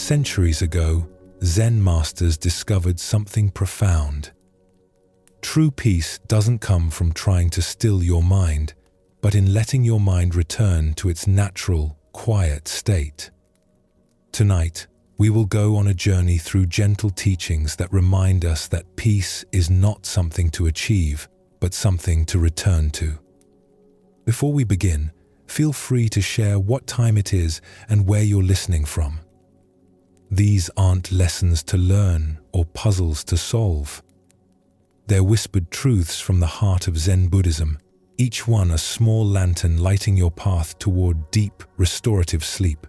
Centuries ago, Zen masters discovered something profound. True peace doesn't come from trying to still your mind, but in letting your mind return to its natural, quiet state. Tonight, we will go on a journey through gentle teachings that remind us that peace is not something to achieve, but something to return to. Before we begin, feel free to share what time it is and where you're listening from. These aren't lessons to learn or puzzles to solve. They're whispered truths from the heart of Zen Buddhism, each one a small lantern lighting your path toward deep, restorative sleep.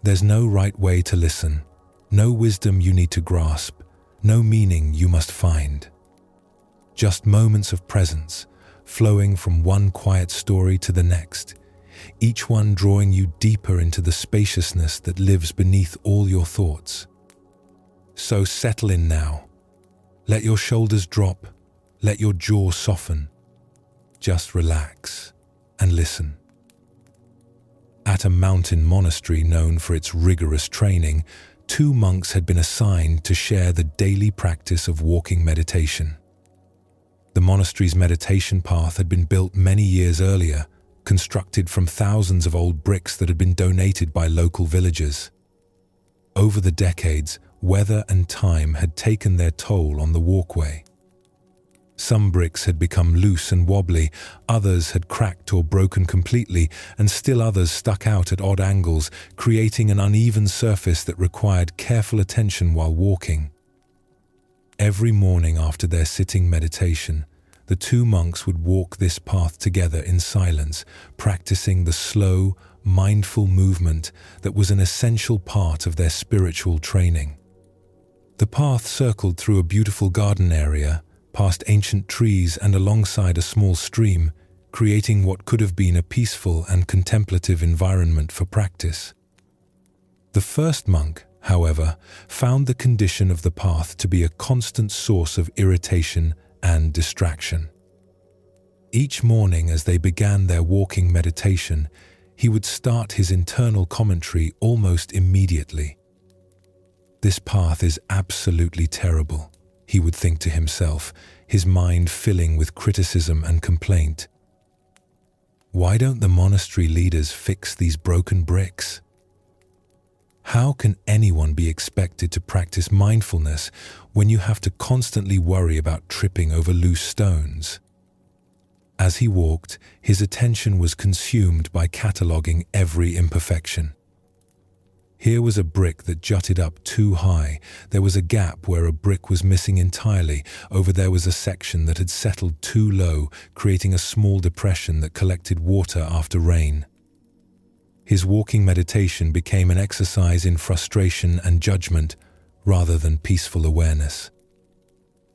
There's no right way to listen, no wisdom you need to grasp, no meaning you must find. Just moments of presence, flowing from one quiet story to the next, each one drawing you deeper into the spaciousness that lives beneath all your thoughts. So settle in now. Let your shoulders drop, let your jaw soften. Just relax and listen. At a mountain monastery known for its rigorous training, 2 monks had been assigned to share the daily practice of walking meditation. The monastery's meditation path had been built many years earlier, constructed from thousands of old bricks that had been donated by local villagers. Over the decades, weather and time had taken their toll on the walkway. Some bricks had become loose and wobbly, others had cracked or broken completely, and still others stuck out at odd angles, creating an uneven surface that required careful attention while walking. Every morning after their sitting meditation, the 2 monks would walk this path together in silence, practicing the slow, mindful movement that was an essential part of their spiritual training. The path circled through a beautiful garden area, past ancient trees and alongside a small stream, creating what could have been a peaceful and contemplative environment for practice. The first monk, however, found the condition of the path to be a constant source of irritation and distraction. Each morning as they began their walking meditation, he would start his internal commentary almost immediately. "This path is absolutely terrible," he would think to himself, his mind filling with criticism and complaint. "Why don't the monastery leaders fix these broken bricks? How can anyone be expected to practice mindfulness when you have to constantly worry about tripping over loose stones?" As he walked, his attention was consumed by cataloging every imperfection. Here was a brick that jutted up too high. There was a gap where a brick was missing entirely. Over there was a section that had settled too low, creating a small depression that collected water after rain. His walking meditation became an exercise in frustration and judgment rather than peaceful awareness.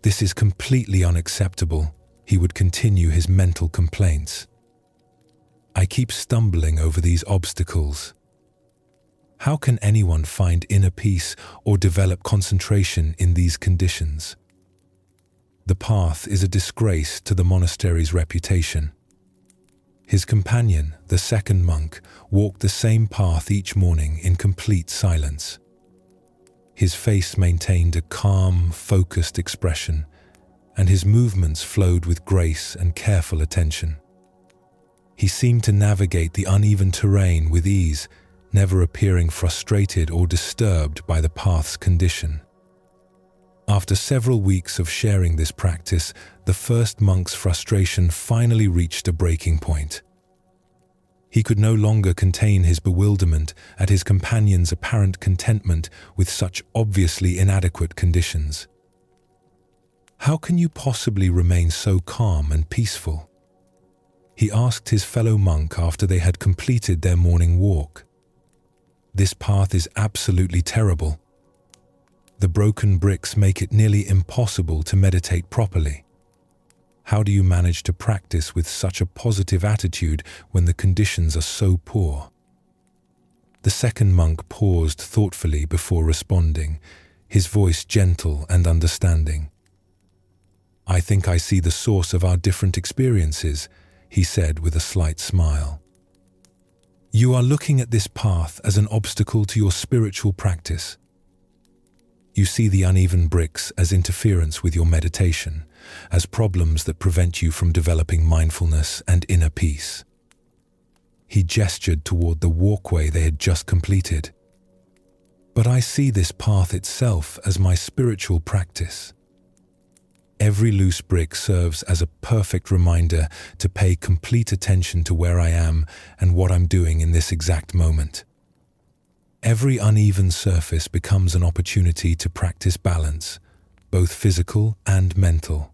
"This is completely unacceptable," he would continue his mental complaints. "I keep stumbling over these obstacles. How can anyone find inner peace or develop concentration in these conditions? The path is a disgrace to the monastery's reputation." His companion, the second monk, walked the same path each morning in complete silence. His face maintained a calm, focused expression, and his movements flowed with grace and careful attention. He seemed to navigate the uneven terrain with ease, never appearing frustrated or disturbed by the path's condition. After several weeks of sharing this practice, the first monk's frustration finally reached a breaking point. He could no longer contain his bewilderment at his companion's apparent contentment with such obviously inadequate conditions. "How can you possibly remain so calm and peaceful?" he asked his fellow monk after they had completed their morning walk. "This path is absolutely terrible. The broken bricks make it nearly impossible to meditate properly. How do you manage to practice with such a positive attitude when the conditions are so poor?" The second monk paused thoughtfully before responding, his voice gentle and understanding. "I think I see the source of our different experiences," he said with a slight smile. You are looking at this path as an obstacle to your spiritual practice. You see the uneven bricks as interference with your meditation, as problems that prevent you from developing mindfulness and inner peace. He gestured toward the walkway they had just completed. But I see this path itself as my spiritual practice. Every loose brick serves as a perfect reminder to pay complete attention to where I am and what I'm doing in this exact moment. Every uneven surface becomes an opportunity to practice balance, both physical and mental.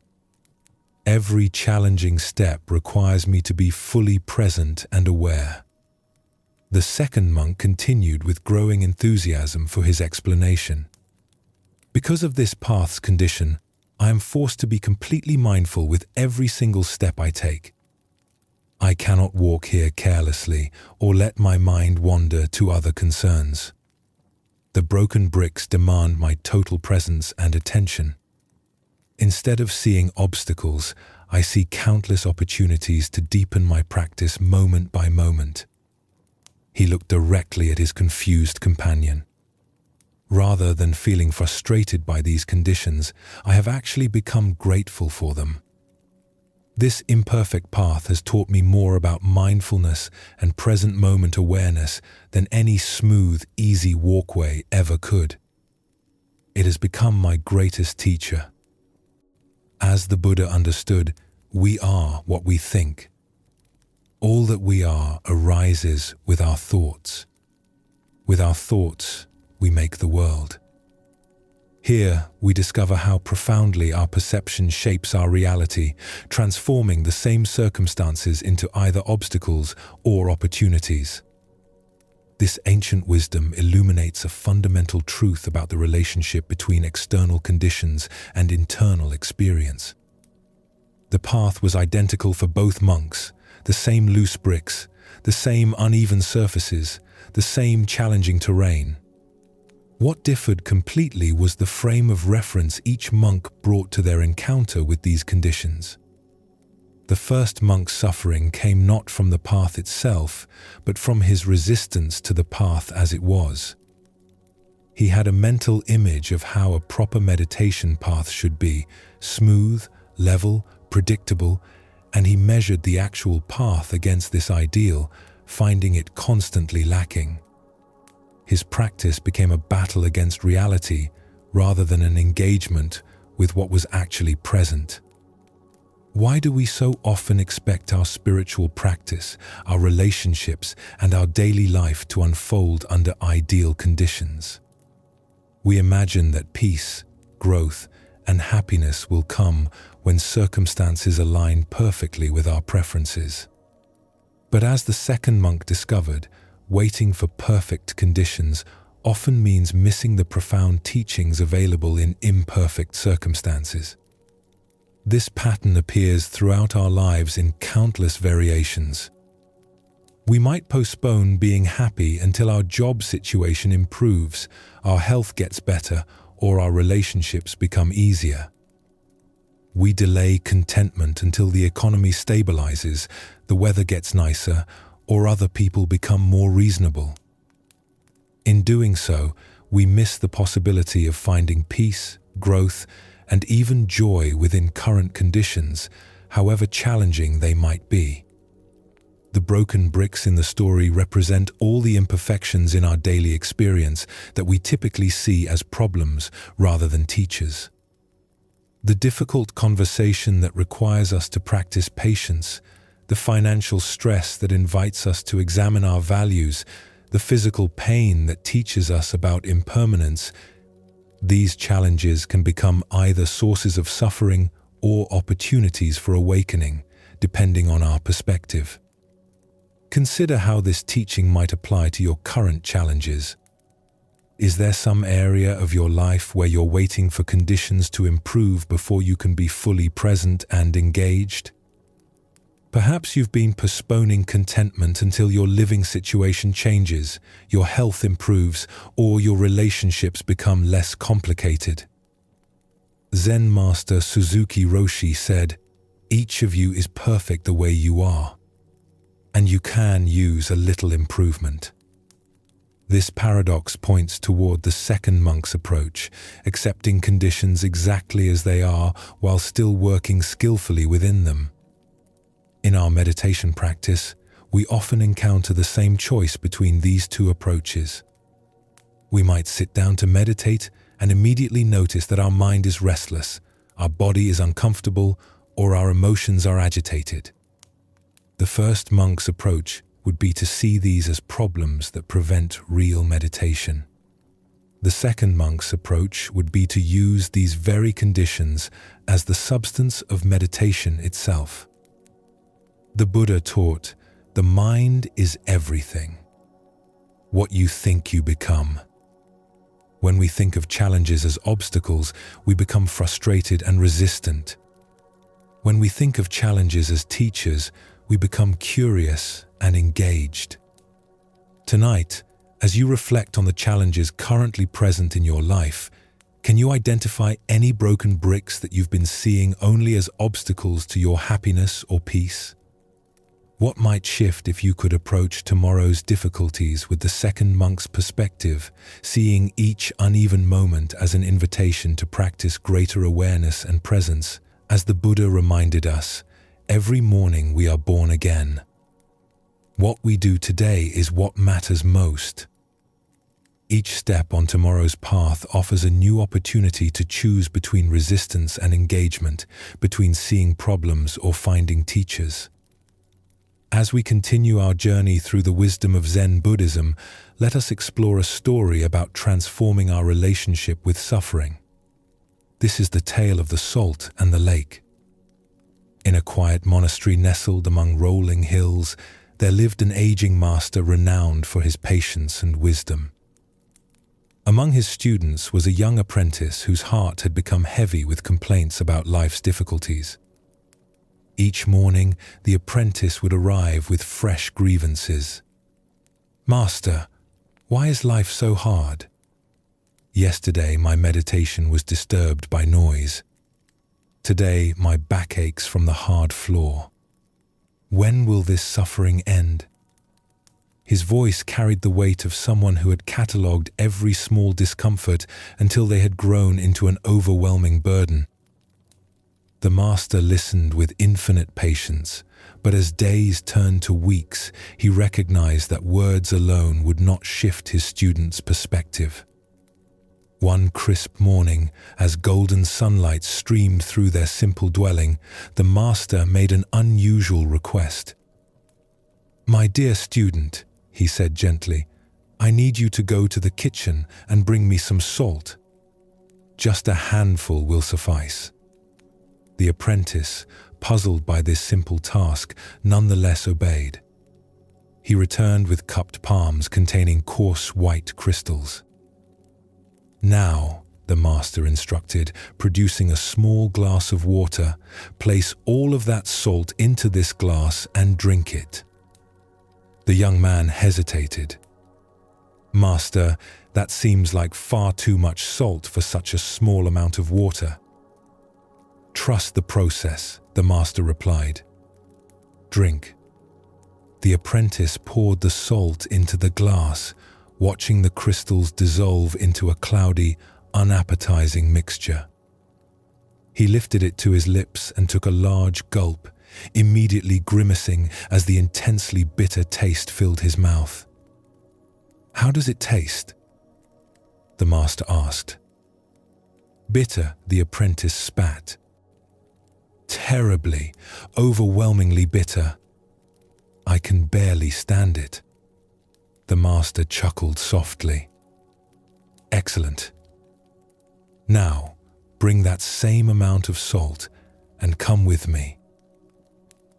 Every challenging step requires me to be fully present and aware. The second monk continued with growing enthusiasm for his explanation. Because of this path's condition, I am forced to be completely mindful with every single step I take. I cannot walk here carelessly or let my mind wander to other concerns. The broken bricks demand my total presence and attention. Instead of seeing obstacles, I see countless opportunities to deepen my practice moment by moment. He looked directly at his confused companion. Rather than feeling frustrated by these conditions, I have actually become grateful for them. This imperfect path has taught me more about mindfulness and present moment awareness than any smooth, easy walkway ever could. It has become my greatest teacher. As the Buddha understood, we are what we think. All that we are arises with our thoughts. With our thoughts, we make the world. Here, we discover how profoundly our perception shapes our reality, transforming the same circumstances into either obstacles or opportunities. This ancient wisdom illuminates a fundamental truth about the relationship between external conditions and internal experience. The path was identical for both monks, the same loose bricks, the same uneven surfaces, the same challenging terrain. What differed completely was the frame of reference each monk brought to their encounter with these conditions. The first monk's suffering came not from the path itself, but from his resistance to the path as it was. He had a mental image of how a proper meditation path should be, smooth, level, predictable, and he measured the actual path against this ideal, finding it constantly lacking. His practice became a battle against reality rather than an engagement with what was actually present. Why do we so often expect our spiritual practice, our relationships, and our daily life to unfold under ideal conditions? We imagine that peace, growth, and happiness will come when circumstances align perfectly with our preferences. But as the second monk discovered, waiting for perfect conditions often means missing the profound teachings available in imperfect circumstances. This pattern appears throughout our lives in countless variations. We might postpone being happy until our job situation improves, our health gets better, or our relationships become easier. We delay contentment until the economy stabilizes, the weather gets nicer, or other people become more reasonable. In doing so, we miss the possibility of finding peace, growth, and even joy within current conditions, however challenging they might be. The broken bricks in the story represent all the imperfections in our daily experience that we typically see as problems rather than teachers. The difficult conversation that requires us to practice patience, the financial stress that invites us to examine our values, the physical pain that teaches us about impermanence, these challenges can become either sources of suffering or opportunities for awakening, depending on our perspective. Consider how this teaching might apply to your current challenges. Is there some area of your life where you're waiting for conditions to improve before you can be fully present and engaged? Perhaps you've been postponing contentment until your living situation changes, your health improves, or your relationships become less complicated. Zen master Suzuki Roshi said, "Each of you is perfect the way you are." and you can use a little improvement. This paradox points toward the second monk's approach, accepting conditions exactly as they are while still working skillfully within them. In our meditation practice, we often encounter the same choice between these two approaches. We might sit down to meditate and immediately notice that our mind is restless, our body is uncomfortable, or our emotions are agitated. The first monk's approach would be to see these as problems that prevent real meditation. The second monk's approach would be to use these very conditions as the substance of meditation itself. The Buddha taught, the mind is everything. What you think you become. When we think of challenges as obstacles, we become frustrated and resistant. When we think of challenges as teachers, we become curious and engaged. Tonight, as you reflect on the challenges currently present in your life, can you identify any broken bricks that you've been seeing only as obstacles to your happiness or peace? What might shift if you could approach tomorrow's difficulties with the second monk's perspective, seeing each uneven moment as an invitation to practice greater awareness and presence? As the Buddha reminded us, every morning we are born again. What we do today is what matters most. Each step on tomorrow's path offers a new opportunity to choose between resistance and engagement, between seeing problems or finding teachers. As we continue our journey through the wisdom of Zen Buddhism, let us explore a story about transforming our relationship with suffering. This is the tale of the salt and the lake. In a quiet monastery nestled among rolling hills, there lived an aging master renowned for his patience and wisdom. Among his students was a young apprentice whose heart had become heavy with complaints about life's difficulties. Each morning, the apprentice would arrive with fresh grievances. "Master, why is life so hard? Yesterday, my meditation was disturbed by noise. Today, my back aches from the hard floor. When will this suffering end?" His voice carried the weight of someone who had catalogued every small discomfort until they had grown into an overwhelming burden. The master listened with infinite patience, but as days turned to weeks, he recognized that words alone would not shift his student's perspective. One crisp morning, as golden sunlight streamed through their simple dwelling, the master made an unusual request. "My dear student," he said gently, "I need you to go to the kitchen and bring me some salt. Just a handful will suffice." The apprentice, puzzled by this simple task, nonetheless obeyed. He returned with cupped palms containing coarse white crystals. "Now," the master instructed, producing a small glass of water, "place all of that salt into this glass and drink it." The young man hesitated. "Master, that seems like far too much salt for such a small amount of water." "Trust the process," the master replied. "Drink." The apprentice poured the salt into the glass, watching the crystals dissolve into a cloudy, unappetizing mixture. He lifted it to his lips and took a large gulp, immediately grimacing as the intensely bitter taste filled his mouth. "How does it taste?" the master asked. "Bitter," the apprentice spat. "Terribly, overwhelmingly bitter. I can barely stand it." The master chuckled softly. "Excellent. Now, bring that same amount of salt and come with me."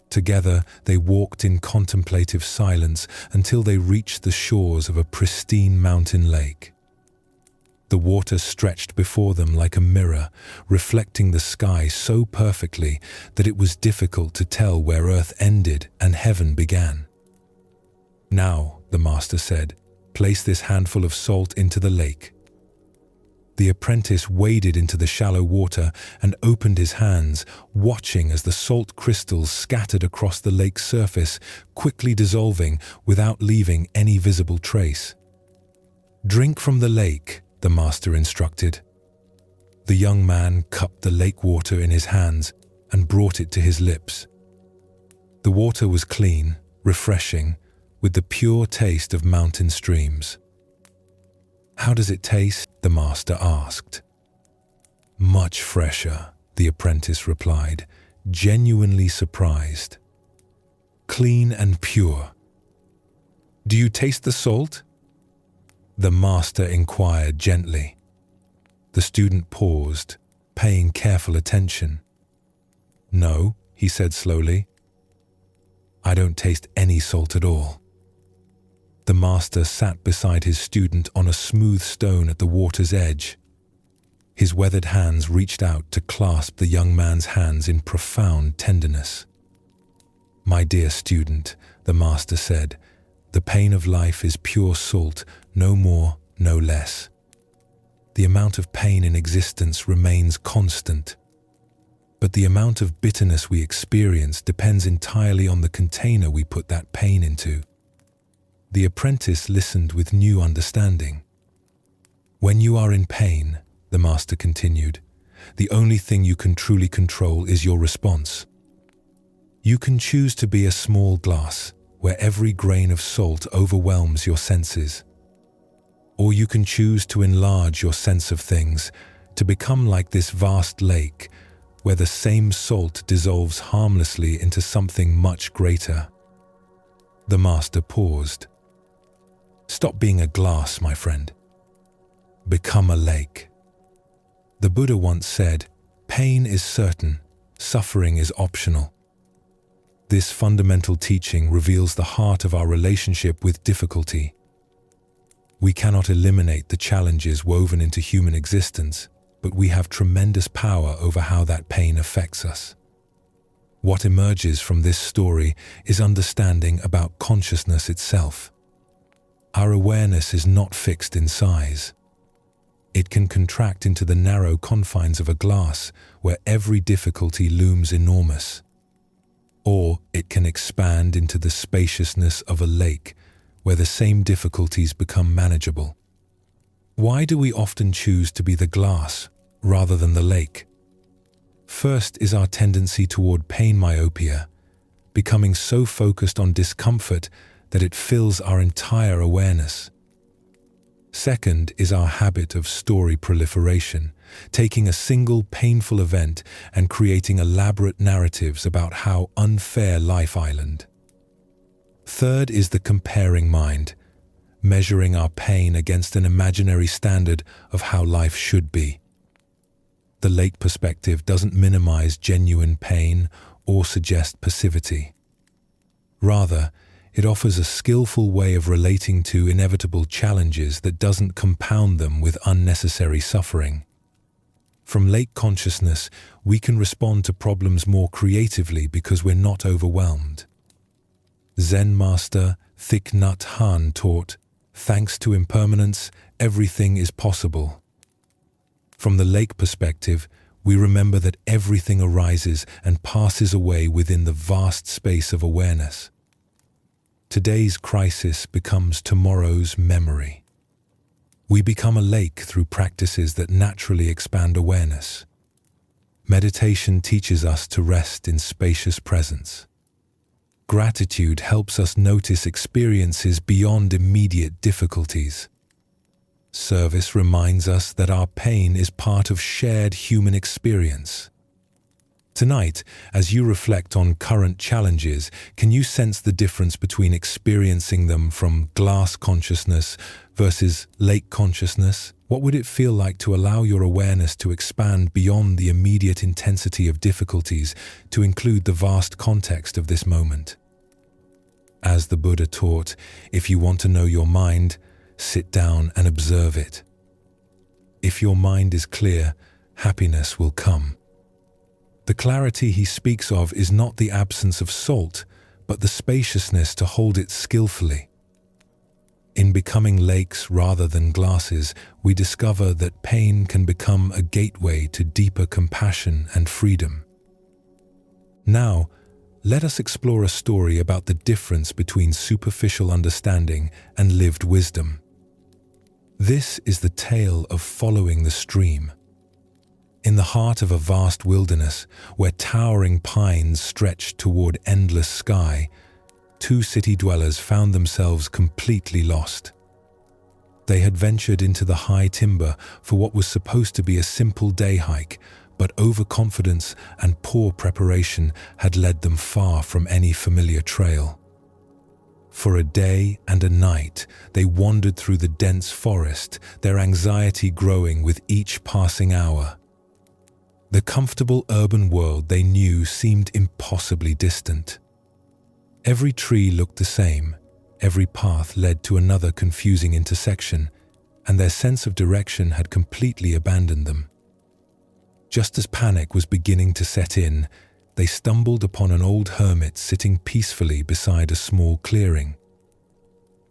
Together, they walked in contemplative silence until they reached the shores of a pristine mountain lake. The water stretched before them like a mirror, reflecting the sky so perfectly that it was difficult to tell where earth ended and heaven began. "Now," the master said, "place this handful of salt into the lake." The apprentice waded into the shallow water and opened his hands, watching as the salt crystals scattered across the lake's surface, quickly dissolving without leaving any visible trace. "Drink from the lake," the master instructed. The young man cupped the lake water in his hands and brought it to his lips. The water was clean, refreshing, with the pure taste of mountain streams. "How does it taste?" the master asked. "Much fresher," the apprentice replied, genuinely surprised. "Clean and pure." "Do you taste the salt?" the master inquired gently. The student paused, paying careful attention. "No," he said slowly. "I don't taste any salt at all." The master sat beside his student on a smooth stone at the water's edge. His weathered hands reached out to clasp the young man's hands in profound tenderness. "My dear student," the master said, "the pain of life is pure salt, no more, no less. The amount of pain in existence remains constant. But the amount of bitterness we experience depends entirely on the container we put that pain into." The apprentice listened with new understanding. "When you are in pain," the master continued, "the only thing you can truly control is your response. You can choose to be a small glass where every grain of salt overwhelms your senses. Or you can choose to enlarge your sense of things, to become like this vast lake where the same salt dissolves harmlessly into something much greater." The master paused. "Stop being a glass, my friend. Become a lake." The Buddha once said, "Pain is certain, suffering is optional." This fundamental teaching reveals the heart of our relationship with difficulty. We cannot eliminate the challenges woven into human existence, but we have tremendous power over how that pain affects us. What emerges from this story is understanding about consciousness itself. Our awareness is not fixed in size. It can contract into the narrow confines of a glass where every difficulty looms enormous. Or it can expand into the spaciousness of a lake where the same difficulties become manageable. Why do we often choose to be the glass rather than the lake? First is our tendency toward pain myopia, becoming so focused on discomfort that it fills our entire awareness. Second is our habit of story proliferation, taking a single painful event and creating elaborate narratives about how unfair life island. Third is the comparing mind, measuring our pain against an imaginary standard of how life should be. The lake perspective doesn't minimize genuine pain or suggest passivity. Rather, it offers a skillful way of relating to inevitable challenges that doesn't compound them with unnecessary suffering. From lake consciousness, we can respond to problems more creatively because we're not overwhelmed. Zen master Thich Nhat Hanh taught, "Thanks to impermanence, everything is possible." From the lake perspective, we remember that everything arises and passes away within the vast space of awareness. Today's crisis becomes tomorrow's memory. We become a lake through practices that naturally expand awareness. Meditation teaches us to rest in spacious presence. Gratitude helps us notice experiences beyond immediate difficulties. Service reminds us that our pain is part of shared human experience. Tonight, as you reflect on current challenges, can you sense the difference between experiencing them from glass consciousness versus lake consciousness? What would it feel like to allow your awareness to expand beyond the immediate intensity of difficulties to include the vast context of this moment? As the Buddha taught, if you want to know your mind, sit down and observe it. If your mind is clear, happiness will come. The clarity he speaks of is not the absence of salt, but the spaciousness to hold it skillfully. In becoming lakes rather than glasses, we discover that pain can become a gateway to deeper compassion and freedom. Now, let us explore a story about the difference between superficial understanding and lived wisdom. This is the tale of following the stream. In the heart of a vast wilderness, where towering pines stretched toward endless sky, two city dwellers found themselves completely lost. They had ventured into the high timber for what was supposed to be a simple day hike, but overconfidence and poor preparation had led them far from any familiar trail. For a day and a night, they wandered through the dense forest, their anxiety growing with each passing hour. The comfortable urban world they knew seemed impossibly distant. Every tree looked the same, every path led to another confusing intersection, and their sense of direction had completely abandoned them. Just as panic was beginning to set in, they stumbled upon an old hermit sitting peacefully beside a small clearing.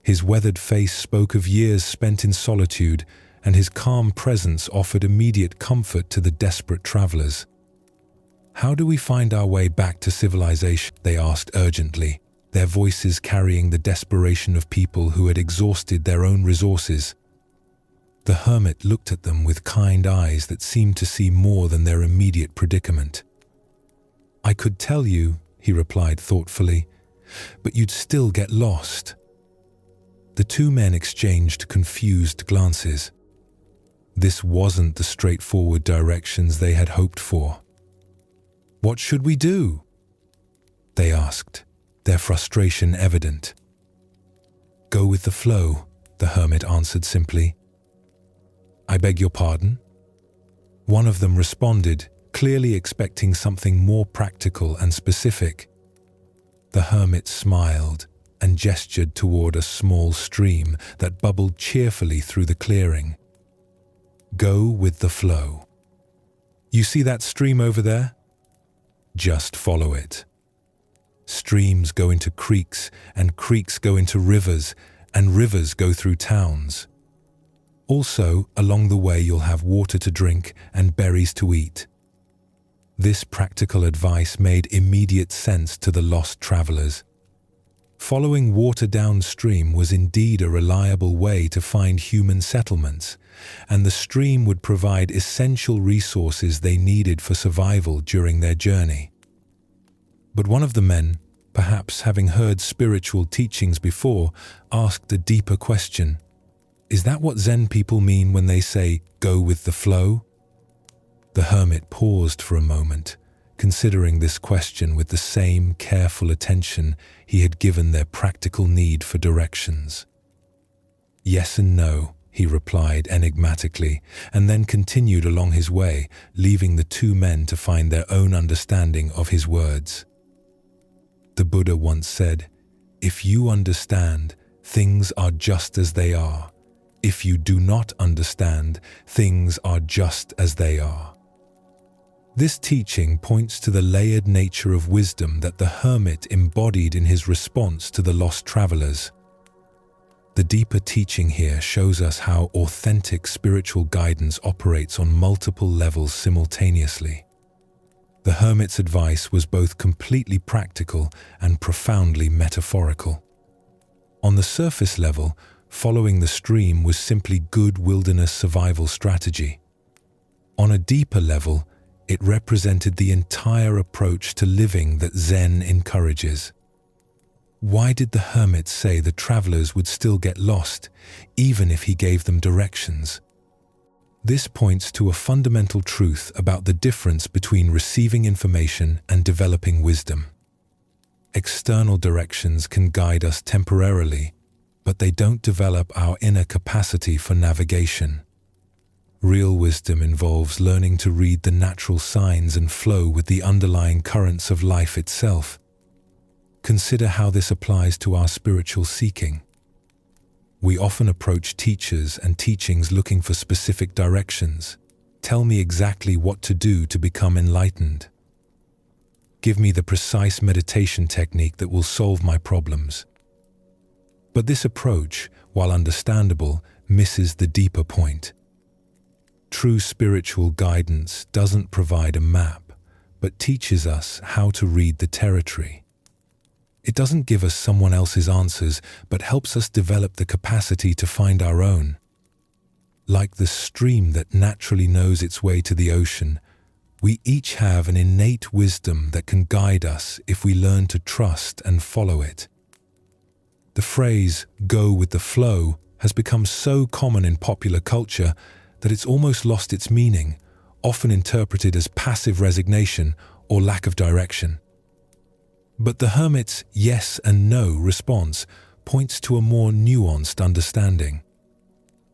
His weathered face spoke of years spent in solitude, and his calm presence offered immediate comfort to the desperate travelers. "How do we find our way back to civilization?" they asked urgently, their voices carrying the desperation of people who had exhausted their own resources. The hermit looked at them with kind eyes that seemed to see more than their immediate predicament. "I could tell you," he replied thoughtfully, "but you'd still get lost." The two men exchanged confused glances. This wasn't the straightforward directions they had hoped for. "What should we do?" they asked, their frustration evident. "Go with the flow," the hermit answered simply. "I beg your pardon?" One of them responded, clearly expecting something more practical and specific. The hermit smiled and gestured toward a small stream that bubbled cheerfully through the clearing. "Go with the flow. You see that stream over there? Just follow it. Streams go into creeks, and creeks go into rivers, and rivers go through towns. Also, along the way you'll have water to drink and berries to eat." This practical advice made immediate sense to the lost travelers. Following water downstream was indeed a reliable way to find human settlements, and the stream would provide essential resources they needed for survival during their journey. But one of the men, perhaps having heard spiritual teachings before, asked a deeper question. "Is that what Zen people mean when they say, 'go with the flow'?" The hermit paused for a moment, considering this question with the same careful attention he had given their practical need for directions. "Yes and no," he replied enigmatically, and then continued along his way, leaving the two men to find their own understanding of his words. The Buddha once said, "If you understand, things are just as they are. If you do not understand, things are just as they are." This teaching points to the layered nature of wisdom that the hermit embodied in his response to the lost travelers. The deeper teaching here shows us how authentic spiritual guidance operates on multiple levels simultaneously. The hermit's advice was both completely practical and profoundly metaphorical. On the surface level, following the stream was simply good wilderness survival strategy. On a deeper level, it represented the entire approach to living that Zen encourages. Why did the hermit say the travelers would still get lost, even if he gave them directions? This points to a fundamental truth about the difference between receiving information and developing wisdom. External directions can guide us temporarily, but they don't develop our inner capacity for navigation. Real wisdom involves learning to read the natural signs and flow with the underlying currents of life itself. Consider how this applies to our spiritual seeking. We often approach teachers and teachings looking for specific directions. Tell me exactly what to do to become enlightened. Give me the precise meditation technique that will solve my problems. But this approach, while understandable, misses the deeper point. True spiritual guidance doesn't provide a map, but teaches us how to read the territory. It doesn't give us someone else's answers, but helps us develop the capacity to find our own. Like the stream that naturally knows its way to the ocean, we each have an innate wisdom that can guide us if we learn to trust and follow it. The phrase, "go with the flow," has become so common in popular culture that it's almost lost its meaning, often interpreted as passive resignation or lack of direction. But the hermit's yes and no response points to a more nuanced understanding.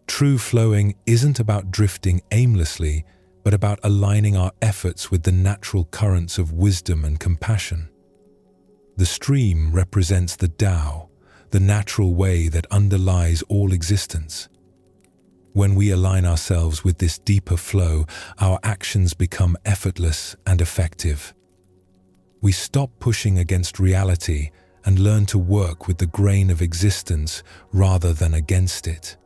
True flowing isn't about drifting aimlessly, but about aligning our efforts with the natural currents of wisdom and compassion. The stream represents the Tao, the natural way that underlies all existence. When we align ourselves with this deeper flow, our actions become effortless and effective. We stop pushing against reality and learn to work with the grain of existence rather than against it.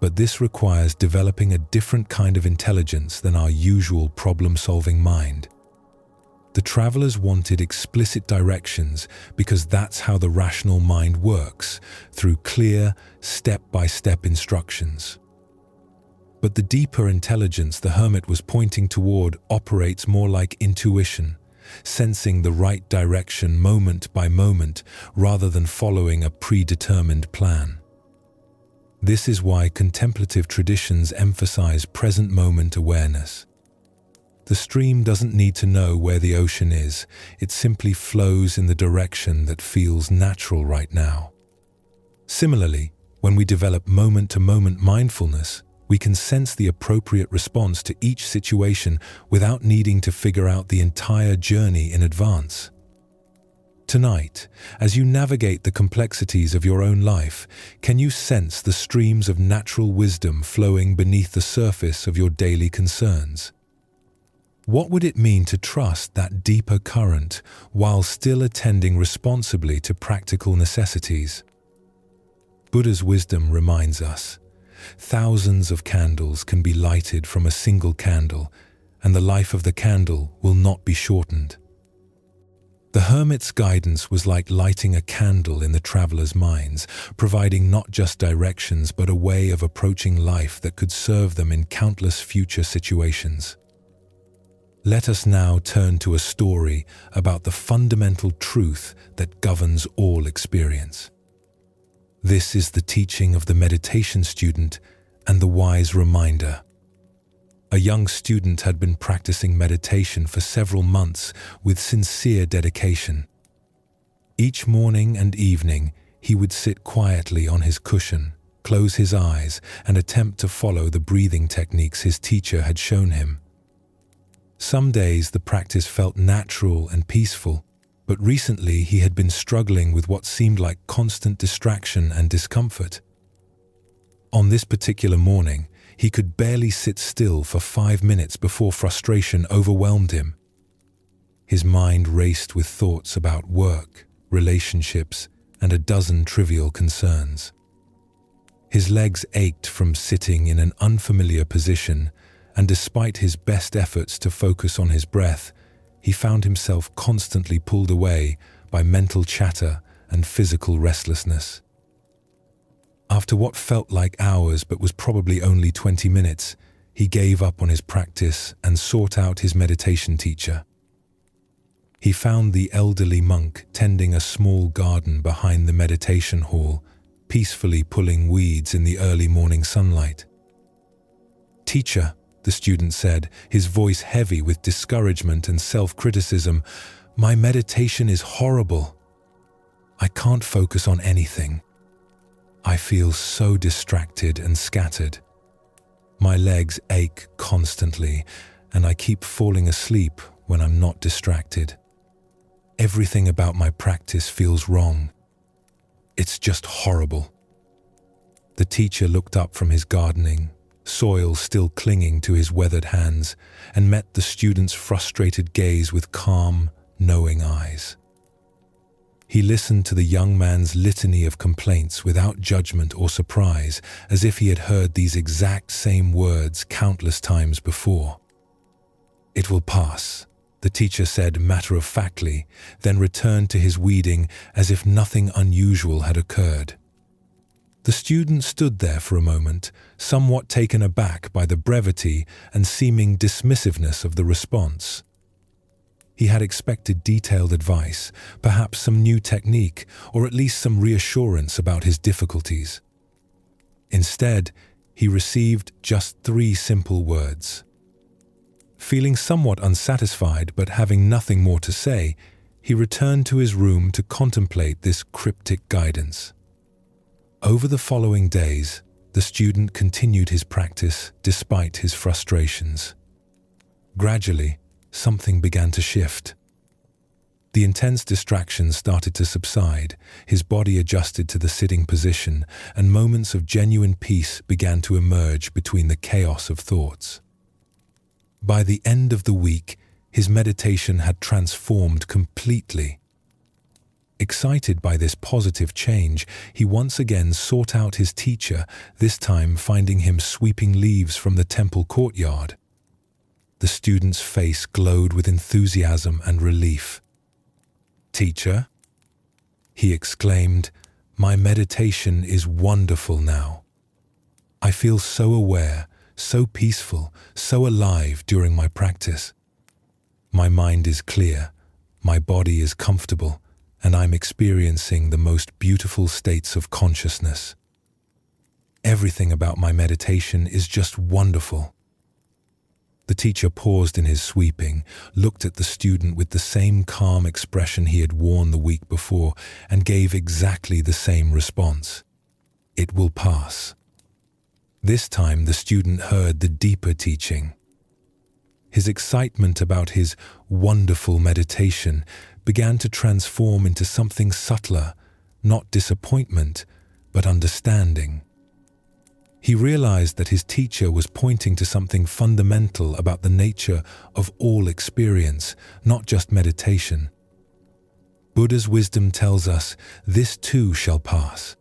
But this requires developing a different kind of intelligence than our usual problem-solving mind. The travelers wanted explicit directions because that's how the rational mind works, through clear, step-by-step instructions. But the deeper intelligence the hermit was pointing toward operates more like intuition, sensing the right direction moment by moment rather than following a predetermined plan. This is why contemplative traditions emphasize present moment awareness. The stream doesn't need to know where the ocean is, it simply flows in the direction that feels natural right now. Similarly, when we develop moment-to-moment mindfulness, we can sense the appropriate response to each situation without needing to figure out the entire journey in advance. Tonight, as you navigate the complexities of your own life, can you sense the streams of natural wisdom flowing beneath the surface of your daily concerns? What would it mean to trust that deeper current while still attending responsibly to practical necessities? Buddha's wisdom reminds us, thousands of candles can be lighted from a single candle, and the life of the candle will not be shortened. The hermit's guidance was like lighting a candle in the travelers' minds, providing not just directions but a way of approaching life that could serve them in countless future situations. Let us now turn to a story about the fundamental truth that governs all experience. This is the teaching of the meditation student and the wise reminder. A young student had been practicing meditation for several months with sincere dedication. Each morning and evening, he would sit quietly on his cushion, close his eyes, and attempt to follow the breathing techniques his teacher had shown him. Some days the practice felt natural and peaceful, but recently he had been struggling with what seemed like constant distraction and discomfort. On this particular morning, he could barely sit still for 5 minutes before frustration overwhelmed him. His mind raced with thoughts about work, relationships, and a dozen trivial concerns. His legs ached from sitting in an unfamiliar position, and despite his best efforts to focus on his breath, he found himself constantly pulled away by mental chatter and physical restlessness. After what felt like hours but was probably only 20 minutes, he gave up on his practice and sought out his meditation teacher. He found the elderly monk tending a small garden behind the meditation hall, peacefully pulling weeds in the early morning sunlight. "Teacher," the student said, his voice heavy with discouragement and self-criticism, "my meditation is horrible. I can't focus on anything. I feel so distracted and scattered. My legs ache constantly, and I keep falling asleep when I'm not distracted. Everything about my practice feels wrong. It's just horrible." The teacher looked up from his gardening, soil still clinging to his weathered hands, and met the student's frustrated gaze with calm, knowing eyes. He listened to the young man's litany of complaints without judgment or surprise, as if he had heard these exact same words countless times before. "It will pass," the teacher said matter-of-factly, then returned to his weeding as if nothing unusual had occurred. The student stood there for a moment, somewhat taken aback by the brevity and seeming dismissiveness of the response. He had expected detailed advice, perhaps some new technique, or at least some reassurance about his difficulties. Instead, he received just 3 simple words. Feeling somewhat unsatisfied but having nothing more to say, he returned to his room to contemplate this cryptic guidance. Over the following days, the student continued his practice despite his frustrations. Gradually, something began to shift. The intense distractions started to subside, his body adjusted to the sitting position, and moments of genuine peace began to emerge between the chaos of thoughts. By the end of the week, his meditation had transformed completely. Excited by this positive change, he once again sought out his teacher, this time finding him sweeping leaves from the temple courtyard. The student's face glowed with enthusiasm and relief. "Teacher," he exclaimed, "my meditation is wonderful now. I feel so aware, so peaceful, so alive during my practice. My mind is clear, my body is comfortable, and I'm experiencing the most beautiful states of consciousness. Everything about my meditation is just wonderful." The teacher paused in his sweeping, looked at the student with the same calm expression he had worn the week before, and gave exactly the same response. "It will pass." This time the student heard the deeper teaching. His excitement about his wonderful meditation began to transform into something subtler, not disappointment, but understanding. He realized that his teacher was pointing to something fundamental about the nature of all experience, not just meditation. Buddha's wisdom tells us, "This too shall pass."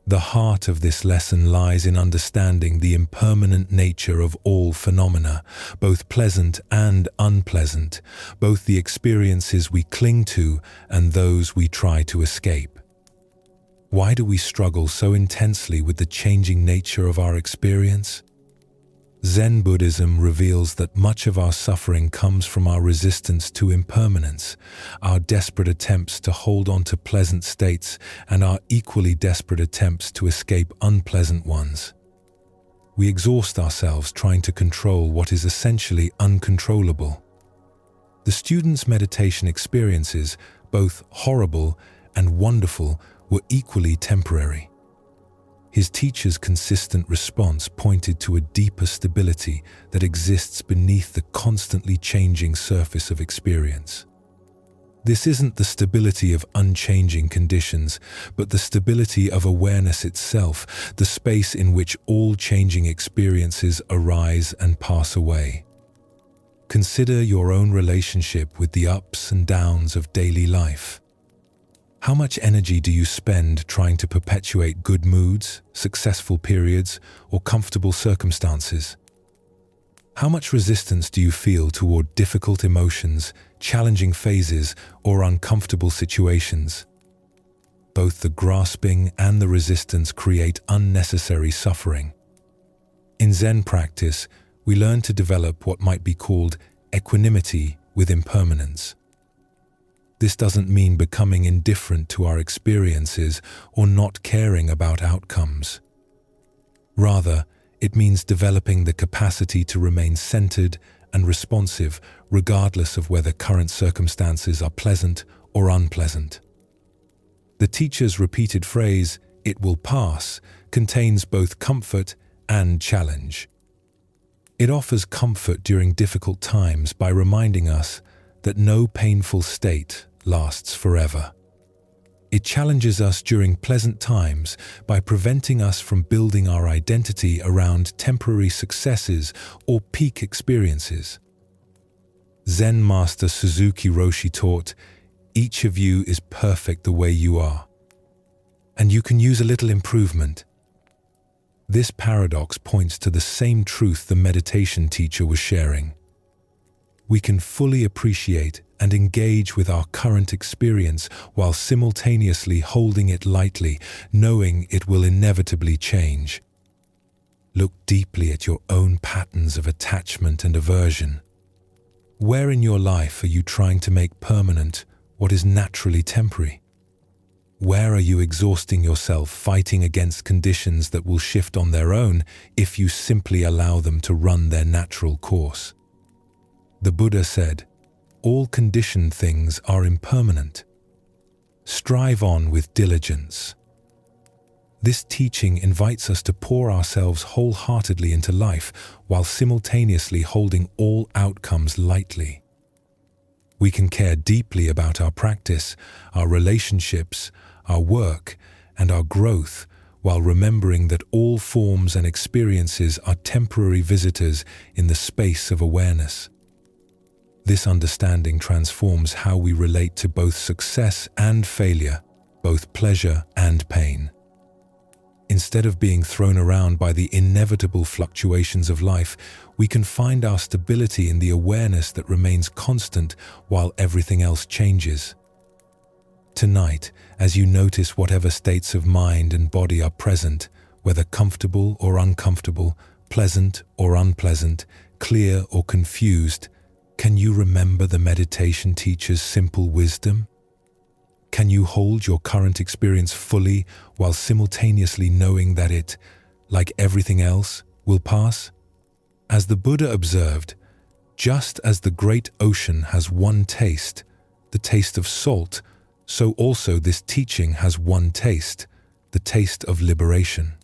The heart of this lesson lies in understanding the impermanent nature of all phenomena, both pleasant and unpleasant, both the experiences we cling to and those we try to escape. Why do we struggle so intensely with the changing nature of our experience? Zen Buddhism reveals that much of our suffering comes from our resistance to impermanence, our desperate attempts to hold on to pleasant states, and our equally desperate attempts to escape unpleasant ones. We exhaust ourselves trying to control what is essentially uncontrollable. The student's meditation experiences, both horrible and wonderful, were equally temporary. His teacher's consistent response pointed to a deeper stability that exists beneath the constantly changing surface of experience. This isn't the stability of unchanging conditions, but the stability of awareness itself, the space in which all changing experiences arise and pass away. Consider your own relationship with the ups and downs of daily life. How much energy do you spend trying to perpetuate good moods, successful periods, or comfortable circumstances? How much resistance do you feel toward difficult emotions, challenging phases, or uncomfortable situations? Both the grasping and the resistance create unnecessary suffering. In Zen practice, we learn to develop what might be called equanimity with impermanence. This doesn't mean becoming indifferent to our experiences or not caring about outcomes. Rather, it means developing the capacity to remain centered and responsive regardless of whether current circumstances are pleasant or unpleasant. The teacher's repeated phrase, "It will pass," contains both comfort and challenge. It offers comfort during difficult times by reminding us that no painful state lasts forever. It challenges us during pleasant times by preventing us from building our identity around temporary successes or peak experiences. Zen master Suzuki Roshi taught, Each of you is perfect the way you are, and you can use a little improvement. This paradox points to the same truth the meditation teacher was sharing. We can fully appreciate and engage with our current experience while simultaneously holding it lightly, knowing it will inevitably change. Look deeply at your own patterns of attachment and aversion. Where in your life are you trying to make permanent what is naturally temporary? Where are you exhausting yourself fighting against conditions that will shift on their own if you simply allow them to run their natural course? The Buddha said, "All conditioned things are impermanent. Strive on with diligence." This teaching invites us to pour ourselves wholeheartedly into life while simultaneously holding all outcomes lightly. We can care deeply about our practice, our relationships, our work, and our growth, while remembering that all forms and experiences are temporary visitors in the space of awareness. This understanding transforms how we relate to both success and failure, both pleasure and pain. Instead of being thrown around by the inevitable fluctuations of life, we can find our stability in the awareness that remains constant while everything else changes. Tonight, as you notice whatever states of mind and body are present, whether comfortable or uncomfortable, pleasant or unpleasant, clear or confused, can you remember the meditation teacher's simple wisdom? Can you hold your current experience fully while simultaneously knowing that it, like everything else, will pass? As the Buddha observed, just as the great ocean has one taste, the taste of salt, so also this teaching has one taste, the taste of liberation.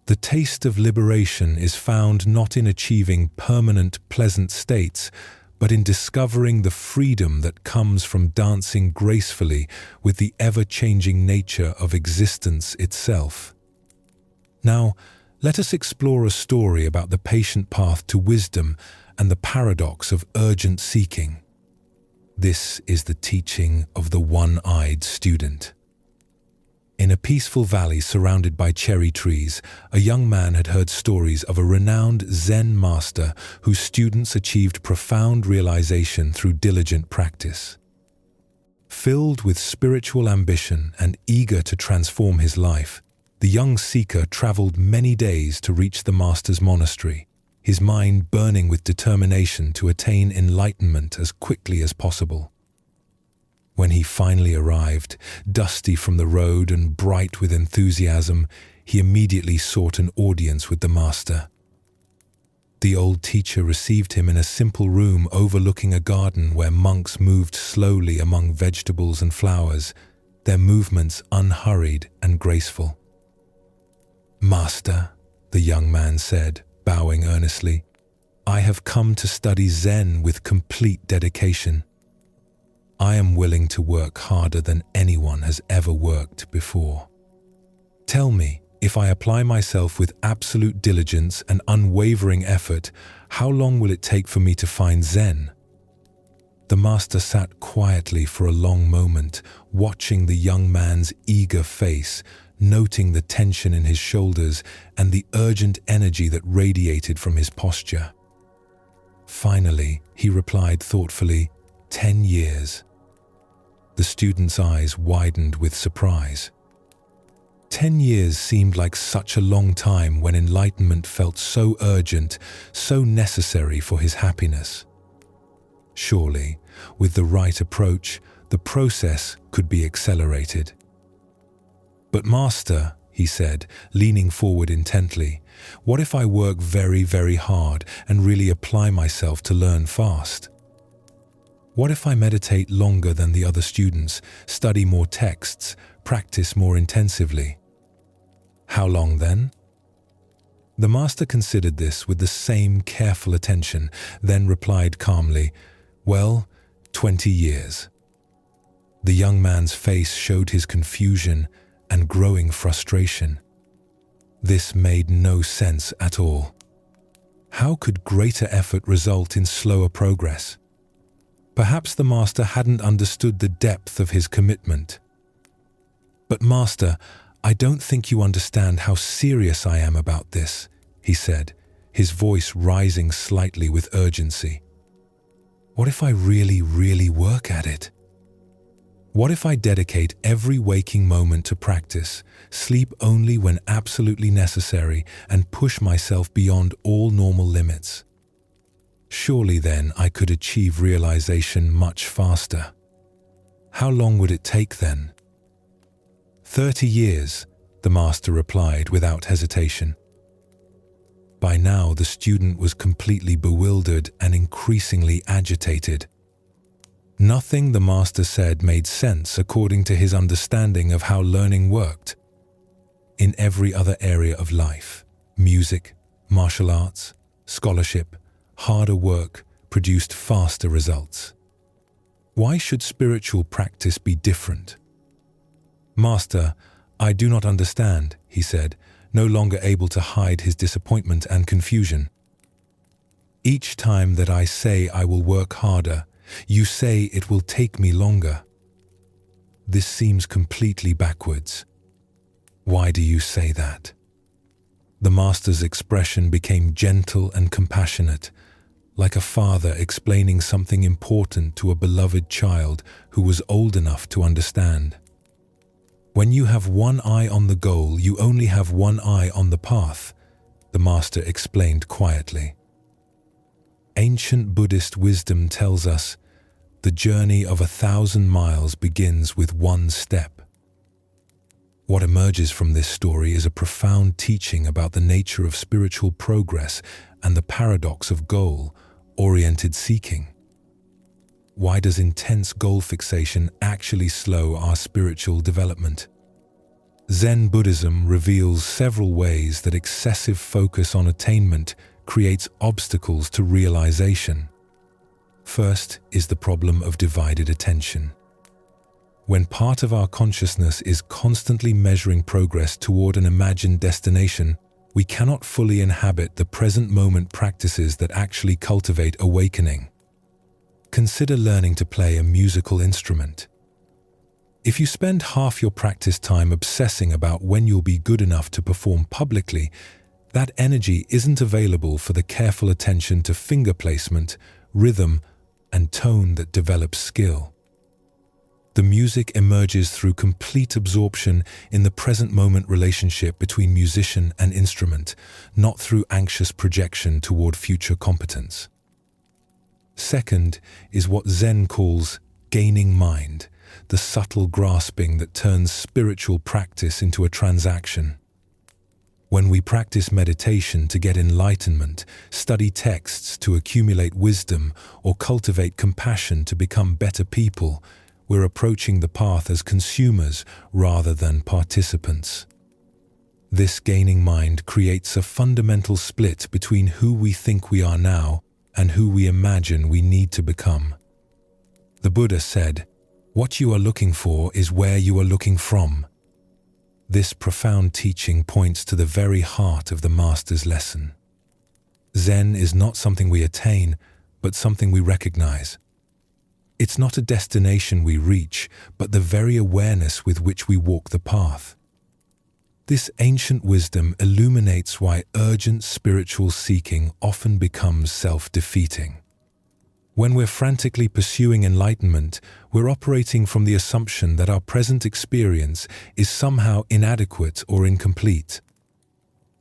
The taste of liberation is found not in achieving permanent, pleasant states, but in discovering the freedom that comes from dancing gracefully with the ever-changing nature of existence itself. Now, let us explore a story about the patient path to wisdom and the paradox of urgent seeking. This is the teaching of the one-eyed student. In a peaceful valley surrounded by cherry trees, a young man had heard stories of a renowned Zen master whose students achieved profound realization through diligent practice. Filled with spiritual ambition and eager to transform his life, the young seeker traveled many days to reach the master's monastery, his mind burning with determination to attain enlightenment as quickly as possible. When he finally arrived, dusty from the road and bright with enthusiasm, he immediately sought an audience with the master. The old teacher received him in a simple room overlooking a garden where monks moved slowly among vegetables and flowers, their movements unhurried and graceful. "Master," the young man said, bowing earnestly, "I have come to study Zen with complete dedication. I am willing to work harder than anyone has ever worked before. Tell me, if I apply myself with absolute diligence and unwavering effort, how long will it take for me to find Zen?" The master sat quietly for a long moment, watching the young man's eager face, noting the tension in his shoulders and the urgent energy that radiated from his posture. Finally, he replied thoughtfully, 10 years. The student's eyes widened with surprise. 10 years seemed like such a long time when enlightenment felt so urgent, so necessary for his happiness. Surely, with the right approach, the process could be accelerated. "But Master," he said, leaning forward intently, "what if I work very, very hard and really apply myself to learn fast? What if I meditate longer than the other students, study more texts, practice more intensively? How long then?" The master considered this with the same careful attention, then replied calmly, "Well, 20 years. The young man's face showed his confusion and growing frustration. This made no sense at all. How could greater effort result in slower progress? Perhaps the master hadn't understood the depth of his commitment. "But master, I don't think you understand how serious I am about this," he said, his voice rising slightly with urgency. "What if I really work at it? What if I dedicate every waking moment to practice, sleep only when absolutely necessary, and push myself beyond all normal limits? Surely then I could achieve realization much faster. How long would it take then?" 30 years, the master replied without hesitation. By now, the student was completely bewildered and increasingly agitated. Nothing the master said made sense according to his understanding of how learning worked. In every other area of life, music, martial arts, scholarship, harder work produced faster results. Why should spiritual practice be different? "Master, I do not understand," he said, no longer able to hide his disappointment and confusion. "Each time that I say I will work harder, you say it will take me longer. This seems completely backwards. Why do you say that?" The master's expression became gentle and compassionate, like a father explaining something important to a beloved child who was old enough to understand. "When you have one eye on the goal, you only have one eye on the path," the master explained quietly. Ancient Buddhist wisdom tells us, the journey of 1,000 miles begins with one step. What emerges from this story is a profound teaching about the nature of spiritual progress and the paradox of goal-oriented seeking. Why does intense goal fixation actually slow our spiritual development? Zen Buddhism reveals several ways that excessive focus on attainment creates obstacles to realization. First is the problem of divided attention. When part of our consciousness is constantly measuring progress toward an imagined destination, we cannot fully inhabit the present moment practices that actually cultivate awakening. Consider learning to play a musical instrument. If you spend half your practice time obsessing about when you'll be good enough to perform publicly, that energy isn't available for the careful attention to finger placement, rhythm, and tone that develops skill. The music emerges through complete absorption in the present moment relationship between musician and instrument, not through anxious projection toward future competence. Second is what Zen calls gaining mind, the subtle grasping that turns spiritual practice into a transaction. When we practice meditation to get enlightenment, study texts to accumulate wisdom, or cultivate compassion to become better people, we're approaching the path as consumers rather than participants. This gaining mind creates a fundamental split between who we think we are now and who we imagine we need to become. The Buddha said, "What you are looking for is where you are looking from." This profound teaching points to the very heart of the master's lesson. Zen is not something we attain, but something we recognize. It's not a destination we reach, but the very awareness with which we walk the path. This ancient wisdom illuminates why urgent spiritual seeking often becomes self-defeating. When we're frantically pursuing enlightenment, we're operating from the assumption that our present experience is somehow inadequate or incomplete.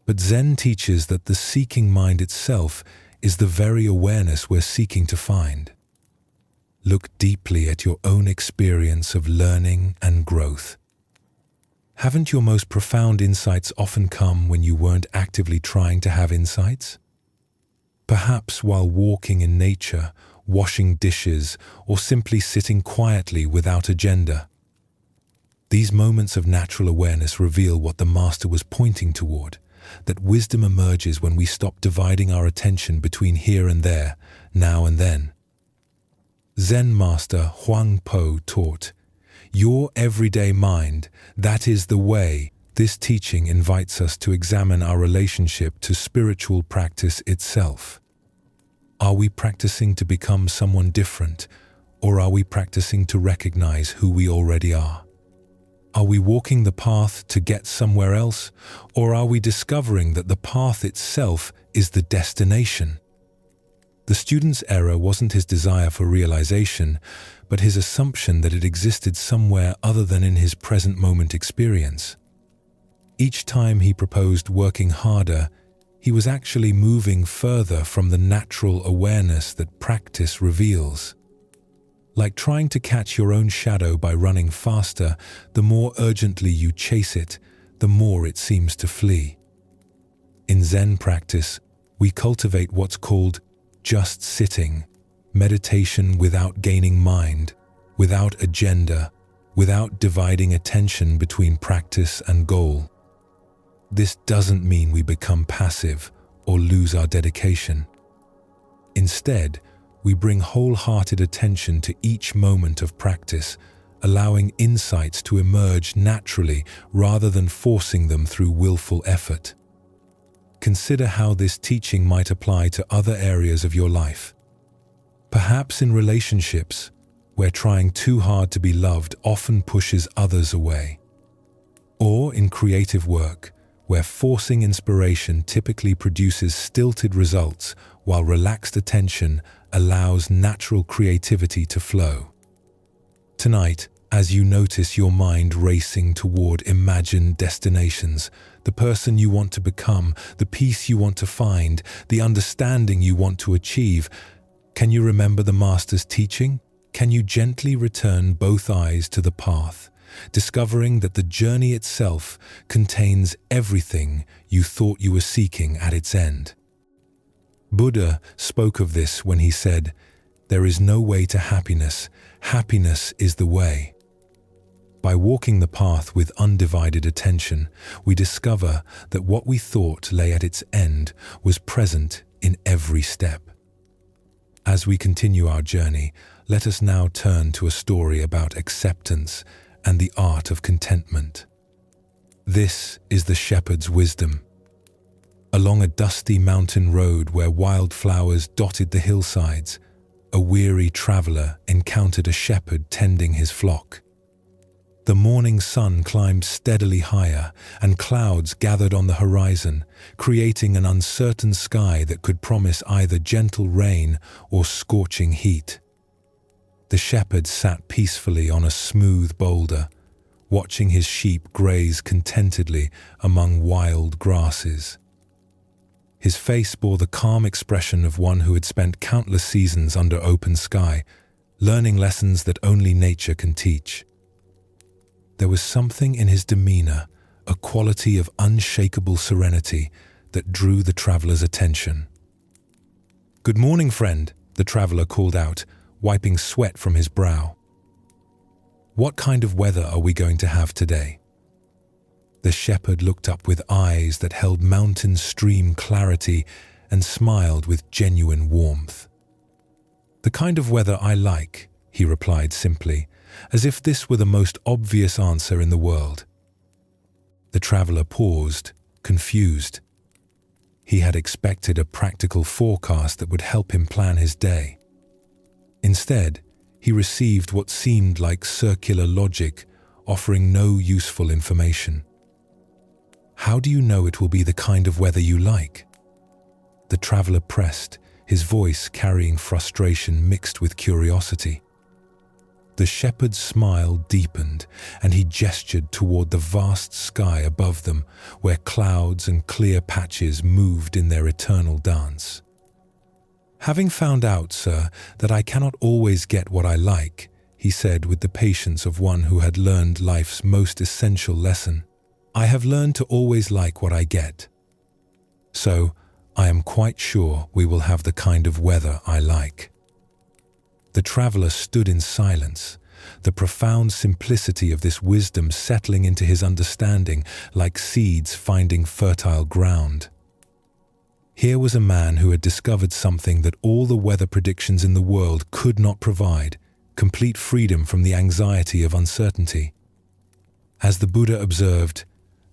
But Zen teaches that the seeking mind itself is the very awareness we're seeking to find. Look deeply at your own experience of learning and growth. Haven't your most profound insights often come when you weren't actively trying to have insights? Perhaps while walking in nature, washing dishes, or simply sitting quietly without agenda. These moments of natural awareness reveal what the master was pointing toward, that wisdom emerges when we stop dividing our attention between here and there, now and then. Zen master Huang Po taught, "Your everyday mind, that is the way." This teaching invites us to examine our relationship to spiritual practice itself. Are we practicing to become someone different, Or are we practicing to recognize who we already are? Are we walking the path to get somewhere else, or are we discovering that the path itself is the destination? The student's error wasn't his desire for realization, but his assumption that it existed somewhere other than in his present moment experience. Each time he proposed working harder, he was actually moving further from the natural awareness that practice reveals. Like trying to catch your own shadow by running faster, the more urgently you chase it, the more it seems to flee. In Zen practice, we cultivate what's called just sitting, meditation without gaining mind, without agenda, without dividing attention between practice and goal. This doesn't mean we become passive or lose our dedication. Instead, we bring wholehearted attention to each moment of practice, allowing insights to emerge naturally rather than forcing them through willful effort. Consider how this teaching might apply to other areas of your life. Perhaps in relationships, where trying too hard to be loved often pushes others away. Or in creative work, where forcing inspiration typically produces stilted results while relaxed attention allows natural creativity to flow. Tonight, as you notice your mind racing toward imagined destinations, the person you want to become, the peace you want to find, the understanding you want to achieve, can you remember the Master's teaching? Can you gently return both eyes to the path, discovering that the journey itself contains everything you thought you were seeking at its end? Buddha spoke of this when he said, "There is no way to happiness. Happiness is the way." By walking the path with undivided attention, we discover that what we thought lay at its end was present in every step. As we continue our journey, let us now turn to a story about acceptance and the art of contentment. This is the shepherd's wisdom. Along a dusty mountain road where wildflowers dotted the hillsides, a weary traveler encountered a shepherd tending his flock. The morning sun climbed steadily higher, and clouds gathered on the horizon, creating an uncertain sky that could promise either gentle rain or scorching heat. The shepherd sat peacefully on a smooth boulder, watching his sheep graze contentedly among wild grasses. His face bore the calm expression of one who had spent countless seasons under open sky, learning lessons that only nature can teach. There was something in his demeanor, a quality of unshakable serenity that drew the traveler's attention. "Good morning, friend," the traveler called out, wiping sweat from his brow. "What kind of weather are we going to have today?" The shepherd looked up with eyes that held mountain stream clarity and smiled with genuine warmth. "The kind of weather I like," he replied simply, as if this were the most obvious answer in the world. The traveler paused, confused. He had expected a practical forecast that would help him plan his day. Instead, he received what seemed like circular logic, offering no useful information. "How do you know it will be the kind of weather you like?" The traveler pressed, his voice carrying frustration mixed with curiosity. The shepherd's smile deepened, and he gestured toward the vast sky above them, where clouds and clear patches moved in their eternal dance. "Having found out, sir, that I cannot always get what I like," he said with the patience of one who had learned life's most essential lesson, "I have learned to always like what I get. So, I am quite sure we will have the kind of weather I like." The traveler stood in silence, the profound simplicity of this wisdom settling into his understanding like seeds finding fertile ground. Here was a man who had discovered something that all the weather predictions in the world could not provide: complete freedom from the anxiety of uncertainty. As the Buddha observed,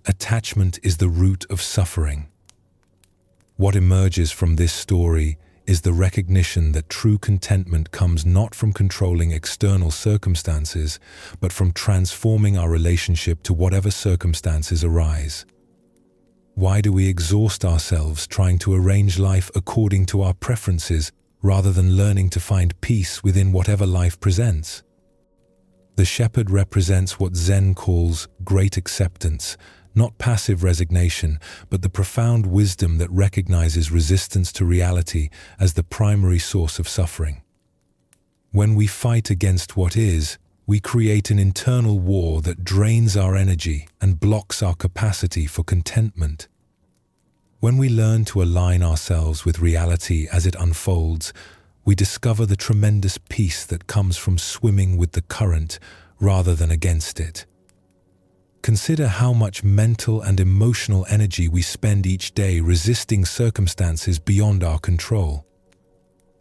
attachment is the root of suffering. What emerges from this story is the recognition that true contentment comes not from controlling external circumstances, but from transforming our relationship to whatever circumstances arise. Why do we exhaust ourselves trying to arrange life according to our preferences rather than learning to find peace within whatever life presents? The shepherd represents what Zen calls great acceptance, not passive resignation, but the profound wisdom that recognizes resistance to reality as the primary source of suffering. When we fight against what is, we create an internal war that drains our energy and blocks our capacity for contentment. When we learn to align ourselves with reality as it unfolds, we discover the tremendous peace that comes from swimming with the current rather than against it. Consider how much mental and emotional energy we spend each day resisting circumstances beyond our control.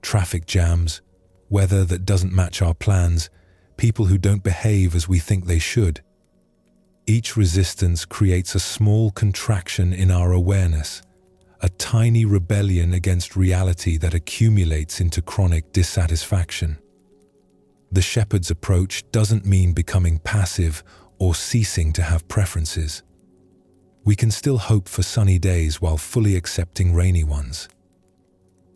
Traffic jams, weather that doesn't match our plans, people who don't behave as we think they should. Each resistance creates a small contraction in our awareness, a tiny rebellion against reality that accumulates into chronic dissatisfaction. The shepherd's approach doesn't mean becoming passive or ceasing to have preferences. We can still hope for sunny days while fully accepting rainy ones.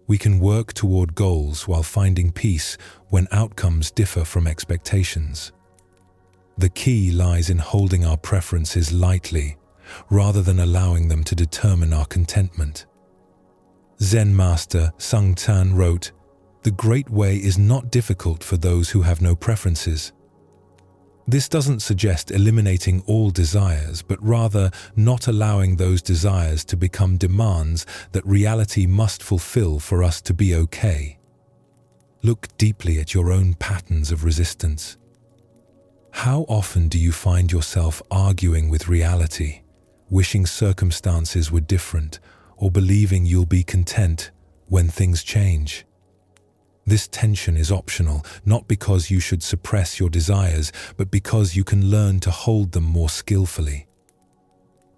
We can work toward goals while finding peace when outcomes differ from expectations. The key lies in holding our preferences lightly, rather than allowing them to determine our contentment. Zen master Sung Tan wrote, "The great way is not difficult for those who have no preferences." This doesn't suggest eliminating all desires, but rather not allowing those desires to become demands that reality must fulfill for us to be okay. Look deeply at your own patterns of resistance. How often do you find yourself arguing with reality, wishing circumstances were different, or believing you'll be content when things change? This tension is optional, not because you should suppress your desires, but because you can learn to hold them more skillfully.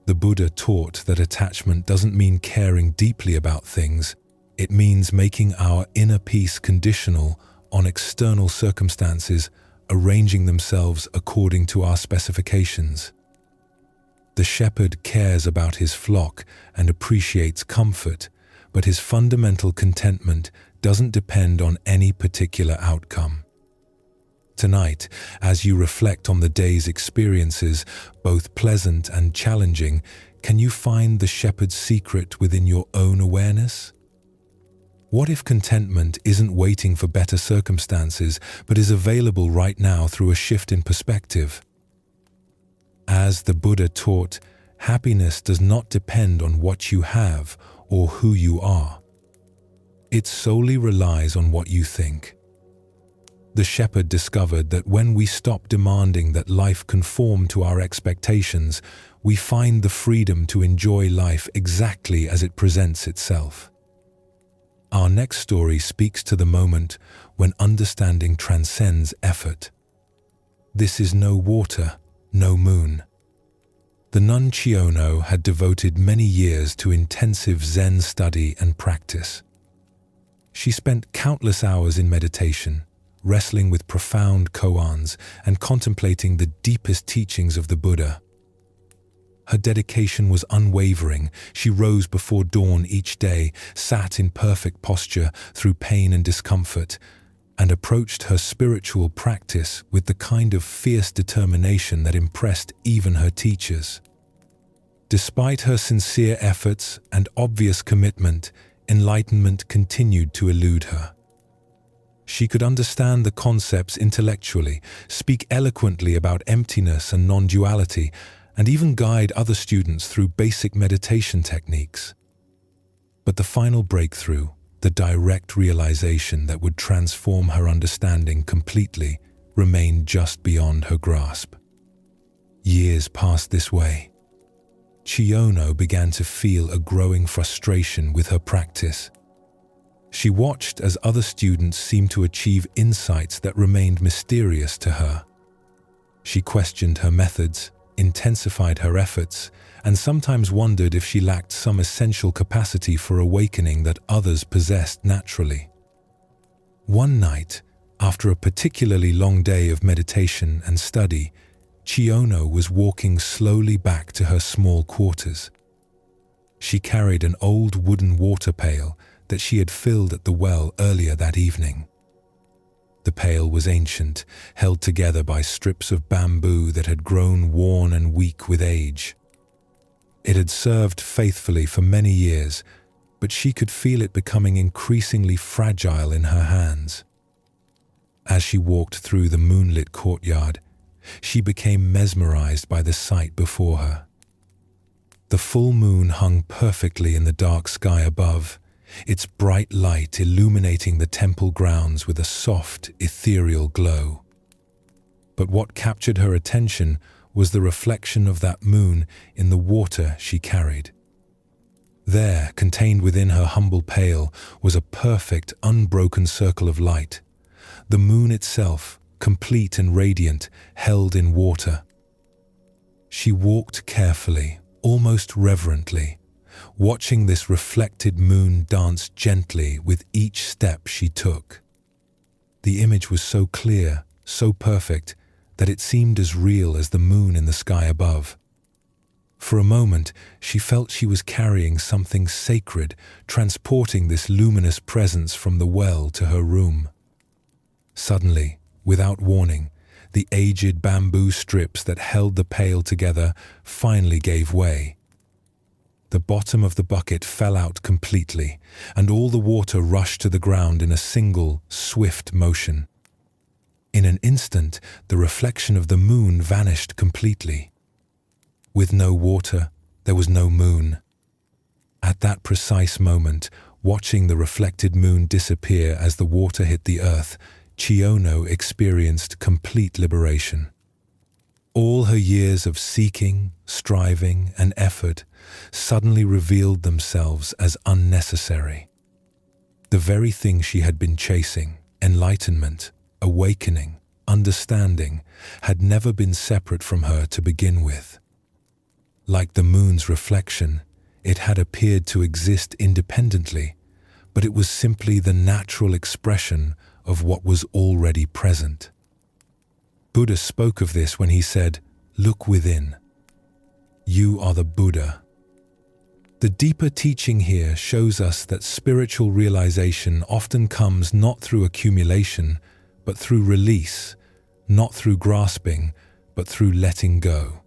The Buddha taught that attachment doesn't mean caring deeply about things. It means making our inner peace conditional on external circumstances arranging themselves according to our specifications. The shepherd cares about his flock and appreciates comfort, but his fundamental contentment doesn't depend on any particular outcome. Tonight, as you reflect on the day's experiences, both pleasant and challenging, can you find the shepherd's secret within your own awareness? What if contentment isn't waiting for better circumstances, but is available right now through a shift in perspective? As the Buddha taught, happiness does not depend on what you have or who you are. It solely relies on what you think. The shepherd discovered that when we stop demanding that life conform to our expectations, we find the freedom to enjoy life exactly as it presents itself. Our next story speaks to the moment when understanding transcends effort. This is no water, no moon. The nun Chiono had devoted many years to intensive Zen study and practice. She spent countless hours in meditation, wrestling with profound koans and contemplating the deepest teachings of the Buddha. Her dedication was unwavering. She rose before dawn each day, sat in perfect posture through pain and discomfort, and approached her spiritual practice with the kind of fierce determination that impressed even her teachers. Despite her sincere efforts and obvious commitment, enlightenment continued to elude her. She could understand the concepts intellectually, speak eloquently about emptiness and non-duality, and even guide other students through basic meditation techniques. But the final breakthrough, the direct realization that would transform her understanding completely, remained just beyond her grasp. Years passed this way. Chiono began to feel a growing frustration with her practice. She watched as other students seemed to achieve insights that remained mysterious to her. She questioned her methods, intensified her efforts, and sometimes wondered if she lacked some essential capacity for awakening that others possessed naturally. One night, after a particularly long day of meditation and study, Chiono was walking slowly back to her small quarters. She carried an old wooden water pail that she had filled at the well earlier that evening. The pail was ancient, held together by strips of bamboo that had grown worn and weak with age. It had served faithfully for many years, but she could feel it becoming increasingly fragile in her hands. As she walked through the moonlit courtyard, she became mesmerized by the sight before her. The full moon hung perfectly in the dark sky above, its bright light illuminating the temple grounds with a soft, ethereal glow. But what captured her attention was the reflection of that moon in the water she carried. There, contained within her humble pail, was a perfect, unbroken circle of light. The moon itself, complete and radiant, held in water. She walked carefully, almost reverently, watching this reflected moon dance gently with each step she took. The image was so clear, so perfect, that it seemed as real as the moon in the sky above. For a moment, she felt she was carrying something sacred, transporting this luminous presence from the well to her room. Suddenly, without warning, the aged bamboo strips that held the pail together finally gave way. The bottom of the bucket fell out completely, and all the water rushed to the ground in a single, swift motion. In an instant, the reflection of the moon vanished completely. With no water, there was no moon. At that precise moment, watching the reflected moon disappear as the water hit the earth, Chiono experienced complete liberation. All her years of seeking, striving, and effort suddenly revealed themselves as unnecessary. The very thing she had been chasing, enlightenment, awakening, understanding, had never been separate from her to begin with. Like the moon's reflection, it had appeared to exist independently, but it was simply the natural expression of what was already present. Buddha spoke of this when he said, "Look within. You are the Buddha." The deeper teaching here shows us that spiritual realization often comes not through accumulation, but through release, not through grasping, but through letting go.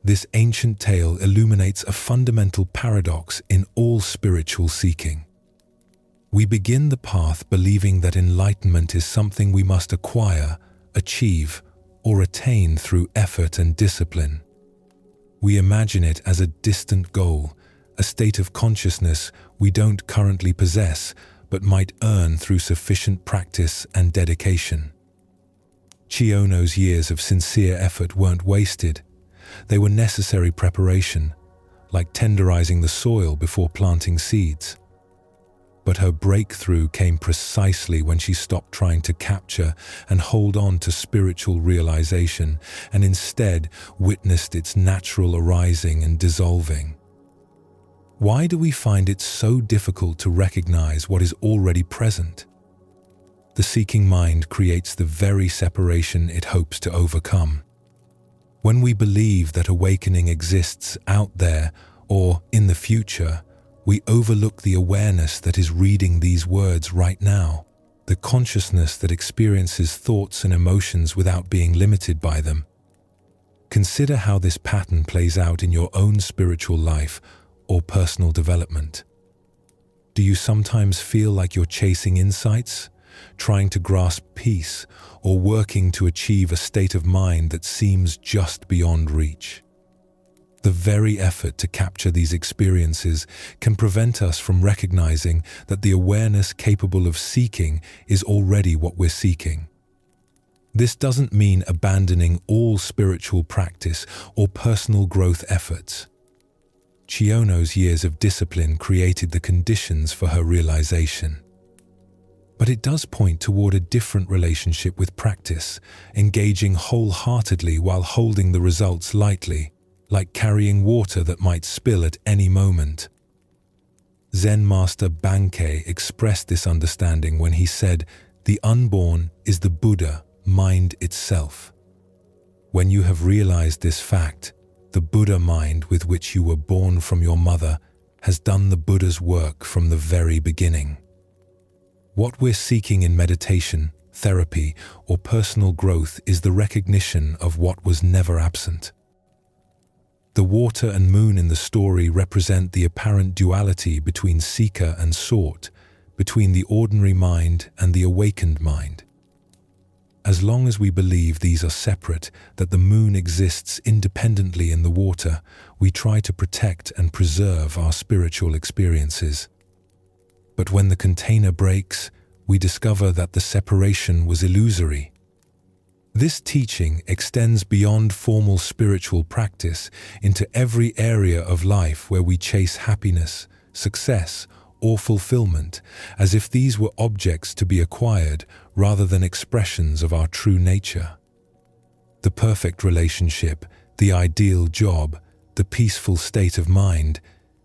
This ancient tale illuminates a fundamental paradox in all spiritual seeking. We begin the path believing that enlightenment is something we must acquire, achieve, or attain through effort and discipline. We imagine it as a distant goal, a state of consciousness we don't currently possess, but might earn through sufficient practice and dedication. Chiono's years of sincere effort weren't wasted. They were necessary preparation, like tenderizing the soil before planting seeds. But her breakthrough came precisely when she stopped trying to capture and hold on to spiritual realization and instead witnessed its natural arising and dissolving. Why do we find it so difficult to recognize what is already present? The seeking mind creates the very separation it hopes to overcome. When we believe that awakening exists out there or in the future, we overlook the awareness that is reading these words right now, the consciousness that experiences thoughts and emotions without being limited by them. Consider how this pattern plays out in your own spiritual life or personal development. Do you sometimes feel like you're chasing insights, trying to grasp peace, or working to achieve a state of mind that seems just beyond reach? The very effort to capture these experiences can prevent us from recognizing that the awareness capable of seeking is already what we're seeking. This doesn't mean abandoning all spiritual practice or personal growth efforts. Chiono's years of discipline created the conditions for her realization. But it does point toward a different relationship with practice, engaging wholeheartedly while holding the results lightly, like carrying water that might spill at any moment. Zen master Bankei expressed this understanding when he said, "The unborn is the Buddha, mind itself." When you have realized this fact, the Buddha mind with which you were born from your mother has done the Buddha's work from the very beginning. What we're seeking in meditation, therapy, or personal growth is the recognition of what was never absent. The water and moon in the story represent the apparent duality between seeker and sought, between the ordinary mind and the awakened mind. As long as we believe these are separate, that the moon exists independently in the water, we try to protect and preserve our spiritual experiences. But when the container breaks, we discover that the separation was illusory. This teaching extends beyond formal spiritual practice into every area of life where we chase happiness, success, or fulfillment, as if these were objects to be acquired rather than expressions of our true nature. The perfect relationship, the ideal job, the peaceful state of mind,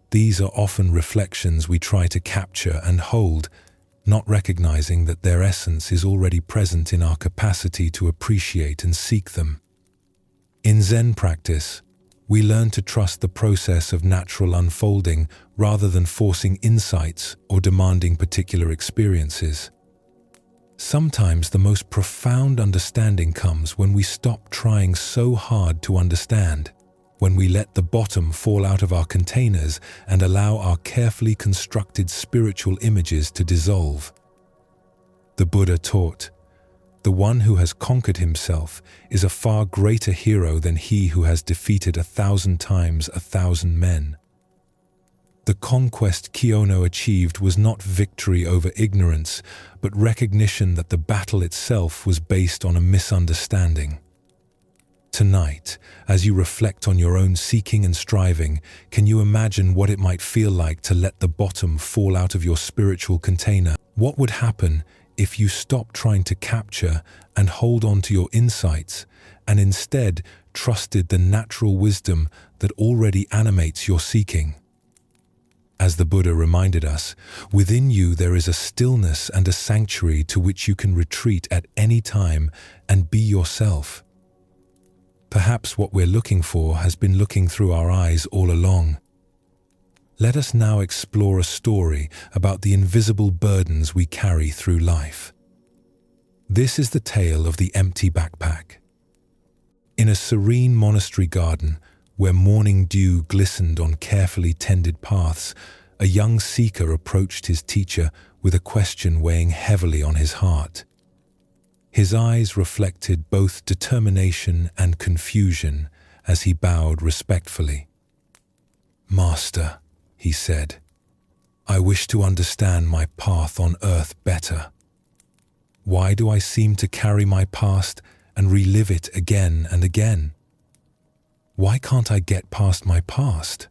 these are often reflections we try to capture and hold, not recognizing that their essence is already present in our capacity to appreciate and seek them. In Zen practice, we learn to trust the process of natural unfolding rather than forcing insights or demanding particular experiences. Sometimes the most profound understanding comes when we stop trying so hard to understand, when we let the bottom fall out of our containers and allow our carefully constructed spiritual images to dissolve. The Buddha taught, "The one who has conquered himself is a far greater hero than he who has defeated 1,000 times 1,000 men." The conquest Kyono achieved was not victory over ignorance, but recognition that the battle itself was based on a misunderstanding. Tonight, as you reflect on your own seeking and striving, can you imagine what it might feel like to let the bottom fall out of your spiritual container? What would happen if you stopped trying to capture and hold on to your insights and instead trusted the natural wisdom that already animates your seeking? As the Buddha reminded us, within you there is a stillness and a sanctuary to which you can retreat at any time and be yourself. Perhaps what we're looking for has been looking through our eyes all along. Let us now explore a story about the invisible burdens we carry through life. This is the tale of the empty backpack. In a serene monastery garden, where morning dew glistened on carefully tended paths, a young seeker approached his teacher with a question weighing heavily on his heart. His eyes reflected both determination and confusion as he bowed respectfully. "Master," he said, "I wish to understand my path on earth better. Why do I seem to carry my past and relive it again and again? Why can't I get past my past?"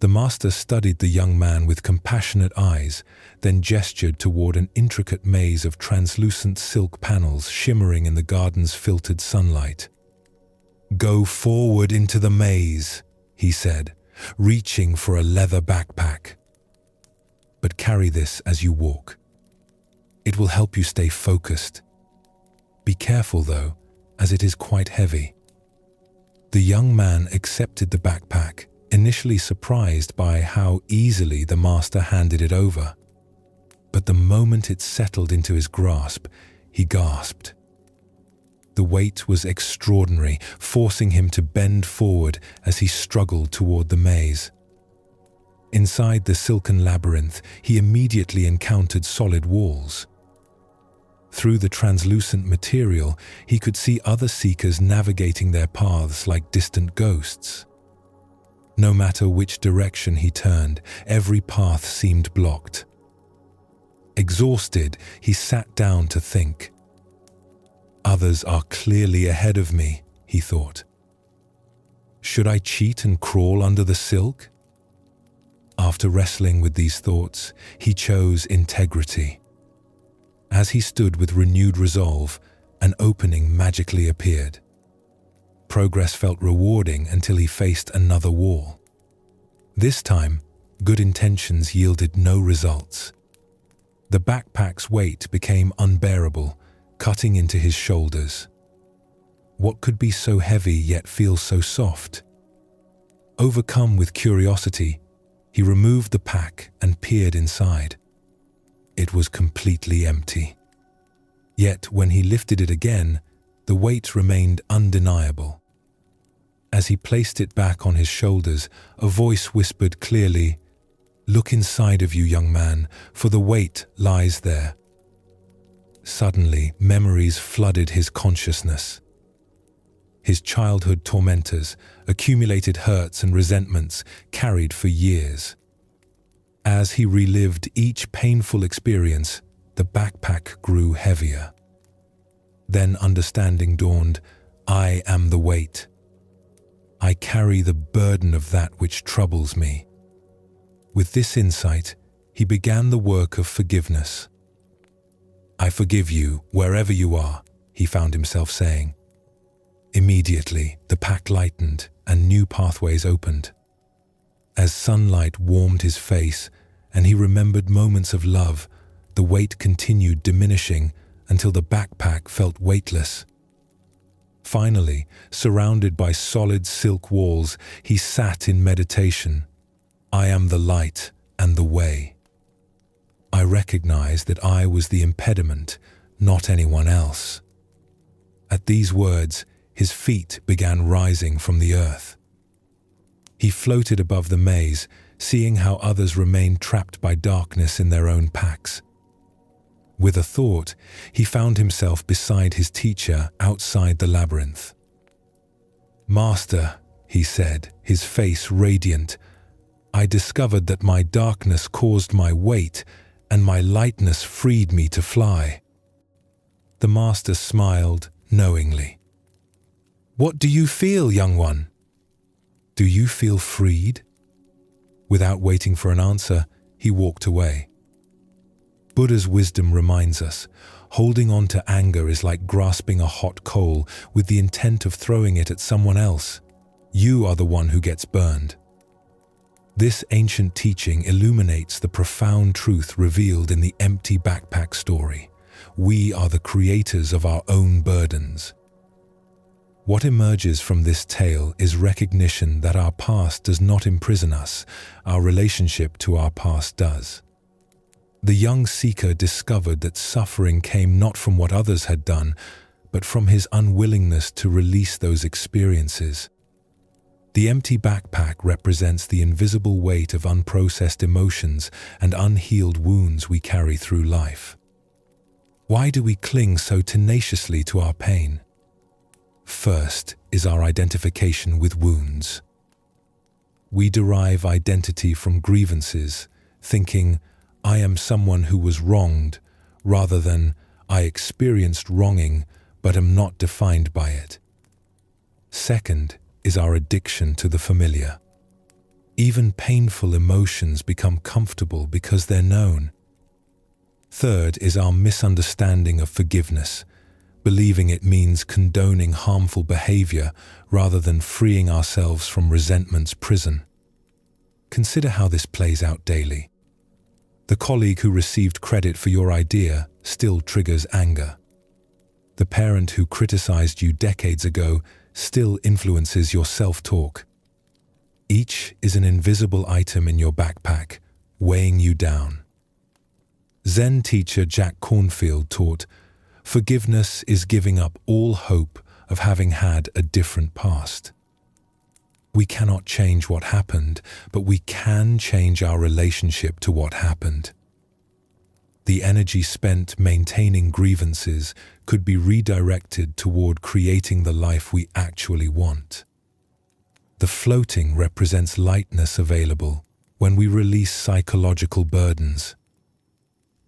The master studied the young man with compassionate eyes, then gestured toward an intricate maze of translucent silk panels shimmering in the garden's filtered sunlight. "Go forward into the maze," he said, reaching for a leather backpack. "But carry this as you walk. It will help you stay focused. Be careful though, as it is quite heavy." The young man accepted the backpack, initially surprised by how easily the master handed it over. But the moment it settled into his grasp, he gasped. The weight was extraordinary, forcing him to bend forward as he struggled toward the maze. Inside the silken labyrinth, he immediately encountered solid walls. Through the translucent material, he could see other seekers navigating their paths like distant ghosts. No matter which direction he turned, every path seemed blocked. Exhausted, he sat down to think. "Others are clearly ahead of me," he thought. "Should I cheat and crawl under the silk?" After wrestling with these thoughts, he chose integrity. As he stood with renewed resolve, an opening magically appeared. Progress felt rewarding until he faced another wall. This time, good intentions yielded no results. The backpack's weight became unbearable, cutting into his shoulders. What could be so heavy yet feel so soft? Overcome with curiosity, he removed the pack and peered inside. It was completely empty. Yet when he lifted it again, the weight remained undeniable. As he placed it back on his shoulders, a voice whispered clearly, "Look inside of you, young man, for the weight lies there." Suddenly, memories flooded his consciousness. His childhood tormentors, accumulated hurts and resentments carried for years. As he relived each painful experience, the backpack grew heavier. Then understanding dawned, "I am the weight. I carry the burden of that which troubles me." With this insight, he began the work of forgiveness. "I forgive you wherever you are," he found himself saying. Immediately, the pack lightened and new pathways opened. As sunlight warmed his face and he remembered moments of love, the weight continued diminishing until the backpack felt weightless. Finally, surrounded by solid silk walls, he sat in meditation. "I am the light and the way." I recognized that I was the impediment, not anyone else. At these words, his feet began rising from the earth. He floated above the maze, seeing how others remained trapped by darkness in their own packs. With a thought, he found himself beside his teacher outside the labyrinth. "Master," he said, his face radiant, "I discovered that my darkness caused my weight, and my lightness freed me to fly." The master smiled knowingly. "What do you feel, young one? Do you feel freed?" Without waiting for an answer, he walked away. Buddha's wisdom reminds us, holding on to anger is like grasping a hot coal with the intent of throwing it at someone else. You are the one who gets burned. This ancient teaching illuminates the profound truth revealed in the empty backpack story. We are the creators of our own burdens. What emerges from this tale is recognition that our past does not imprison us, our relationship to our past does. The young seeker discovered that suffering came not from what others had done, but from his unwillingness to release those experiences. The empty backpack represents the invisible weight of unprocessed emotions and unhealed wounds we carry through life. Why do we cling so tenaciously to our pain? First is our identification with wounds. We derive identity from grievances, thinking, "I am someone who was wronged," rather than, "I experienced wronging but am not defined by it." Second is our addiction to the familiar. Even painful emotions become comfortable because they're known. Third is our misunderstanding of forgiveness, believing it means condoning harmful behavior rather than freeing ourselves from resentment's prison. Consider how this plays out daily. The colleague who received credit for your idea still triggers anger. The parent who criticized you decades ago still influences your self-talk. Each is an invisible item in your backpack, weighing you down. Zen teacher Jack Cornfield taught, "Forgiveness is giving up all hope of having had a different past." We cannot change what happened, but we can change our relationship to what happened. The energy spent maintaining grievances could be redirected toward creating the life we actually want. The floating represents lightness available when we release psychological burdens.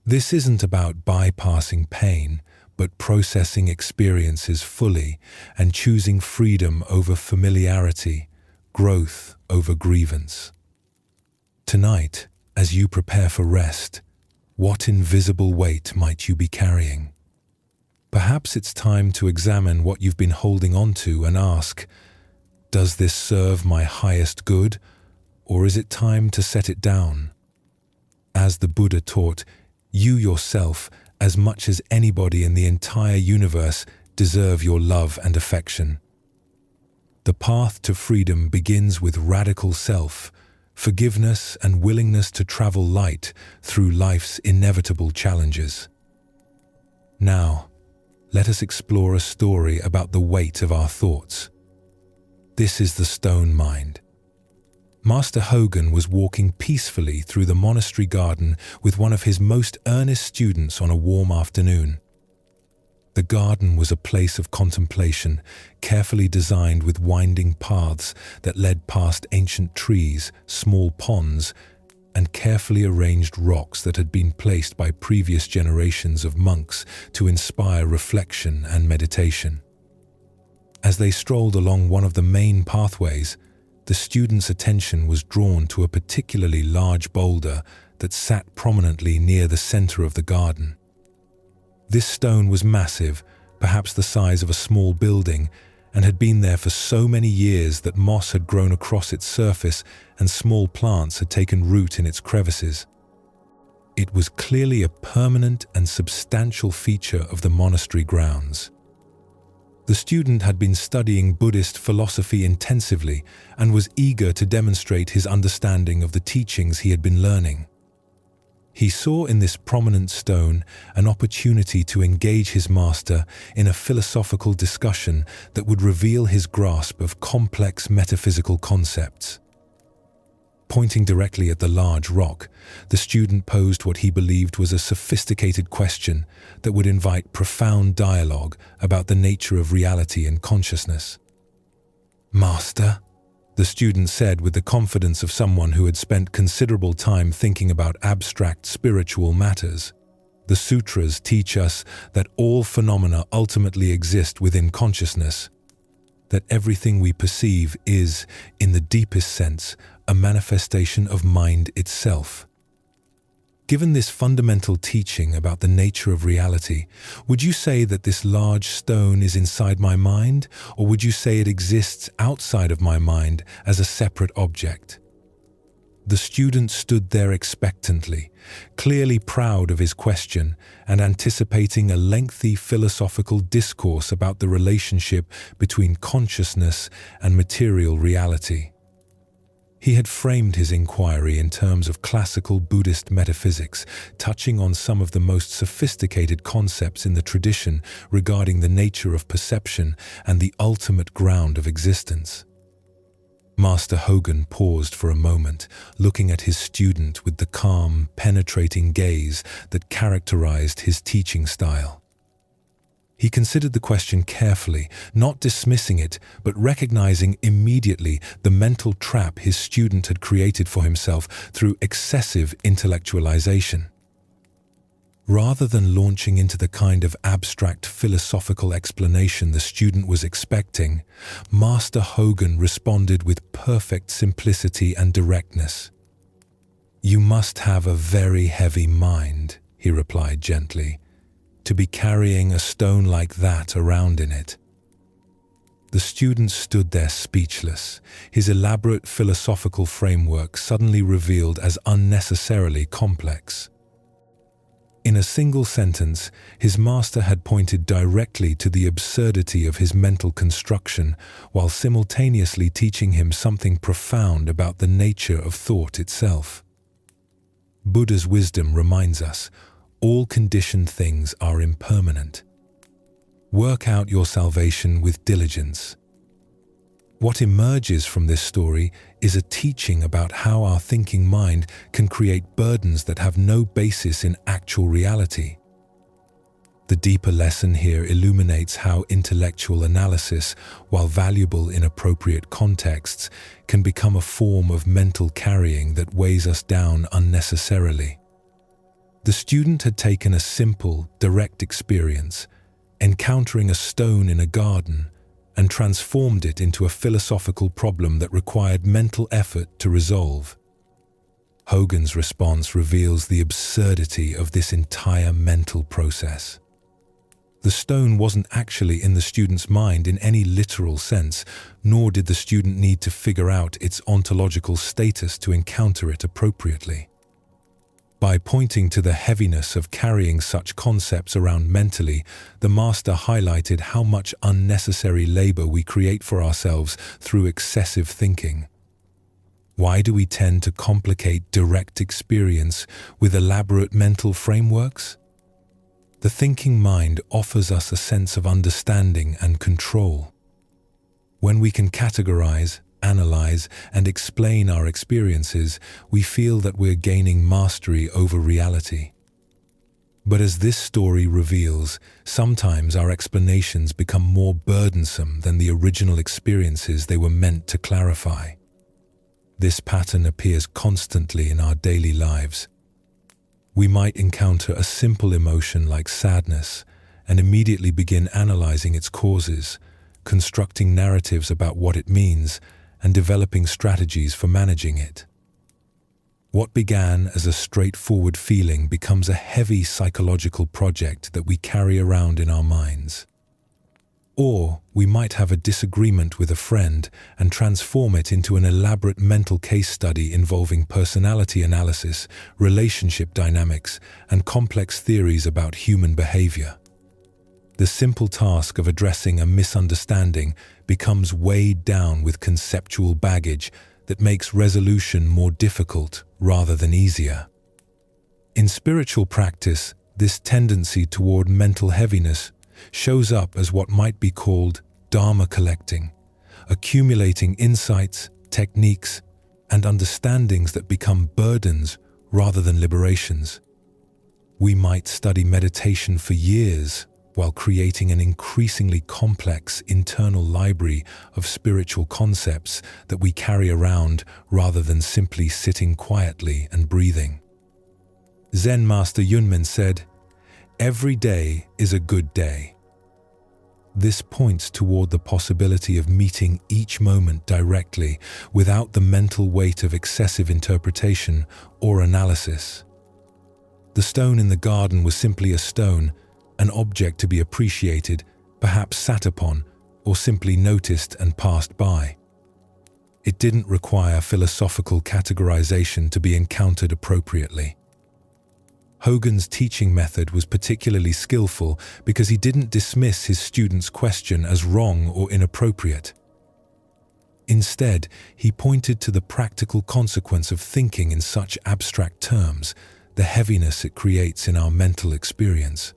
This isn't about bypassing pain, but processing experiences fully and choosing freedom over familiarity, growth over grievance. Tonight, as you prepare for rest, What invisible weight might you be carrying? Perhaps it's time to examine what you've been holding on to and ask, does this serve my highest good, or is it time to set it down? As the Buddha taught, you yourself, as much as anybody in the entire universe, deserve your love and affection. The path to freedom begins with radical self, forgiveness and willingness to travel light through life's inevitable challenges. Now, let us explore a story about the weight of our thoughts. This is the stone mind. Master Hogan was walking peacefully through the monastery garden with one of his most earnest students on a warm afternoon. The garden was a place of contemplation, carefully designed with winding paths that led past ancient trees, small ponds, and carefully arranged rocks that had been placed by previous generations of monks to inspire reflection and meditation. As they strolled along one of the main pathways, the student's attention was drawn to a particularly large boulder that sat prominently near the center of the garden. This stone was massive, perhaps the size of a small building, and had been there for so many years that moss had grown across its surface and small plants had taken root in its crevices. It was clearly a permanent and substantial feature of the monastery grounds. The student had been studying Buddhist philosophy intensively and was eager to demonstrate his understanding of the teachings he had been learning. He saw in this prominent stone an opportunity to engage his master in a philosophical discussion that would reveal his grasp of complex metaphysical concepts. Pointing directly at the large rock, the student posed what he believed was a sophisticated question that would invite profound dialogue about the nature of reality and consciousness. "Master," the student said with the confidence of someone who had spent considerable time thinking about abstract spiritual matters, "the sutras teach us that all phenomena ultimately exist within consciousness, that everything we perceive is, in the deepest sense, a manifestation of mind itself. Given this fundamental teaching about the nature of reality, would you say that this large stone is inside my mind, or would you say it exists outside of my mind as a separate object?" The student stood there expectantly, clearly proud of his question and anticipating a lengthy philosophical discourse about the relationship between consciousness and material reality. He had framed his inquiry in terms of classical Buddhist metaphysics, touching on some of the most sophisticated concepts in the tradition regarding the nature of perception and the ultimate ground of existence. Master Hogan paused for a moment, looking at his student with the calm, penetrating gaze that characterized his teaching style. He considered the question carefully, not dismissing it, but recognizing immediately the mental trap his student had created for himself through excessive intellectualization. Rather than launching into the kind of abstract philosophical explanation the student was expecting, Master Hogan responded with perfect simplicity and directness. "You must have a very heavy mind," he replied gently, "to be carrying a stone like that around in it." The student stood there speechless, his elaborate philosophical framework suddenly revealed as unnecessarily complex. In a single sentence, his master had pointed directly to the absurdity of his mental construction, while simultaneously teaching him something profound about the nature of thought itself. Buddha's wisdom reminds us, all conditioned things are impermanent. Work out your salvation with diligence. What emerges from this story is a teaching about how our thinking mind can create burdens that have no basis in actual reality. The deeper lesson here illuminates how intellectual analysis, while valuable in appropriate contexts, can become a form of mental carrying that weighs us down unnecessarily. The student had taken a simple, direct experience, encountering a stone in a garden, and transformed it into a philosophical problem that required mental effort to resolve. Hogan's response reveals the absurdity of this entire mental process. The stone wasn't actually in the student's mind in any literal sense, nor did the student need to figure out its ontological status to encounter it appropriately. By pointing to the heaviness of carrying such concepts around mentally, the master highlighted how much unnecessary labor we create for ourselves through excessive thinking. Why do we tend to complicate direct experience with elaborate mental frameworks? The thinking mind offers us a sense of understanding and control. When we can categorize, analyze, and explain our experiences, we feel that we're gaining mastery over reality. But as this story reveals, sometimes our explanations become more burdensome than the original experiences they were meant to clarify. This pattern appears constantly in our daily lives. We might encounter a simple emotion like sadness and immediately begin analyzing its causes, constructing narratives about what it means, and developing strategies for managing it. What began as a straightforward feeling becomes a heavy psychological project that we carry around in our minds. Or we might have a disagreement with a friend and transform it into an elaborate mental case study involving personality analysis, relationship dynamics, and complex theories about human behavior. The simple task of addressing a misunderstanding becomes weighed down with conceptual baggage that makes resolution more difficult rather than easier. In spiritual practice, this tendency toward mental heaviness shows up as what might be called dharma collecting, accumulating insights, techniques, and understandings that become burdens rather than liberations. We might study meditation for years while creating an increasingly complex internal library of spiritual concepts that we carry around rather than simply sitting quietly and breathing. Zen Master Yunmen said, "Every day is a good day." This points toward the possibility of meeting each moment directly without the mental weight of excessive interpretation or analysis. The stone in the garden was simply a stone, an object to be appreciated, perhaps sat upon, or simply noticed and passed by. It didn't require philosophical categorization to be encountered appropriately. Hogan's teaching method was particularly skillful because he didn't dismiss his student's question as wrong or inappropriate. Instead, he pointed to the practical consequence of thinking in such abstract terms, the heaviness it creates in our mental experience.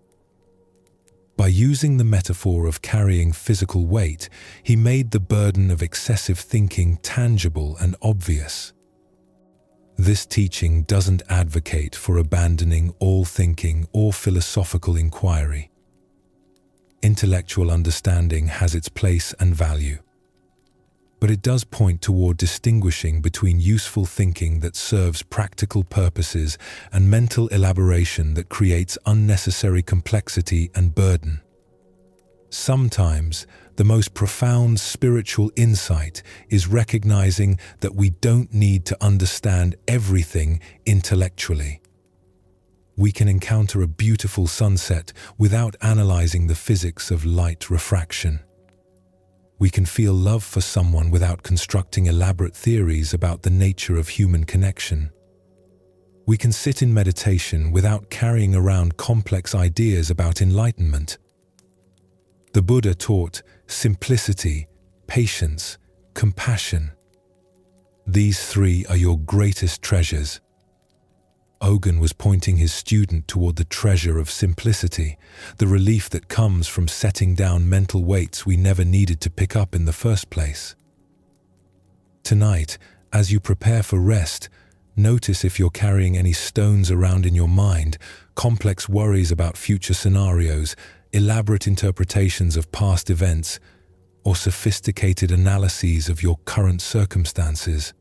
By using the metaphor of carrying physical weight, he made the burden of excessive thinking tangible and obvious. This teaching doesn't advocate for abandoning all thinking or philosophical inquiry. Intellectual understanding has its place and value, but it does point toward distinguishing between useful thinking that serves practical purposes and mental elaboration that creates unnecessary complexity and burden. Sometimes, the most profound spiritual insight is recognizing that we don't need to understand everything intellectually. We can encounter a beautiful sunset without analyzing the physics of light refraction. We can feel love for someone without constructing elaborate theories about the nature of human connection. We can sit in meditation without carrying around complex ideas about enlightenment. The Buddha taught simplicity, patience, compassion. These three are your greatest treasures. Hogan was pointing his student toward the treasure of simplicity, the relief that comes from setting down mental weights we never needed to pick up in the first place. Tonight, as you prepare for rest, notice if you're carrying any stones around in your mind, complex worries about future scenarios, elaborate interpretations of past events, or sophisticated analyses of your current circumstances.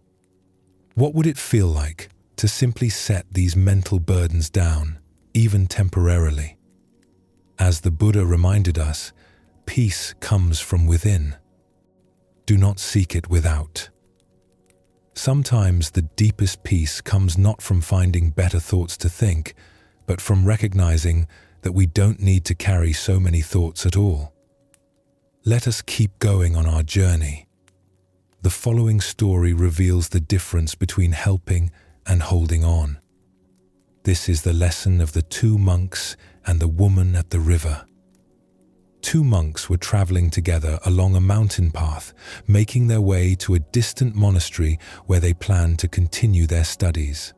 What would it feel like to simply set these mental burdens down, even temporarily? As the Buddha reminded us, peace comes from within. Do not seek it without. Sometimes the deepest peace comes not from finding better thoughts to think, but from recognizing that we don't need to carry so many thoughts at all. Let us keep going on our journey. The following story reveals the difference between helping and holding on. This is the lesson of the two monks and the woman at the river. Two monks were traveling together along a mountain path, making their way to a distant monastery where they planned to continue their studies.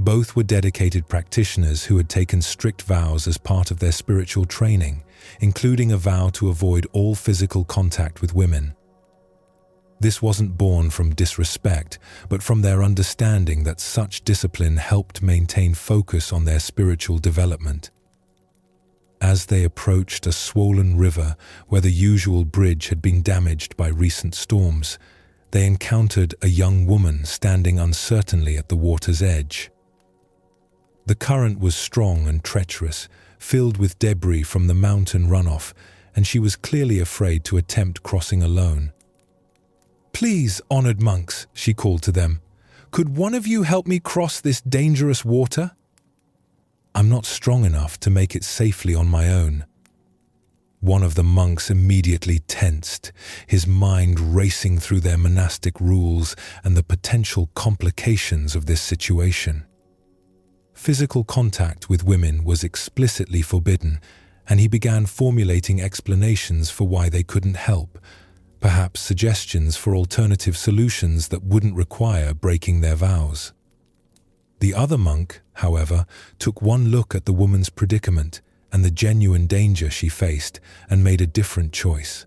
Both were dedicated practitioners who had taken strict vows as part of their spiritual training, including a vow to avoid all physical contact with women. This wasn't born from disrespect, but from their understanding that such discipline helped maintain focus on their spiritual development. As they approached a swollen river where the usual bridge had been damaged by recent storms, they encountered a young woman standing uncertainly at the water's edge. The current was strong and treacherous, filled with debris from the mountain runoff, and she was clearly afraid to attempt crossing alone. "Please, honored monks," she called to them, "could one of you help me cross this dangerous water? I'm not strong enough to make it safely on my own." One of the monks immediately tensed, his mind racing through their monastic rules and the potential complications of this situation. Physical contact with women was explicitly forbidden, and he began formulating explanations for why they couldn't help, perhaps suggestions for alternative solutions that wouldn't require breaking their vows. The other monk, however, took one look at the woman's predicament and the genuine danger she faced and made a different choice.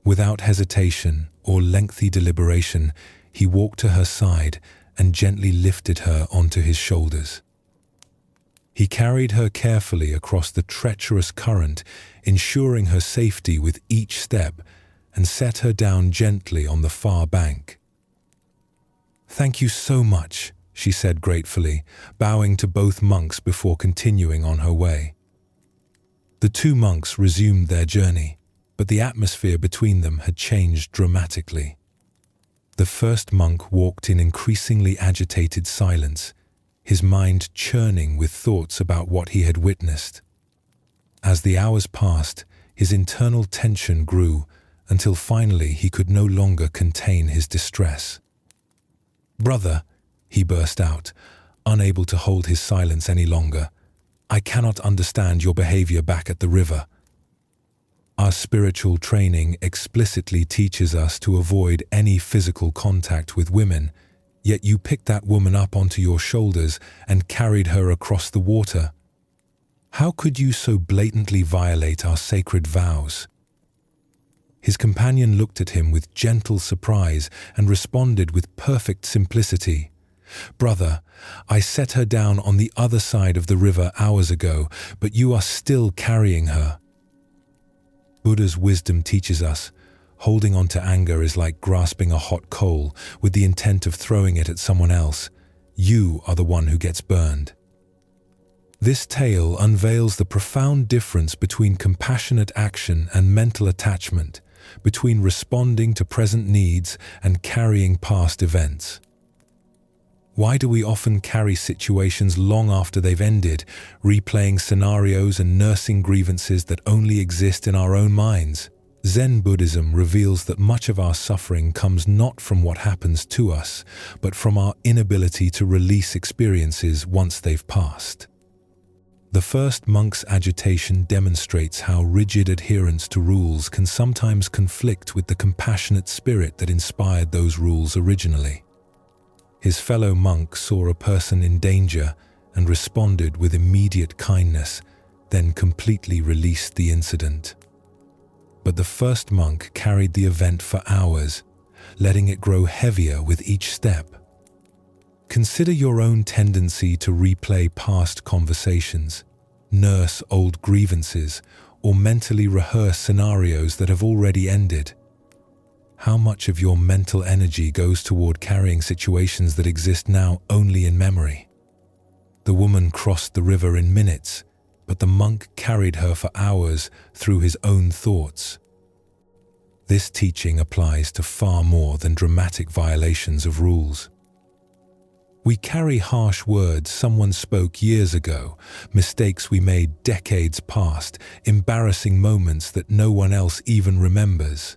Without hesitation or lengthy deliberation, he walked to her side and gently lifted her onto his shoulders. He carried her carefully across the treacherous current, ensuring her safety with each step, and set her down gently on the far bank. "Thank you so much," she said gratefully, bowing to both monks before continuing on her way. The two monks resumed their journey, but the atmosphere between them had changed dramatically. The first monk walked in increasingly agitated silence, his mind churning with thoughts about what he had witnessed. As the hours passed, his internal tension grew until finally he could no longer contain his distress. "Brother," he burst out, unable to hold his silence any longer, "I cannot understand your behavior back at the river. Our spiritual training explicitly teaches us to avoid any physical contact with women, yet you picked that woman up onto your shoulders and carried her across the water. How could you so blatantly violate our sacred vows?" His companion looked at him with gentle surprise and responded with perfect simplicity. "Brother, I set her down on the other side of the river hours ago, but you are still carrying her." Buddha's wisdom teaches us, holding on to anger is like grasping a hot coal with the intent of throwing it at someone else. You are the one who gets burned. This tale unveils the profound difference between compassionate action and mental attachment, between responding to present needs and carrying past events. Why do we often carry situations long after they've ended, replaying scenarios and nursing grievances that only exist in our own minds? Zen Buddhism reveals that much of our suffering comes not from what happens to us, but from our inability to release experiences once they've passed. The first monk's agitation demonstrates how rigid adherence to rules can sometimes conflict with the compassionate spirit that inspired those rules originally. His fellow monk saw a person in danger and responded with immediate kindness, then completely released the incident. But the first monk carried the event for hours, letting it grow heavier with each step. Consider your own tendency to replay past conversations, nurse old grievances, or mentally rehearse scenarios that have already ended. How much of your mental energy goes toward carrying situations that exist now only in memory? The woman crossed the river in minutes, but the monk carried her for hours through his own thoughts. This teaching applies to far more than dramatic violations of rules. We carry harsh words someone spoke years ago, mistakes we made decades past, embarrassing moments that no one else even remembers.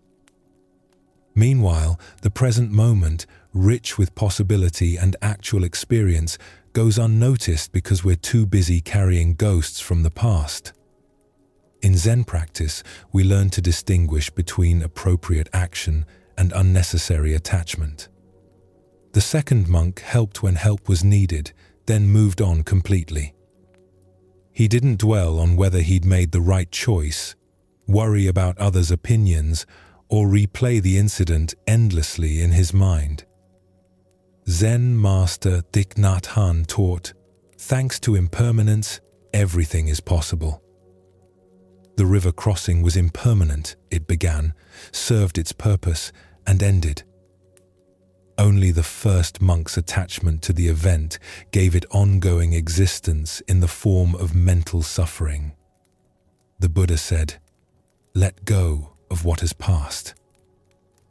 Meanwhile, the present moment, rich with possibility and actual experience, goes unnoticed because we're too busy carrying ghosts from the past. In Zen practice, we learn to distinguish between appropriate action and unnecessary attachment. The second monk helped when help was needed, then moved on completely. He didn't dwell on whether he'd made the right choice, worry about others' opinions, or replay the incident endlessly in his mind. Zen master Thich Nhat Hanh taught, "Thanks to impermanence, everything is possible." The river crossing was impermanent, it began, served its purpose, and ended. Only the first monk's attachment to the event gave it ongoing existence in the form of mental suffering. The Buddha said, "Let go of what has passed.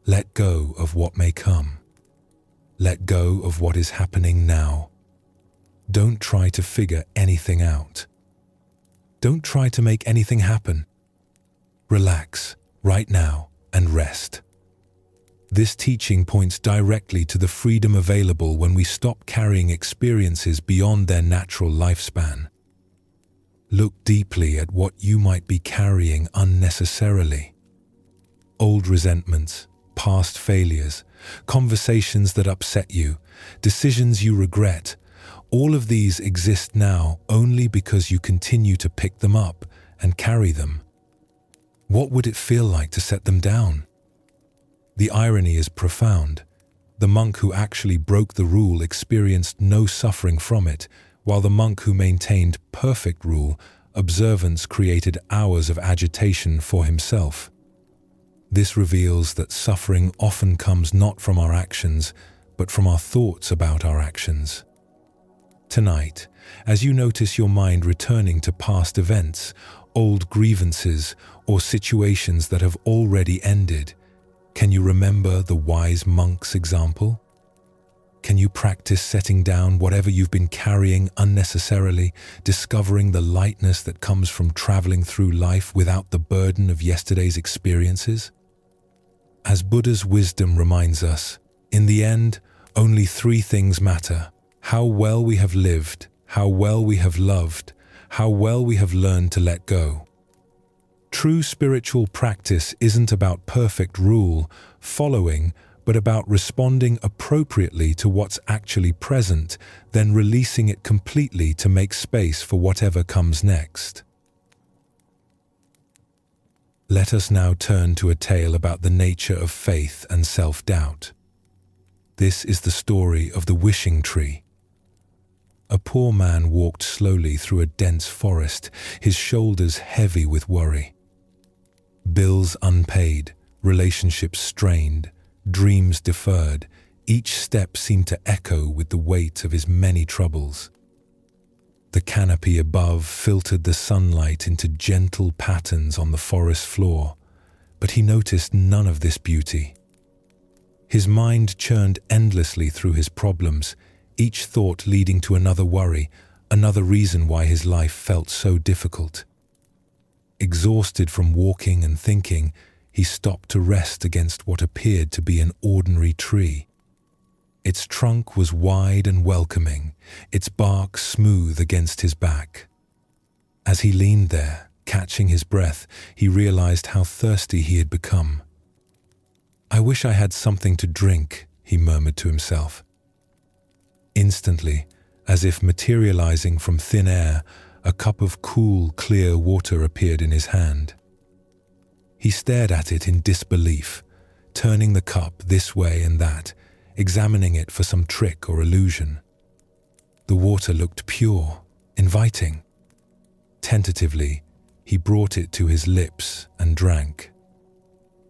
Let go of what may come. Let go of what is happening now. Don't try to figure anything out. Don't try to make anything happen. Relax right now and rest." This teaching points directly to the freedom available when we stop carrying experiences beyond their natural lifespan. Look deeply at what you might be carrying unnecessarily. Old resentments, past failures, conversations that upset you, decisions you regret, all of these exist now only because you continue to pick them up and carry them. What would it feel like to set them down? The irony is profound. The monk who actually broke the rule experienced no suffering from it, while the monk who maintained perfect rule, observance created hours of agitation for himself. This reveals that suffering often comes not from our actions, but from our thoughts about our actions. Tonight, as you notice your mind returning to past events, old grievances, or situations that have already ended, can you remember the wise monk's example? Can you practice setting down whatever you've been carrying unnecessarily, discovering the lightness that comes from traveling through life without the burden of yesterday's experiences? As Buddha's wisdom reminds us, in the end, only three things matter: how well we have lived, how well we have loved, how well we have learned to let go. True spiritual practice isn't about perfect rule following, but about responding appropriately to what's actually present, then releasing it completely to make space for whatever comes next. Let us now turn to a tale about the nature of faith and self-doubt. This is the story of the wishing tree. A poor man walked slowly through a dense forest, his shoulders heavy with worry. Bills unpaid, relationships strained, dreams deferred, each step seemed to echo with the weight of his many troubles. The canopy above filtered the sunlight into gentle patterns on the forest floor, but he noticed none of this beauty. His mind churned endlessly through his problems, each thought leading to another worry, another reason why his life felt so difficult. Exhausted from walking and thinking, he stopped to rest against what appeared to be an ordinary tree. Its trunk was wide and welcoming, its bark smooth against his back. As he leaned there, catching his breath, he realized how thirsty he had become. "I wish I had something to drink," he murmured to himself. Instantly, as if materializing from thin air, a cup of cool, clear water appeared in his hand. He stared at it in disbelief, turning the cup this way and that, examining it for some trick or illusion. The water looked pure, inviting. Tentatively, he brought it to his lips and drank.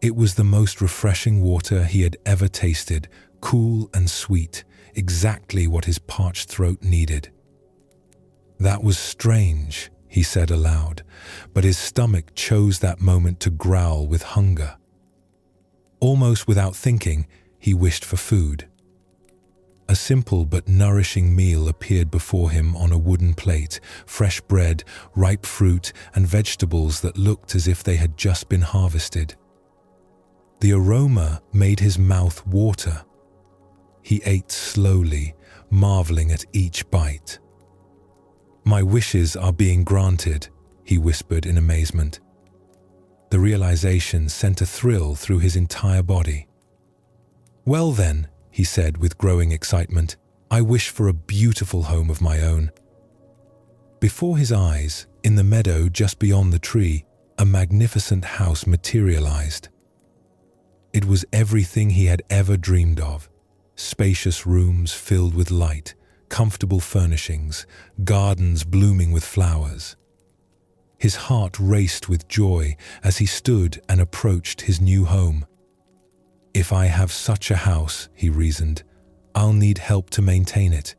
It was the most refreshing water he had ever tasted, cool and sweet, exactly what his parched throat needed. "That was strange," he said aloud, but his stomach chose that moment to growl with hunger. Almost without thinking, he wished for food. A simple but nourishing meal appeared before him on a wooden plate: fresh bread, ripe fruit, and vegetables that looked as if they had just been harvested. The aroma made his mouth water. He ate slowly, marveling at each bite. "My wishes are being granted," he whispered in amazement. The realization sent a thrill through his entire body. "Well then," he said with growing excitement, "I wish for a beautiful home of my own." Before his eyes, in the meadow just beyond the tree, a magnificent house materialized. It was everything he had ever dreamed of: spacious rooms filled with light, comfortable furnishings, gardens blooming with flowers. His heart raced with joy as he stood and approached his new home. "If I have such a house," he reasoned, "I'll need help to maintain it."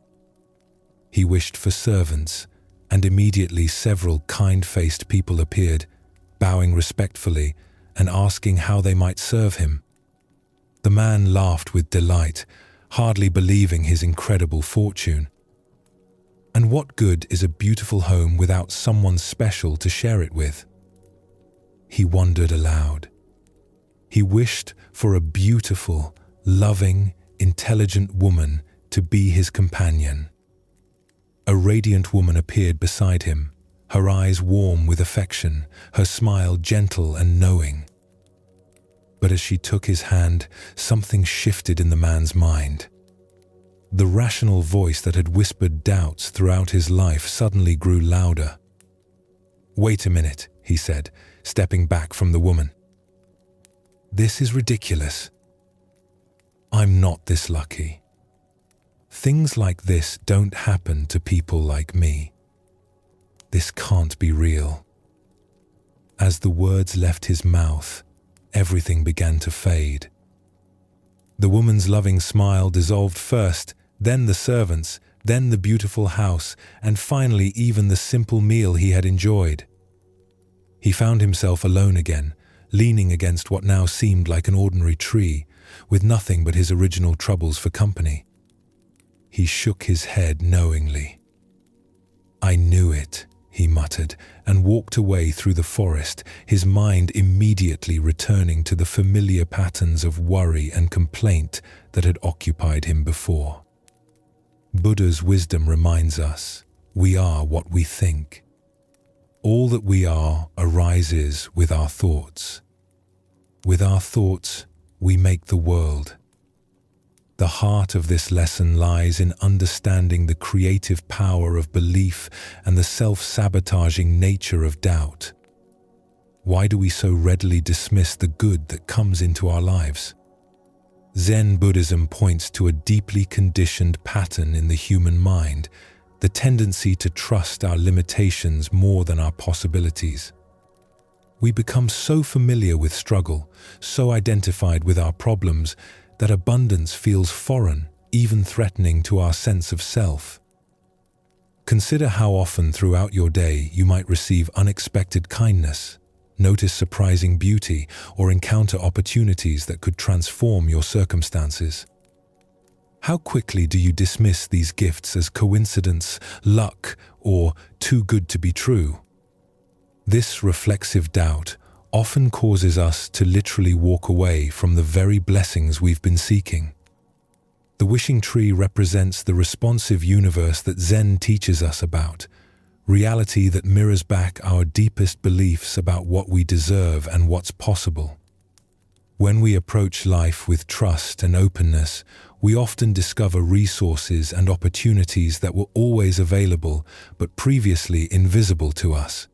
He wished for servants, and immediately several kind-faced people appeared, bowing respectfully and asking how they might serve him. The man laughed with delight, hardly believing his incredible fortune. And what good is a beautiful home without someone special to share it with? He wondered aloud. He wished for a beautiful, loving, intelligent woman to be his companion. A radiant woman appeared beside him, her eyes warm with affection, her smile gentle and knowing. But as she took his hand, something shifted in the man's mind. The rational voice that had whispered doubts throughout his life suddenly grew louder. "Wait a minute," he said, stepping back from the woman. "This is ridiculous. I'm not this lucky. Things like this don't happen to people like me. This can't be real." As the words left his mouth, everything began to fade. The woman's loving smile dissolved first, then the servants, then the beautiful house, and finally even the simple meal he had enjoyed. He found himself alone again, leaning against what now seemed like an ordinary tree, with nothing but his original troubles for company. He shook his head knowingly. "I knew it," he muttered, and walked away through the forest, his mind immediately returning to the familiar patterns of worry and complaint that had occupied him before. Buddha's wisdom reminds us, we are what we think. All that we are arises with our thoughts. With our thoughts, we make the world. The heart of this lesson lies in understanding the creative power of belief and the self-sabotaging nature of doubt. Why do we so readily dismiss the good that comes into our lives? Zen Buddhism points to a deeply conditioned pattern in the human mind, the tendency to trust our limitations more than our possibilities. We become so familiar with struggle, so identified with our problems, that abundance feels foreign, even threatening to our sense of self. Consider how often throughout your day you might receive unexpected kindness, notice surprising beauty, or encounter opportunities that could transform your circumstances. How quickly do you dismiss these gifts as coincidence, luck, or too good to be true? This reflexive doubt often causes us to literally walk away from the very blessings we've been seeking. The wishing tree represents the responsive universe that Zen teaches us about, reality that mirrors back our deepest beliefs about what we deserve and what's possible. When we approach life with trust and openness, we often discover resources and opportunities that were always available but previously invisible to us.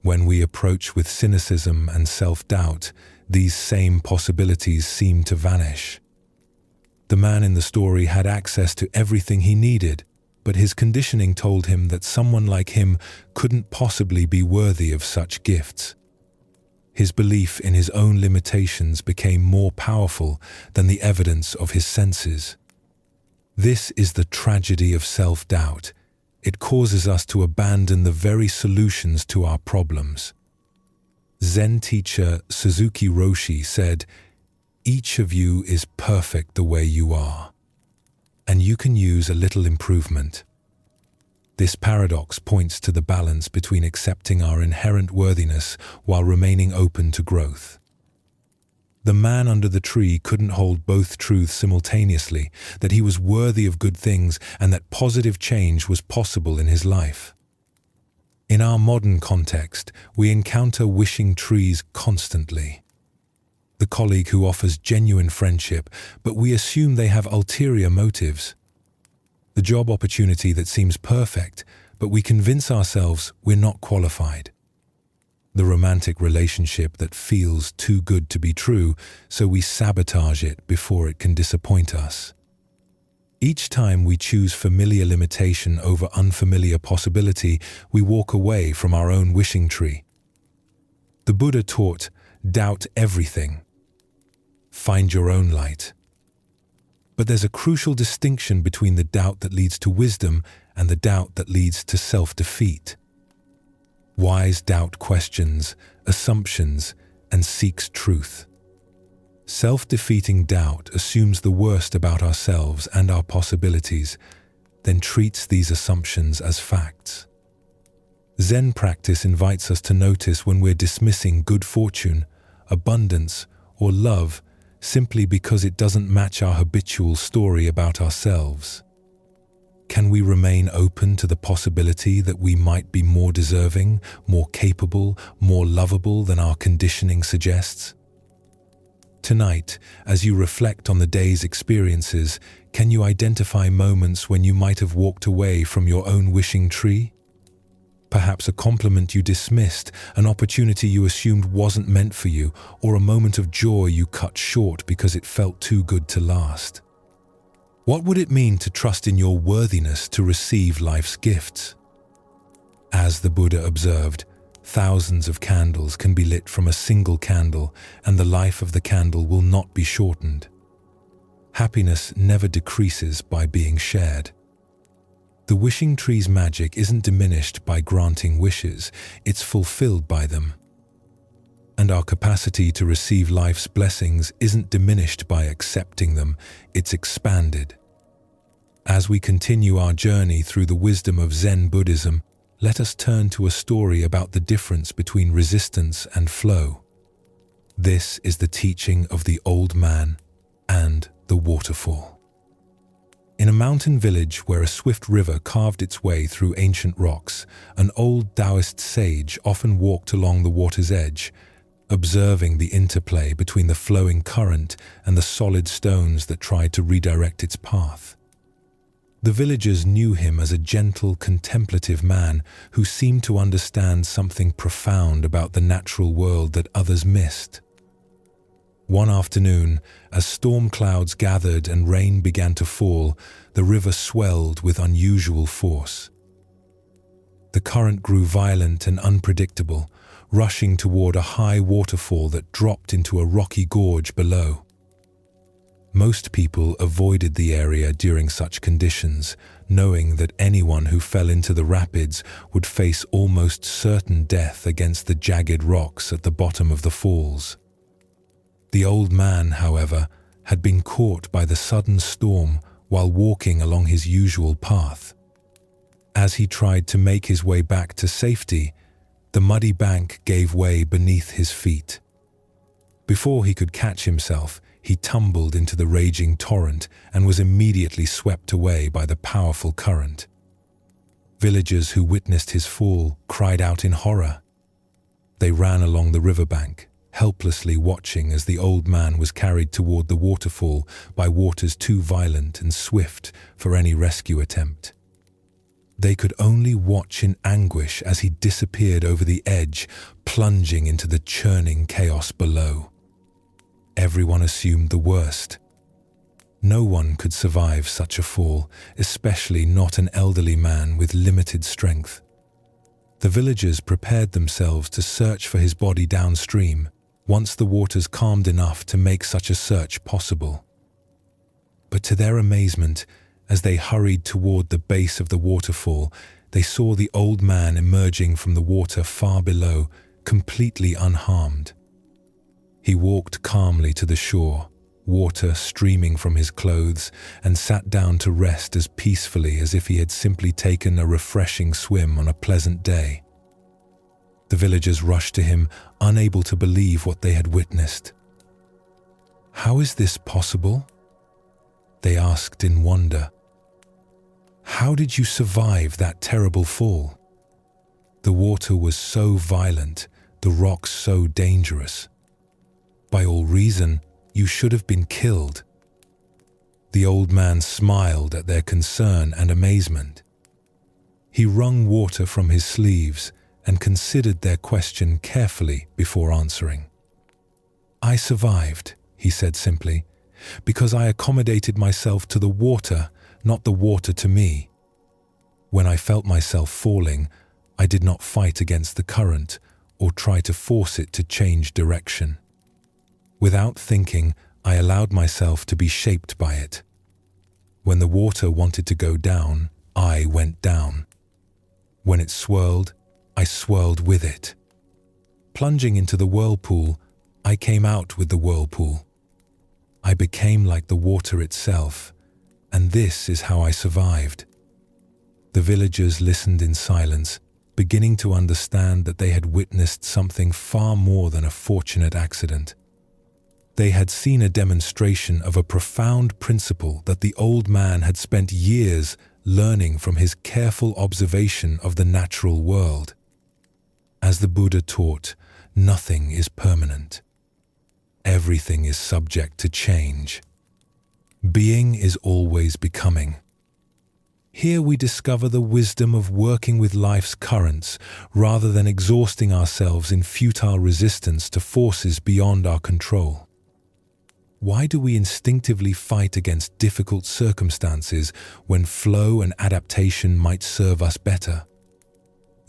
When we approach with cynicism and self-doubt, these same possibilities seem to vanish. The man in the story had access to everything he needed, but his conditioning told him that someone like him couldn't possibly be worthy of such gifts. His belief in his own limitations became more powerful than the evidence of his senses. This is the tragedy of self-doubt. It causes us to abandon the very solutions to our problems. Zen teacher Suzuki Roshi said, each of you is perfect the way you are, and you can use a little improvement. This paradox points to the balance between accepting our inherent worthiness while remaining open to growth. The man under the tree couldn't hold both truths simultaneously, that he was worthy of good things and that positive change was possible in his life. In our modern context, we encounter wishing trees constantly. The colleague who offers genuine friendship, but we assume they have ulterior motives. The job opportunity that seems perfect, but we convince ourselves we're not qualified. The romantic relationship that feels too good to be true, so we sabotage it before it can disappoint us. Each time we choose familiar limitation over unfamiliar possibility, we walk away from our own wishing tree. The Buddha taught, doubt everything. Find your own light. But there's a crucial distinction between the doubt that leads to wisdom and the doubt that leads to self-defeat. Wise doubt questions, assumptions, and seeks truth. Self-defeating doubt assumes the worst about ourselves and our possibilities, then treats these assumptions as facts. Zen practice invites us to notice when we're dismissing good fortune, abundance, or love simply because it doesn't match our habitual story about ourselves. Can we remain open to the possibility that we might be more deserving, more capable, more lovable than our conditioning suggests? Tonight, as you reflect on the day's experiences, can you identify moments when you might have walked away from your own wishing tree? Perhaps a compliment you dismissed, an opportunity you assumed wasn't meant for you, or a moment of joy you cut short because it felt too good to last. What would it mean to trust in your worthiness to receive life's gifts? As the Buddha observed, thousands of candles can be lit from a single candle, and the life of the candle will not be shortened. Happiness never decreases by being shared. The wishing tree's magic isn't diminished by granting wishes, it's fulfilled by them. And our capacity to receive life's blessings isn't diminished by accepting them, it's expanded. As we continue our journey through the wisdom of Zen Buddhism, let us turn to a story about the difference between resistance and flow. This is the teaching of the old man and the waterfall. In a mountain village where a swift river carved its way through ancient rocks, an old Taoist sage often walked along the water's edge, observing the interplay between the flowing current and the solid stones that tried to redirect its path. The villagers knew him as a gentle, contemplative man who seemed to understand something profound about the natural world that others missed. One afternoon, as storm clouds gathered and rain began to fall, the river swelled with unusual force. The current grew violent and unpredictable, rushing toward a high waterfall that dropped into a rocky gorge below. Most people avoided the area during such conditions, knowing that anyone who fell into the rapids would face almost certain death against the jagged rocks at the bottom of the falls. The old man, however, had been caught by the sudden storm while walking along his usual path. As he tried to make his way back to safety, the muddy bank gave way beneath his feet. Before he could catch himself, he tumbled into the raging torrent and was immediately swept away by the powerful current. Villagers who witnessed his fall cried out in horror. They ran along the riverbank, helplessly watching as the old man was carried toward the waterfall by waters too violent and swift for any rescue attempt. They could only watch in anguish as he disappeared over the edge, plunging into the churning chaos below. Everyone assumed the worst. No one could survive such a fall, especially not an elderly man with limited strength. The villagers prepared themselves to search for his body downstream, once the waters calmed enough to make such a search possible. But to their amazement, as they hurried toward the base of the waterfall, they saw the old man emerging from the water far below, completely unharmed. He walked calmly to the shore, water streaming from his clothes, and sat down to rest as peacefully as if he had simply taken a refreshing swim on a pleasant day. The villagers rushed to him, unable to believe what they had witnessed. "How is this possible?" they asked in wonder. "How did you survive that terrible fall? The water was so violent, the rocks so dangerous. By all reason, you should have been killed." The old man smiled at their concern and amazement. He wrung water from his sleeves and considered their question carefully before answering. "I survived," he said simply, "because I accommodated myself to the water, not the water to me. When I felt myself falling, I did not fight against the current or try to force it to change direction. Without thinking, I allowed myself to be shaped by it. When the water wanted to go down, I went down. When it swirled, I swirled with it. Plunging into the whirlpool, I came out with the whirlpool. I became like the water itself, and this is how I survived." The villagers listened in silence, beginning to understand that they had witnessed something far more than a fortunate accident. They had seen a demonstration of a profound principle that the old man had spent years learning from his careful observation of the natural world. As the Buddha taught, nothing is permanent. Everything is subject to change. Being is always becoming. Here we discover the wisdom of working with life's currents rather than exhausting ourselves in futile resistance to forces beyond our control. Why do we instinctively fight against difficult circumstances when flow and adaptation might serve us better?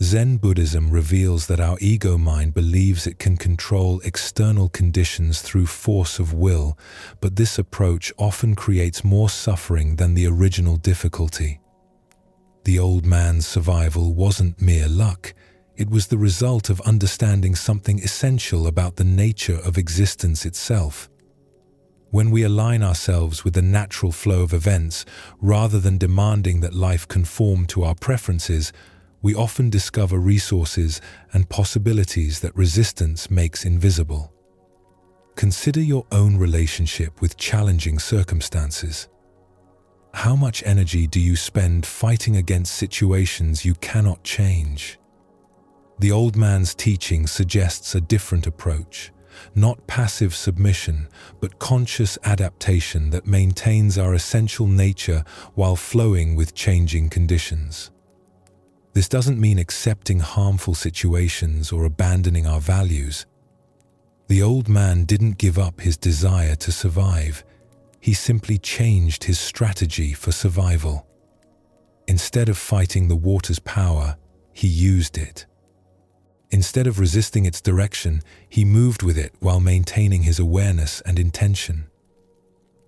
Zen Buddhism reveals that our ego mind believes it can control external conditions through force of will, but this approach often creates more suffering than the original difficulty. The old man's survival wasn't mere luck. It was the result of understanding something essential about the nature of existence itself. When we align ourselves with the natural flow of events, rather than demanding that life conform to our preferences, we often discover resources and possibilities that resistance makes invisible. Consider your own relationship with challenging circumstances. How much energy do you spend fighting against situations you cannot change? The old man's teaching suggests a different approach, not passive submission, but conscious adaptation that maintains our essential nature while flowing with changing conditions. This doesn't mean accepting harmful situations or abandoning our values. The old man didn't give up his desire to survive. He simply changed his strategy for survival. Instead of fighting the water's power, he used it. Instead of resisting its direction, he moved with it while maintaining his awareness and intention.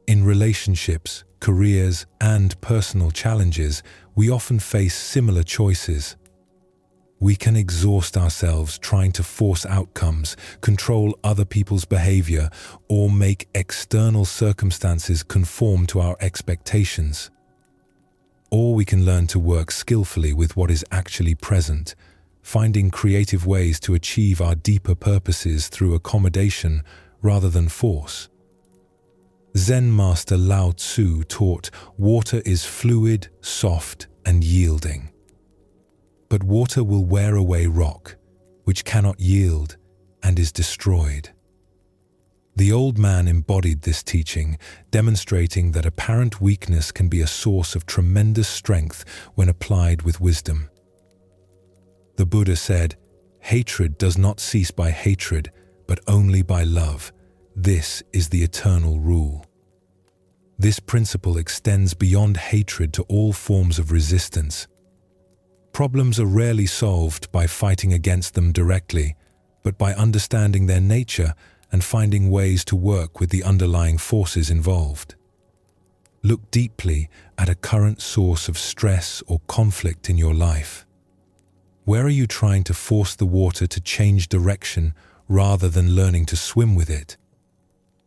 In relationships, careers, and personal challenges, we often face similar choices. We can exhaust ourselves trying to force outcomes, control other people's behavior, or make external circumstances conform to our expectations. Or we can learn to work skillfully with what is actually present, finding creative ways to achieve our deeper purposes through accommodation rather than force. Zen master Lao Tzu taught, water is fluid, soft, and yielding. But water will wear away rock, which cannot yield and is destroyed. The old man embodied this teaching, demonstrating that apparent weakness can be a source of tremendous strength when applied with wisdom. The Buddha said, "Hatred does not cease by hatred, but only by love. This is the eternal rule." This principle extends beyond hatred to all forms of resistance. Problems are rarely solved by fighting against them directly, but by understanding their nature and finding ways to work with the underlying forces involved. Look deeply at a current source of stress or conflict in your life. Where are you trying to force the water to change direction rather than learning to swim with it?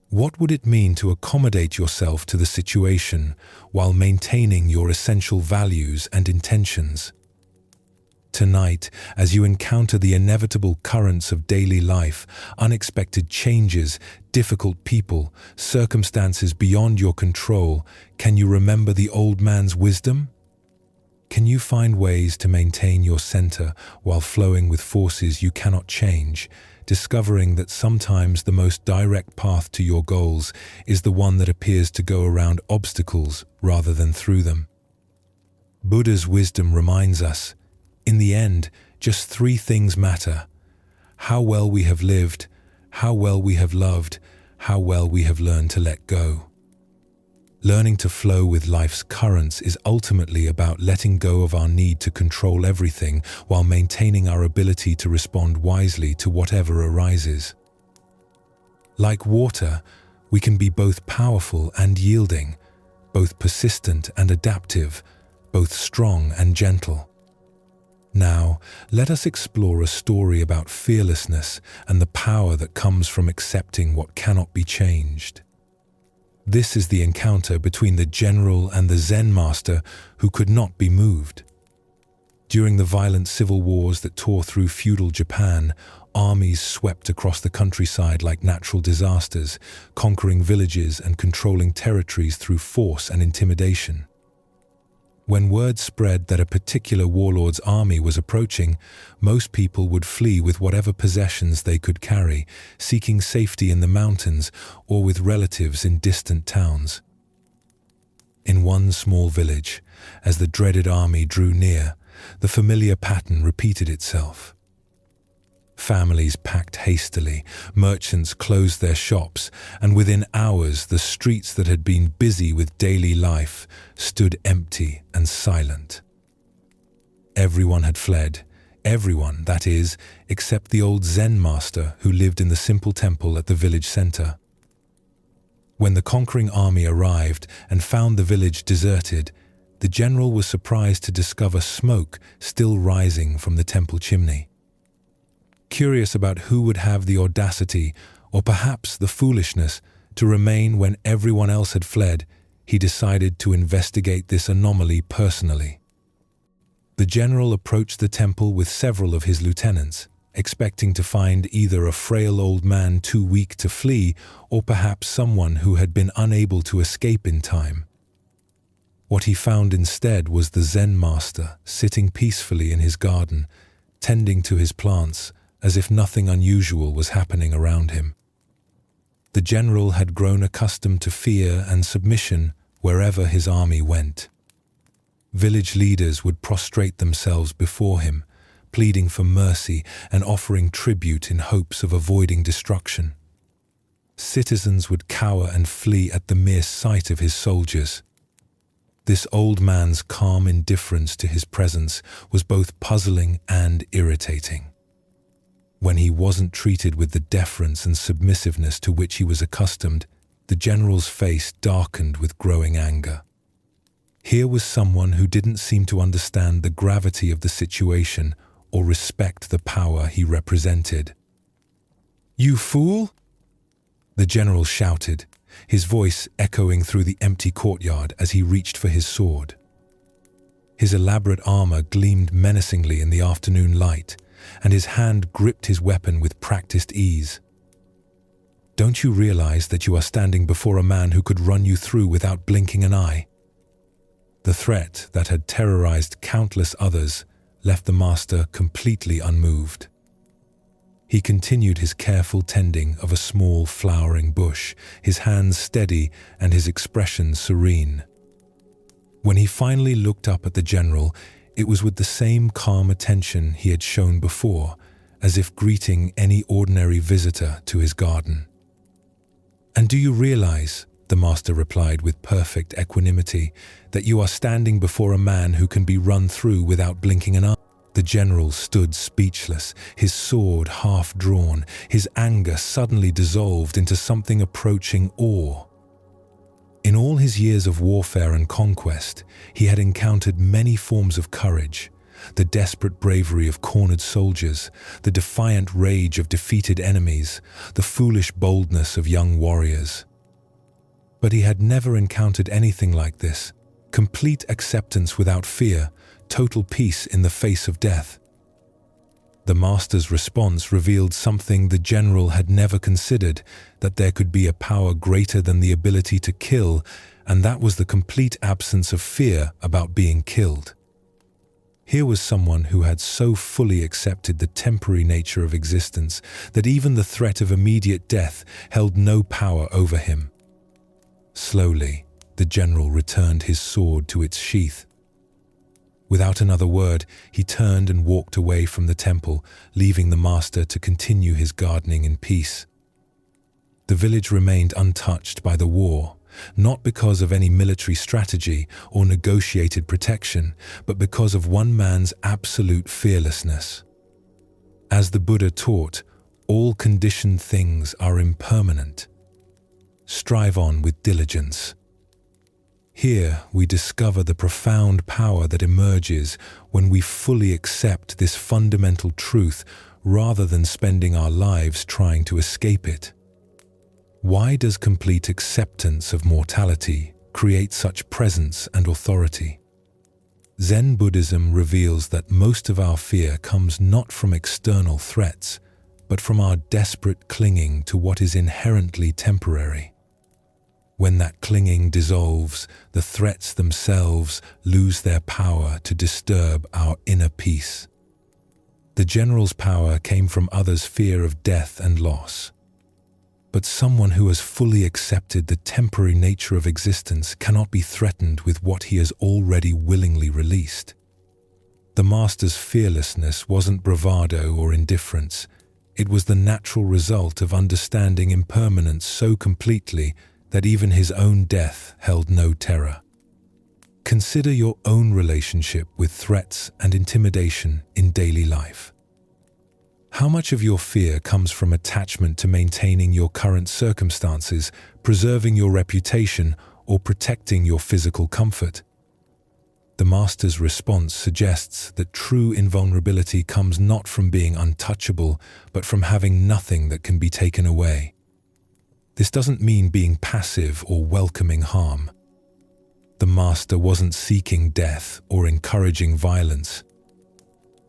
What would it mean to accommodate yourself to the situation while maintaining your essential values and intentions? Tonight, as you encounter the inevitable currents of daily life, unexpected changes, difficult people, circumstances beyond your control, can you remember the old man's wisdom? Can you find ways to maintain your center while flowing with forces you cannot change, discovering that sometimes the most direct path to your goals is the one that appears to go around obstacles rather than through them? Buddha's wisdom reminds us, in the end, just three things matter: how well we have lived, how well we have loved, how well we have learned to let go. Learning to flow with life's currents is ultimately about letting go of our need to control everything while maintaining our ability to respond wisely to whatever arises. Like water, we can be both powerful and yielding, both persistent and adaptive, both strong and gentle. Now, let us explore a story about fearlessness and the power that comes from accepting what cannot be changed. This is the encounter between the general and the Zen master who could not be moved. During the violent civil wars that tore through feudal Japan, armies swept across the countryside like natural disasters, conquering villages and controlling territories through force and intimidation. When word spread that a particular warlord's army was approaching, most people would flee with whatever possessions they could carry, seeking safety in the mountains or with relatives in distant towns. In one small village, as the dreaded army drew near, the familiar pattern repeated itself. Families packed hastily, merchants closed their shops, and within hours the streets that had been busy with daily life stood empty and silent. Everyone had fled, everyone, that is, except the old Zen master who lived in the simple temple at the village center. When the conquering army arrived and found the village deserted, the general was surprised to discover smoke still rising from the temple chimney. Curious about who would have the audacity, or perhaps the foolishness, to remain when everyone else had fled, he decided to investigate this anomaly personally. The general approached the temple with several of his lieutenants, expecting to find either a frail old man too weak to flee, or perhaps someone who had been unable to escape in time. What he found instead was the Zen master sitting peacefully in his garden, tending to his plants, as if nothing unusual was happening around him. The general had grown accustomed to fear and submission wherever his army went. Village leaders would prostrate themselves before him, pleading for mercy and offering tribute in hopes of avoiding destruction. Citizens would cower and flee at the mere sight of his soldiers. This old man's calm indifference to his presence was both puzzling and irritating. When he wasn't treated with the deference and submissiveness to which he was accustomed, the general's face darkened with growing anger. Here was someone who didn't seem to understand the gravity of the situation or respect the power he represented. "You fool!" the general shouted, his voice echoing through the empty courtyard as he reached for his sword. His elaborate armor gleamed menacingly in the afternoon light, and his hand gripped his weapon with practiced ease. "Don't you realize that you are standing before a man who could run you through without blinking an eye?" The threat that had terrorized countless others left the master completely unmoved. He continued his careful tending of a small flowering bush, his hands steady and his expression serene. When he finally looked up at the general, it was with the same calm attention he had shown before, as if greeting any ordinary visitor to his garden. "And do you realize," the master replied with perfect equanimity, "that you are standing before a man who can be run through without blinking an eye?" The general stood speechless, his sword half drawn, his anger suddenly dissolved into something approaching awe. In all his years of warfare and conquest, he had encountered many forms of courage, the desperate bravery of cornered soldiers, the defiant rage of defeated enemies, the foolish boldness of young warriors. But he had never encountered anything like this: complete acceptance without fear, total peace in the face of death. The master's response revealed something the general had never considered, that there could be a power greater than the ability to kill, and that was the complete absence of fear about being killed. Here was someone who had so fully accepted the temporary nature of existence that even the threat of immediate death held no power over him. Slowly, the general returned his sword to its sheath. Without another word, he turned and walked away from the temple, leaving the master to continue his gardening in peace. The village remained untouched by the war, not because of any military strategy or negotiated protection, but because of one man's absolute fearlessness. As the Buddha taught, all conditioned things are impermanent. Strive on with diligence. Here we discover the profound power that emerges when we fully accept this fundamental truth rather than spending our lives trying to escape it. Why does complete acceptance of mortality create such presence and authority? Zen Buddhism reveals that most of our fear comes not from external threats, but from our desperate clinging to what is inherently temporary. When that clinging dissolves, the threats themselves lose their power to disturb our inner peace. The general's power came from others' fear of death and loss. But someone who has fully accepted the temporary nature of existence cannot be threatened with what he has already willingly released. The master's fearlessness wasn't bravado or indifference. It was the natural result of understanding impermanence so completely that even his own death held no terror. Consider your own relationship with threats and intimidation in daily life. How much of your fear comes from attachment to maintaining your current circumstances, preserving your reputation, or protecting your physical comfort? The master's response suggests that true invulnerability comes not from being untouchable, but from having nothing that can be taken away. This doesn't mean being passive or welcoming harm. The master wasn't seeking death or encouraging violence.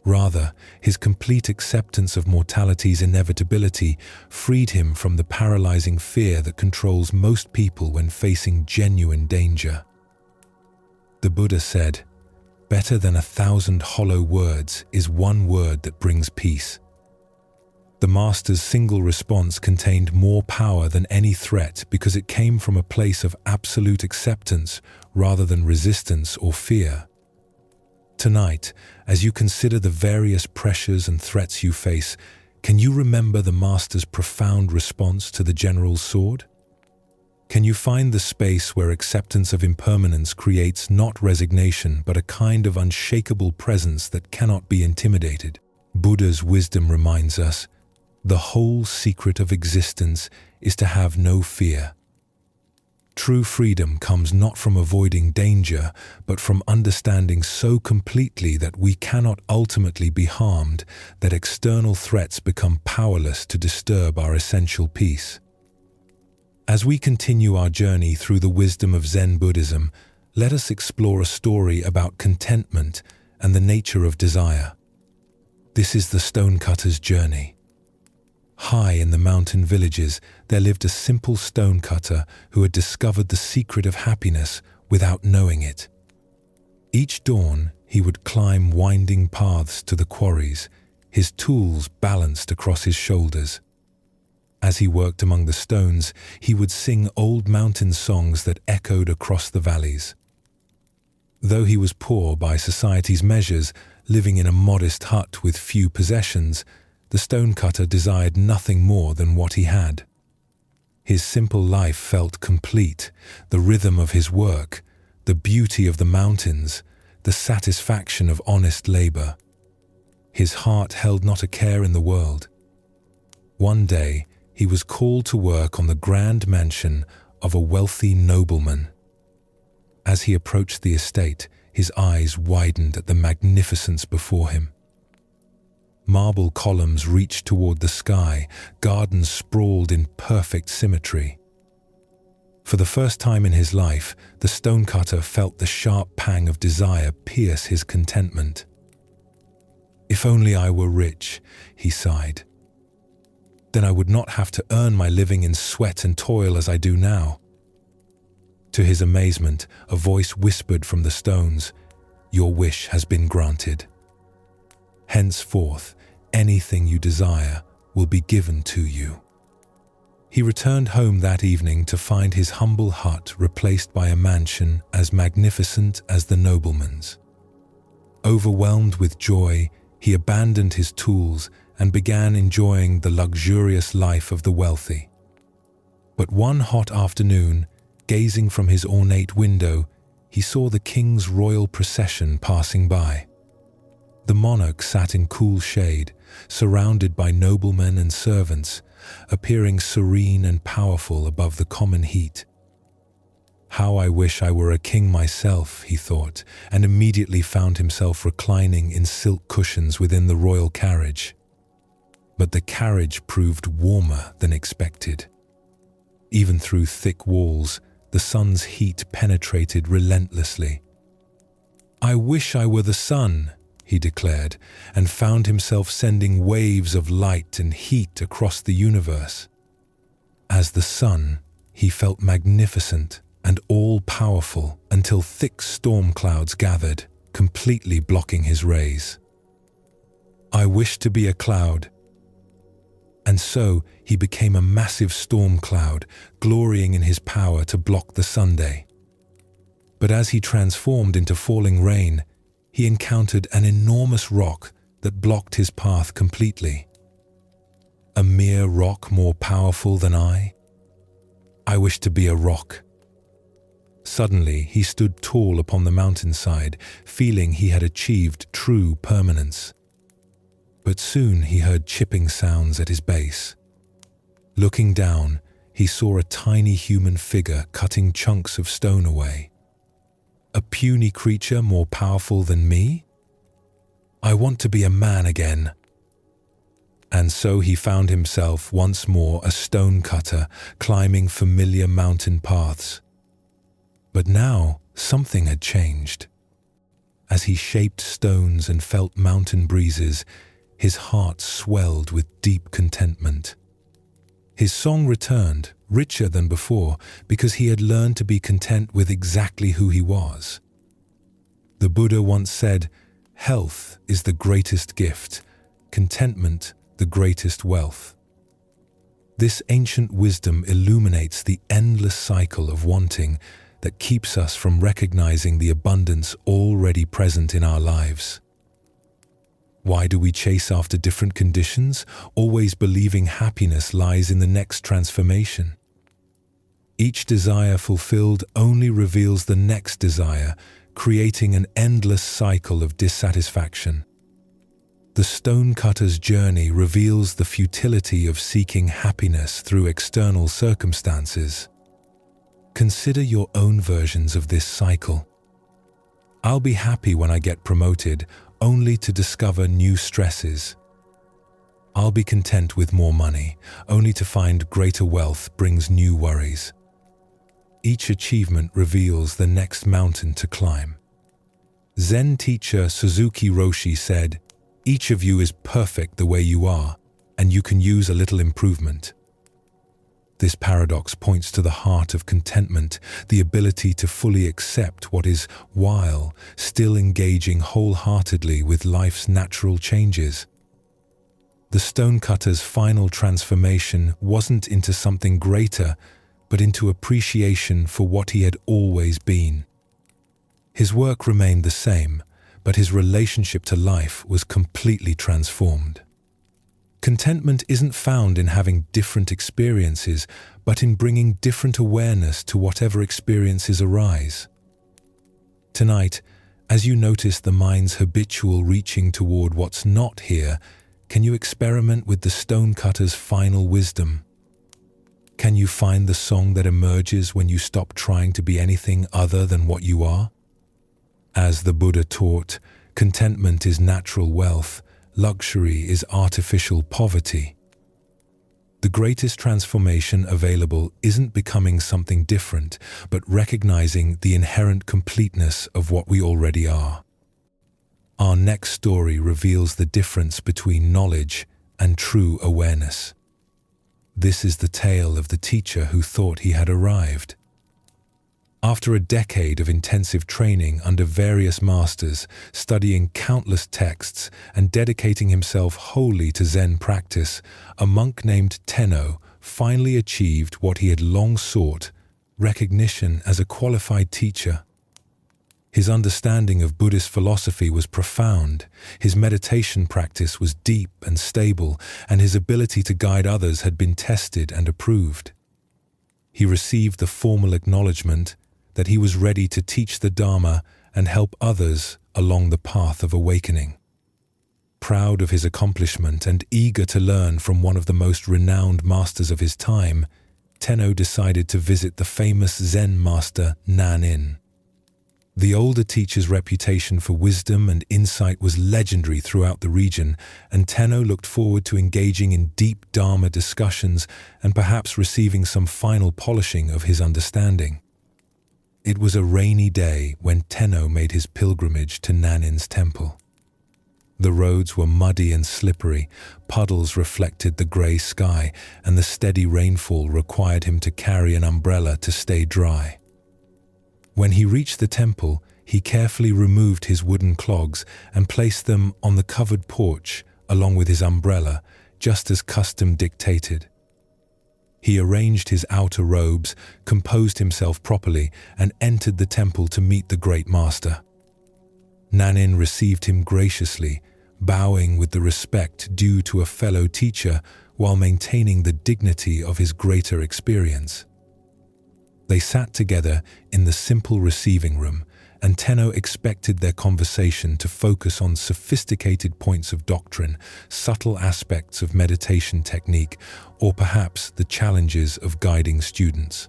Rather, his complete acceptance of mortality's inevitability freed him from the paralyzing fear that controls most people when facing genuine danger. The Buddha said, "Better than 1,000 hollow words is one word that brings peace." The master's single response contained more power than any threat because it came from a place of absolute acceptance rather than resistance or fear. Tonight, as you consider the various pressures and threats you face, can you remember the master's profound response to the general's sword? Can you find the space where acceptance of impermanence creates not resignation but a kind of unshakable presence that cannot be intimidated? Buddha's wisdom reminds us, the whole secret of existence is to have no fear. True freedom comes not from avoiding danger, but from understanding so completely that we cannot ultimately be harmed, that external threats become powerless to disturb our essential peace. As we continue our journey through the wisdom of Zen Buddhism, let us explore a story about contentment and the nature of desire. This is the stonecutter's journey. High in the mountain villages, there lived a simple stonecutter who had discovered the secret of happiness without knowing it. Each dawn, he would climb winding paths to the quarries, his tools balanced across his shoulders. As he worked among the stones, he would sing old mountain songs that echoed across the valleys. Though he was poor by society's measures, living in a modest hut with few possessions, the stonecutter desired nothing more than what he had. His simple life felt complete, the rhythm of his work, the beauty of the mountains, the satisfaction of honest labor. His heart held not a care in the world. One day, he was called to work on the grand mansion of a wealthy nobleman. As he approached the estate, his eyes widened at the magnificence before him. Marble columns reached toward the sky, gardens sprawled in perfect symmetry. For the first time in his life, the stonecutter felt the sharp pang of desire pierce his contentment. "If only I were rich," he sighed. "Then I would not have to earn my living in sweat and toil as I do now." To his amazement, a voice whispered from the stones, "Your wish has been granted. Henceforth, anything you desire will be given to you." He returned home that evening to find his humble hut replaced by a mansion as magnificent as the nobleman's. Overwhelmed with joy, he abandoned his tools and began enjoying the luxurious life of the wealthy. But one hot afternoon, gazing from his ornate window, he saw the king's royal procession passing by. The monarch sat in cool shade, surrounded by noblemen and servants, appearing serene and powerful above the common heat. "How I wish I were a king myself," he thought, and immediately found himself reclining in silk cushions within the royal carriage. But the carriage proved warmer than expected. Even through thick walls, the sun's heat penetrated relentlessly. "I wish I were the sun," he declared, and found himself sending waves of light and heat across the universe. As the sun, he felt magnificent and all-powerful until thick storm clouds gathered, completely blocking his rays. "I wish to be a cloud." And so he became a massive storm cloud, glorying in his power to block the sunday. But as he transformed into falling rain, he encountered an enormous rock that blocked his path completely. "A mere rock more powerful than I? I wish to be a rock." Suddenly, he stood tall upon the mountainside, feeling he had achieved true permanence. But soon he heard chipping sounds at his base. Looking down, he saw a tiny human figure cutting chunks of stone away. "A puny creature more powerful than me? I want to be a man again." And so he found himself once more a stone cutter, climbing familiar mountain paths. But now something had changed. As he shaped stones and felt mountain breezes, his heart swelled with deep contentment. His song returned, richer than before, because he had learned to be content with exactly who he was. The Buddha once said, "Health is the greatest gift, contentment the greatest wealth." This ancient wisdom illuminates the endless cycle of wanting that keeps us from recognizing the abundance already present in our lives. Why do we chase after different conditions, always believing happiness lies in the next transformation? Each desire fulfilled only reveals the next desire, creating an endless cycle of dissatisfaction. The stonecutter's journey reveals the futility of seeking happiness through external circumstances. Consider your own versions of this cycle. "I'll be happy when I get promoted, only to discover new stresses. I'll be content with more money, only to find greater wealth brings new worries." Each achievement reveals the next mountain to climb. Zen teacher Suzuki Roshi said, "Each of you is perfect the way you are, and you can use a little improvement." This paradox points to the heart of contentment, the ability to fully accept what is while still engaging wholeheartedly with life's natural changes. The stonecutter's final transformation wasn't into something greater, but into appreciation for what he had always been. His work remained the same, but his relationship to life was completely transformed. Contentment isn't found in having different experiences, but in bringing different awareness to whatever experiences arise. Tonight, as you notice the mind's habitual reaching toward what's not here, can you experiment with the stonecutter's final wisdom? Can you find the song that emerges when you stop trying to be anything other than what you are? As the Buddha taught, contentment is natural wealth, luxury is artificial poverty. The greatest transformation available isn't becoming something different, but recognizing the inherent completeness of what we already are. Our next story reveals the difference between knowledge and true awareness. This is the tale of the teacher who thought he had arrived. After a decade of intensive training under various masters, studying countless texts and dedicating himself wholly to Zen practice, a monk named Tenno finally achieved what he had long sought: recognition as a qualified teacher. His understanding of Buddhist philosophy was profound, his meditation practice was deep and stable, and his ability to guide others had been tested and approved. He received the formal acknowledgement that he was ready to teach the Dharma and help others along the path of awakening. Proud of his accomplishment and eager to learn from one of the most renowned masters of his time, Tenno decided to visit the famous Zen master Nanin. The older teacher's reputation for wisdom and insight was legendary throughout the region, and Tenno looked forward to engaging in deep Dharma discussions and perhaps receiving some final polishing of his understanding. It was a rainy day when Tenno made his pilgrimage to Nanin's temple. The roads were muddy and slippery, puddles reflected the grey sky, and the steady rainfall required him to carry an umbrella to stay dry. When he reached the temple, he carefully removed his wooden clogs and placed them on the covered porch along with his umbrella, just as custom dictated. He arranged his outer robes, composed himself properly, and entered the temple to meet the great master. Nanin received him graciously, bowing with the respect due to a fellow teacher while maintaining the dignity of his greater experience. They sat together in the simple receiving room, and Tenno expected their conversation to focus on sophisticated points of doctrine, subtle aspects of meditation technique, or perhaps the challenges of guiding students.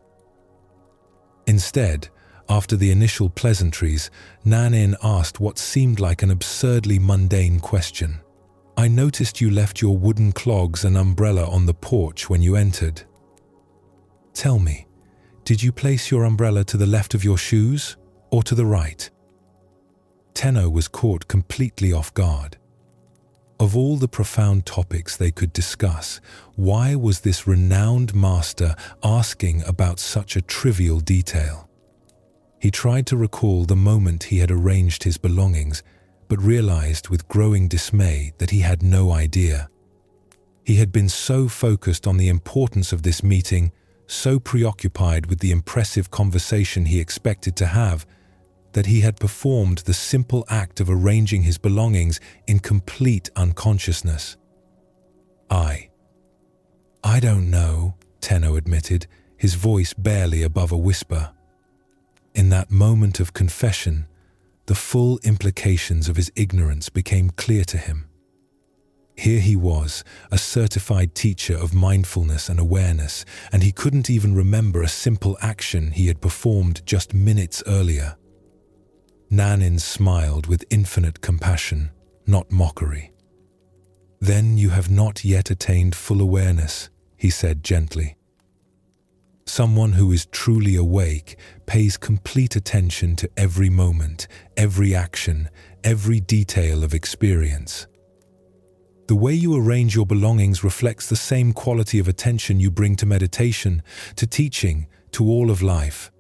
Instead, after the initial pleasantries, Nanin asked what seemed like an absurdly mundane question. "I noticed you left your wooden clogs and umbrella on the porch when you entered. Tell me, did you place your umbrella to the left of your shoes or to the right?" Tenno was caught completely off guard. Of all the profound topics they could discuss, why was this renowned master asking about such a trivial detail? He tried to recall the moment he had arranged his belongings, but realized with growing dismay that he had no idea. He had been so focused on the importance of this meeting, so preoccupied with the impressive conversation he expected to have, that he had performed the simple act of arranging his belongings in complete unconsciousness. I don't know," Tenno admitted, his voice barely above a whisper. In that moment of confession, the full implications of his ignorance became clear to him. Here he was, a certified teacher of mindfulness and awareness, and he couldn't even remember a simple action he had performed just minutes earlier. Nanin smiled with infinite compassion, not mockery. "Then you have not yet attained full awareness," he said gently. Someone who is truly awake pays complete attention to every moment, every action, every detail of experience. The way you arrange your belongings reflects the same quality of attention you bring to meditation, to teaching, to all of life.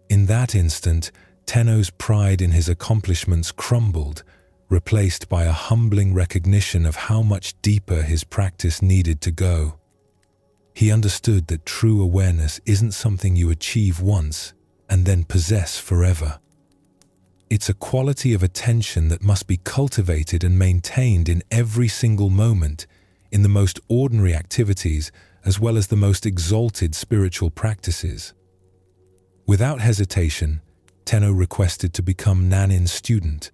In that instant, Tenno's pride in his accomplishments crumbled, replaced by a humbling recognition of how much deeper his practice needed to go. He understood that true awareness isn't something you achieve once and then possess forever. It's a quality of attention that must be cultivated and maintained in every single moment, in the most ordinary activities as well as the most exalted spiritual practices. Without hesitation, Tenno requested to become Nanin's student.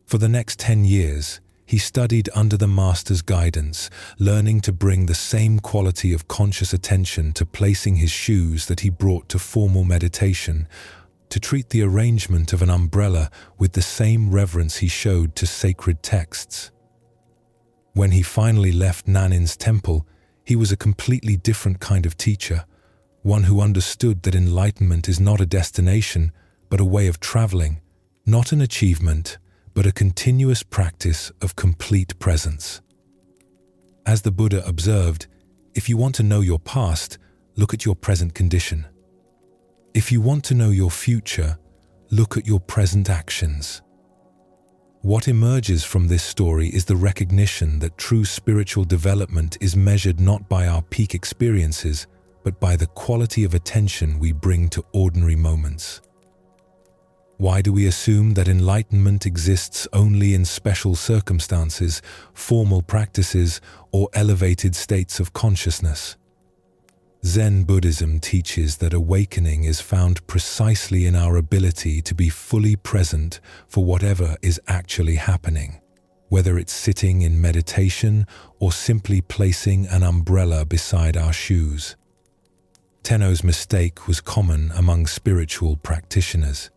For the next 10 years, he studied under the master's guidance, learning to bring the same quality of conscious attention to placing his shoes that he brought to formal meditation, to treat the arrangement of an umbrella with the same reverence he showed to sacred texts. When he finally left Nanin's temple, he was a completely different kind of teacher, one who understood that enlightenment is not a destination, but a way of traveling, not an achievement, but a continuous practice of complete presence. As the Buddha observed, if you want to know your past, look at your present condition. If you want to know your future, look at your present actions. What emerges from this story is the recognition that true spiritual development is measured not by our peak experiences, but by the quality of attention we bring to ordinary moments. Why do we assume that enlightenment exists only in special circumstances, formal practices, or elevated states of consciousness? Zen Buddhism teaches that awakening is found precisely in our ability to be fully present for whatever is actually happening, whether it's sitting in meditation or simply placing an umbrella beside our shoes. Tenno's mistake was common among spiritual practitioners.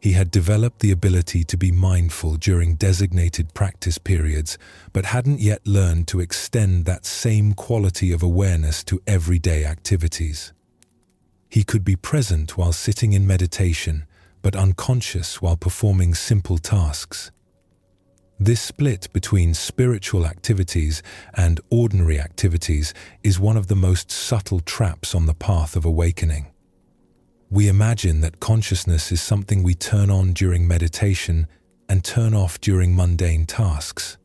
He had developed the ability to be mindful during designated practice periods, but hadn't yet learned to extend that same quality of awareness to everyday activities. He could be present while sitting in meditation, but unconscious while performing simple tasks. This split between spiritual activities and ordinary activities is one of the most subtle traps on the path of awakening. We imagine that consciousness is something we turn on during meditation and turn off during mundane tasks.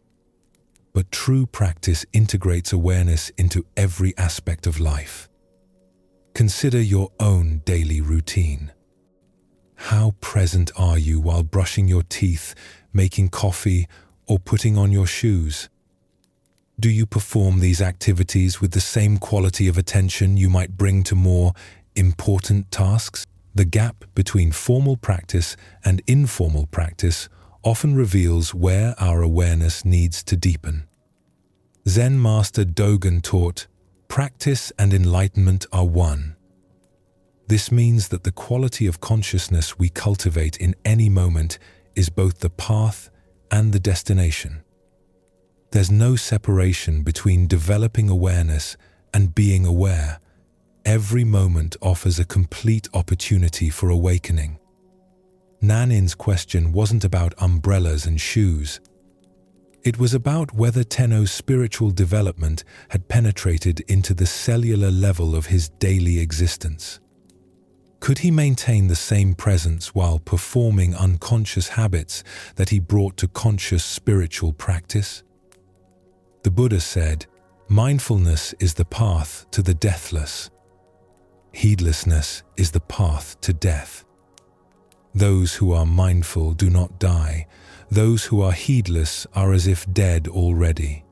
But true practice integrates awareness into every aspect of life. Consider your own daily routine. How present are you while brushing your teeth, making coffee, or putting on your shoes? Do you perform these activities with the same quality of attention you might bring to more important tasks? The gap between formal practice and informal practice often reveals where our awareness needs to deepen. Zen master Dogen taught, "Practice and enlightenment are one." This means that the quality of consciousness we cultivate in any moment is both the path and the destination. There's no separation between developing awareness and being aware. Every moment offers a complete opportunity for awakening. Nanin's question wasn't about umbrellas and shoes. It was about whether Tenno's spiritual development had penetrated into the cellular level of his daily existence. Could he maintain the same presence while performing unconscious habits that he brought to conscious spiritual practice? The Buddha said, "Mindfulness is the path to the deathless. Heedlessness is the path to death. Those who are mindful do not die. Those who are heedless are as if dead already."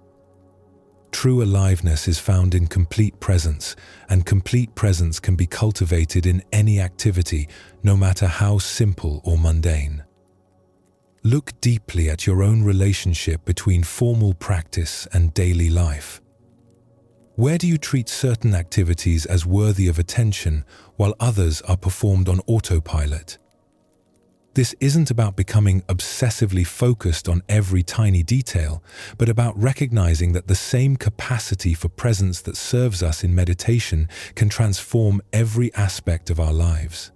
True aliveness is found in complete presence, and complete presence can be cultivated in any activity, no matter how simple or mundane. Look deeply at your own relationship between formal practice and daily life. Where do you treat certain activities as worthy of attention while others are performed on autopilot? This isn't about becoming obsessively focused on every tiny detail, but about recognizing that the same capacity for presence that serves us in meditation can transform every aspect of our lives.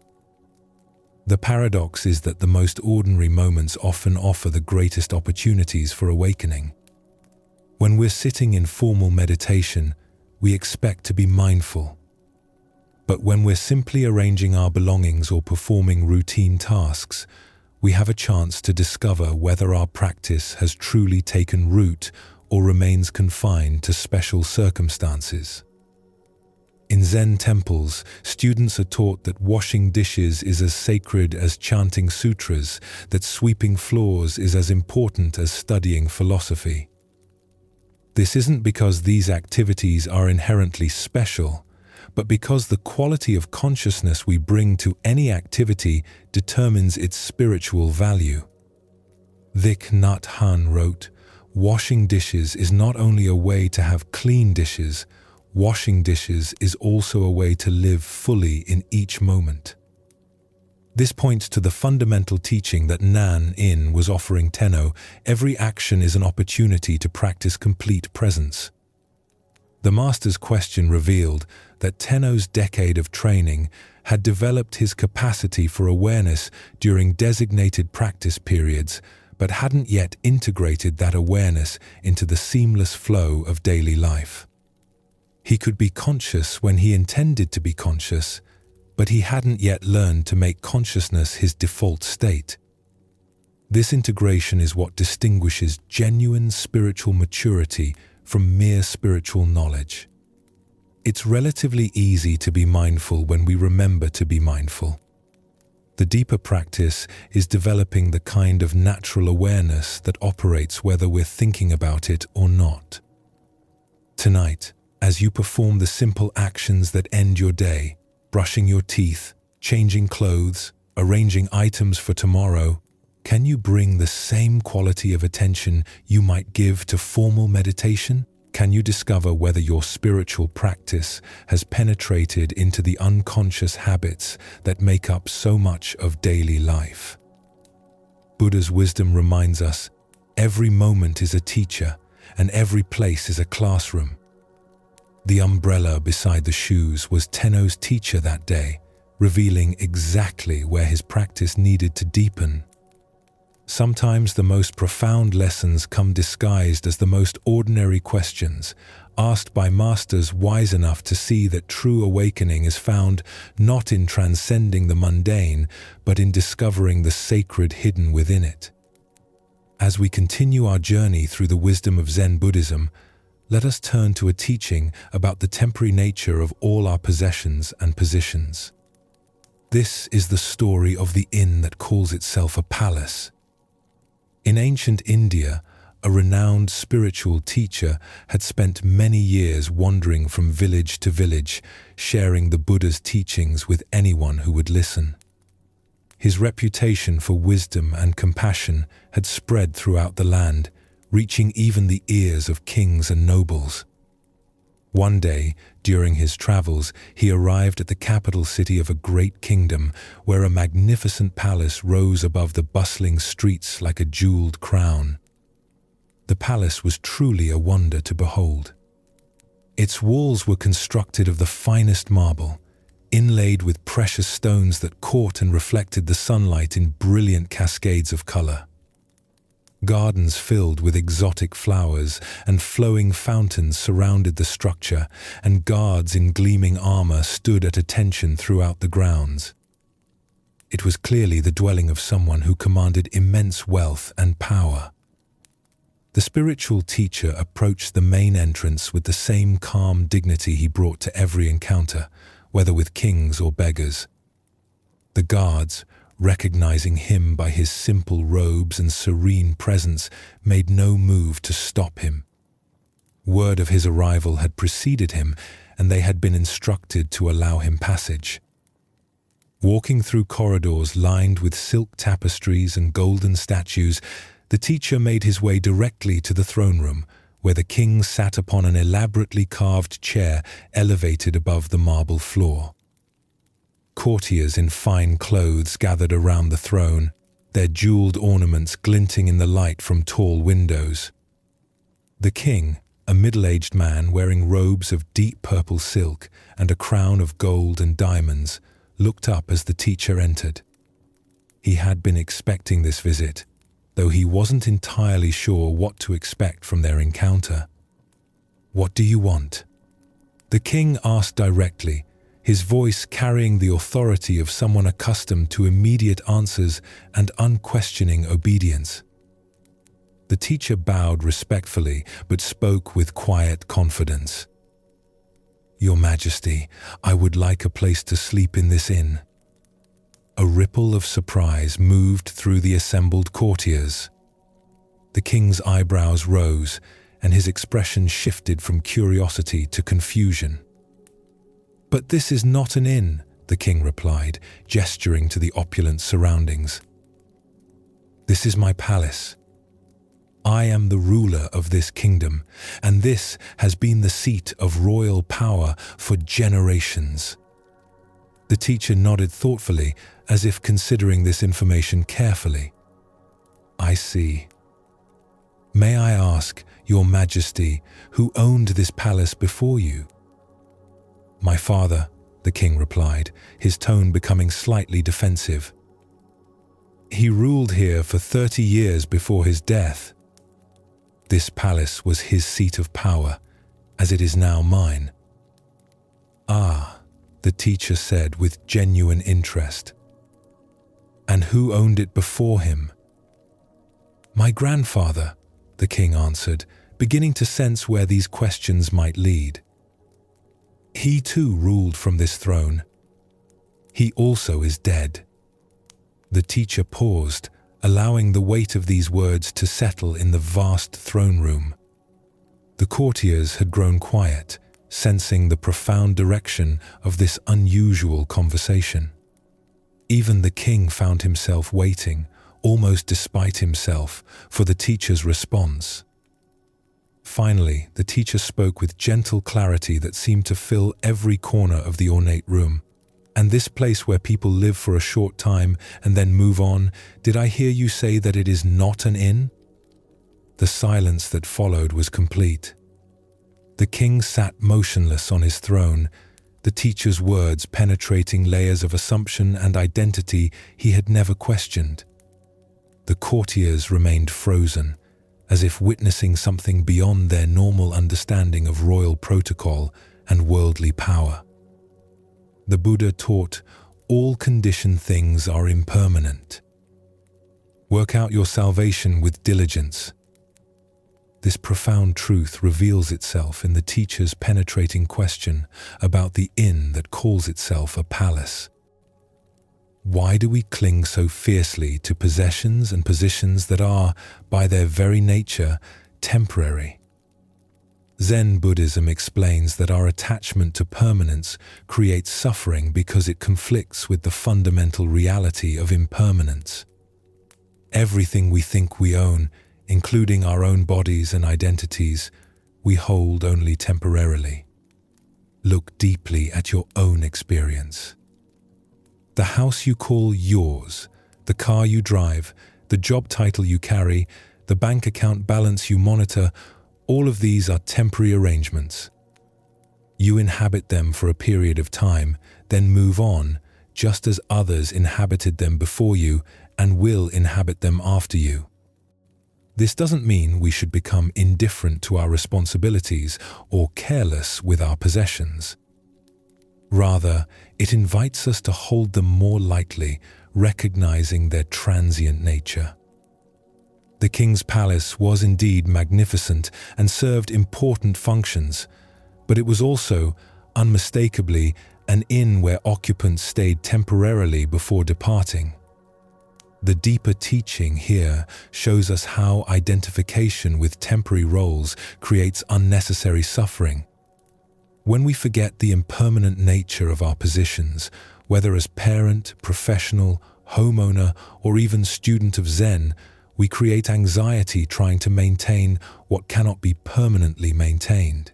The paradox is that the most ordinary moments often offer the greatest opportunities for awakening. When we're sitting in formal meditation, we expect to be mindful. But when we're simply arranging our belongings or performing routine tasks, we have a chance to discover whether our practice has truly taken root or remains confined to special circumstances. In Zen temples, students are taught that washing dishes is as sacred as chanting sutras, that sweeping floors is as important as studying philosophy. This isn't because these activities are inherently special, but because the quality of consciousness we bring to any activity determines its spiritual value. Thich Nhat Hanh wrote, "Washing dishes is not only a way to have clean dishes, washing dishes is also a way to live fully in each moment." This points to the fundamental teaching that Nan-in was offering Tenno: every action is an opportunity to practice complete presence. The master's question revealed that Tenno's decade of training had developed his capacity for awareness during designated practice periods, but hadn't yet integrated that awareness into the seamless flow of daily life. He could be conscious when he intended to be conscious, but he hadn't yet learned to make consciousness his default state. This integration is what distinguishes genuine spiritual maturity from mere spiritual knowledge. It's relatively easy to be mindful when we remember to be mindful. The deeper practice is developing the kind of natural awareness that operates whether we're thinking about it or not. Tonight, as you perform the simple actions that end your day, brushing your teeth, changing clothes, arranging items for tomorrow, can you bring the same quality of attention you might give to formal meditation? Can you discover whether your spiritual practice has penetrated into the unconscious habits that make up so much of daily life? Buddha's wisdom reminds us, every moment is a teacher and every place is a classroom. The umbrella beside the shoes was Tenno's teacher that day, revealing exactly where his practice needed to deepen. Sometimes the most profound lessons come disguised as the most ordinary questions, asked by masters wise enough to see that true awakening is found not in transcending the mundane, but in discovering the sacred hidden within it. As we continue our journey through the wisdom of Zen Buddhism, let us turn to a teaching about the temporary nature of all our possessions and positions. This is the story of the inn that calls itself a palace. In ancient India, a renowned spiritual teacher had spent many years wandering from village to village, sharing the Buddha's teachings with anyone who would listen. His reputation for wisdom and compassion had spread throughout the land, reaching even the ears of kings and nobles. One day, during his travels, he arrived at the capital city of a great kingdom, where a magnificent palace rose above the bustling streets like a jeweled crown. The palace was truly a wonder to behold. Its walls were constructed of the finest marble, inlaid with precious stones that caught and reflected the sunlight in brilliant cascades of color. Gardens filled with exotic flowers and flowing fountains surrounded the structure, and guards in gleaming armor stood at attention throughout the grounds. It was clearly the dwelling of someone who commanded immense wealth and power. The spiritual teacher approached the main entrance with the same calm dignity he brought to every encounter, whether with kings or beggars. The guards, recognizing him by his simple robes and serene presence, made no move to stop him. Word of his arrival had preceded him, and they had been instructed to allow him passage. Walking through corridors lined with silk tapestries and golden statues, the teacher made his way directly to the throne room, where the king sat upon an elaborately carved chair elevated above the marble floor. Courtiers in fine clothes gathered around the throne, their jeweled ornaments glinting in the light from tall windows. The king, a middle-aged man wearing robes of deep purple silk and a crown of gold and diamonds, looked up as the teacher entered. He had been expecting this visit, though he wasn't entirely sure what to expect from their encounter. "What do you want?" The king asked directly, his voice carrying the authority of someone accustomed to immediate answers and unquestioning obedience. The teacher bowed respectfully, but spoke with quiet confidence. "Your Majesty, I would like a place to sleep in this inn." A ripple of surprise moved through the assembled courtiers. The king's eyebrows rose, and his expression shifted from curiosity to confusion. "But this is not an inn," the king replied, gesturing to the opulent surroundings. "This is my palace. I am the ruler of this kingdom, and this has been the seat of royal power for generations." The teacher nodded thoughtfully, as if considering this information carefully. I see. May I ask, Your Majesty, who owned this palace before you? My father, the king replied, his tone becoming slightly defensive. He ruled here for 30 years before his death. This palace was his seat of power, as it is now mine. Ah, the teacher said with genuine interest. And who owned it before him? My grandfather, the king answered, beginning to sense where these questions might lead. He too ruled from this throne. He also is dead. The teacher paused, allowing the weight of these words to settle in the vast throne room. The courtiers had grown quiet, sensing the profound direction of this unusual conversation. Even the king found himself waiting, almost despite himself, for the teacher's response. Finally, the teacher spoke with gentle clarity that seemed to fill every corner of the ornate room. And this place where people live for a short time and then move on, did I hear you say that it is not an inn? The silence that followed was complete. The king sat motionless on his throne, the teacher's words penetrating layers of assumption and identity he had never questioned. The courtiers remained frozen, as if witnessing something beyond their normal understanding of royal protocol and worldly power. The Buddha taught, all conditioned things are impermanent. Work out your salvation with diligence. This profound truth reveals itself in the teacher's penetrating question about the inn that calls itself a palace. Why do we cling so fiercely to possessions and positions that are, by their very nature, temporary? Zen Buddhism explains that our attachment to permanence creates suffering because it conflicts with the fundamental reality of impermanence. Everything we think we own, including our own bodies and identities, we hold only temporarily. Look deeply at your own experience. The house you call yours, the car you drive, the job title you carry, the bank account balance you monitor, all of these are temporary arrangements. You inhabit them for a period of time, then move on, just as others inhabited them before you and will inhabit them after you. This doesn't mean we should become indifferent to our responsibilities or careless with our possessions. Rather, it invites us to hold them more lightly, recognizing their transient nature. The king's palace was indeed magnificent and served important functions, but it was also, unmistakably, an inn where occupants stayed temporarily before departing. The deeper teaching here shows us how identification with temporary roles creates unnecessary suffering. When we forget the impermanent nature of our positions, whether as parent, professional, homeowner, or even student of Zen, we create anxiety trying to maintain what cannot be permanently maintained.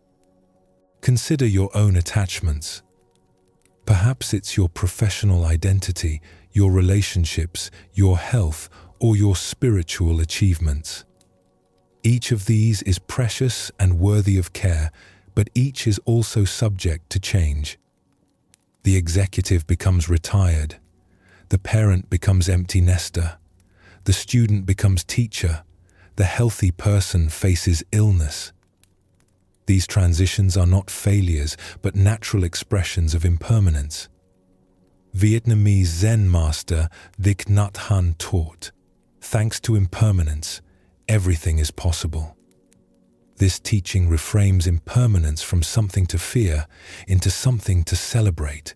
Consider your own attachments. Perhaps it's your professional identity, your relationships, your health, or your spiritual achievements. Each of these is precious and worthy of care, but each is also subject to change. The executive becomes retired. The parent becomes empty nester. The student becomes teacher. The healthy person faces illness. These transitions are not failures, but natural expressions of impermanence. Vietnamese Zen master Thich Nhat Hanh taught, thanks to impermanence, everything is possible. This teaching reframes impermanence from something to fear into something to celebrate.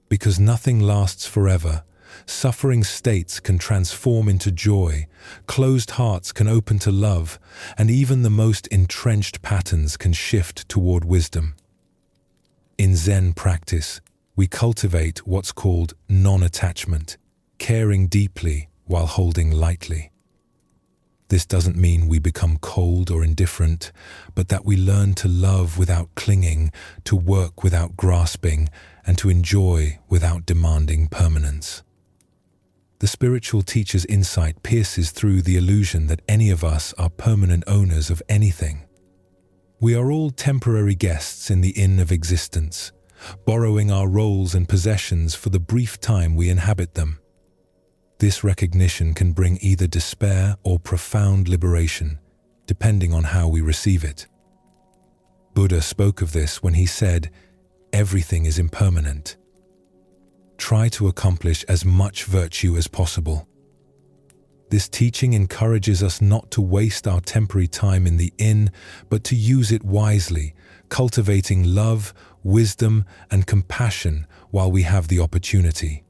Because nothing lasts forever, suffering states can transform into joy, closed hearts can open to love, and even the most entrenched patterns can shift toward wisdom. In Zen practice, we cultivate what's called non-attachment, caring deeply while holding lightly. This doesn't mean we become cold or indifferent, but that we learn to love without clinging, to work without grasping, and to enjoy without demanding permanence. The spiritual teacher's insight pierces through the illusion that any of us are permanent owners of anything. We are all temporary guests in the inn of existence, borrowing our roles and possessions for the brief time we inhabit them. This recognition can bring either despair or profound liberation, depending on how we receive it. Buddha spoke of this when he said, "Everything is impermanent. Try to accomplish as much virtue as possible." This teaching encourages us not to waste our temporary time in the inn, but to use it wisely, cultivating love, wisdom, and compassion while we have the opportunity.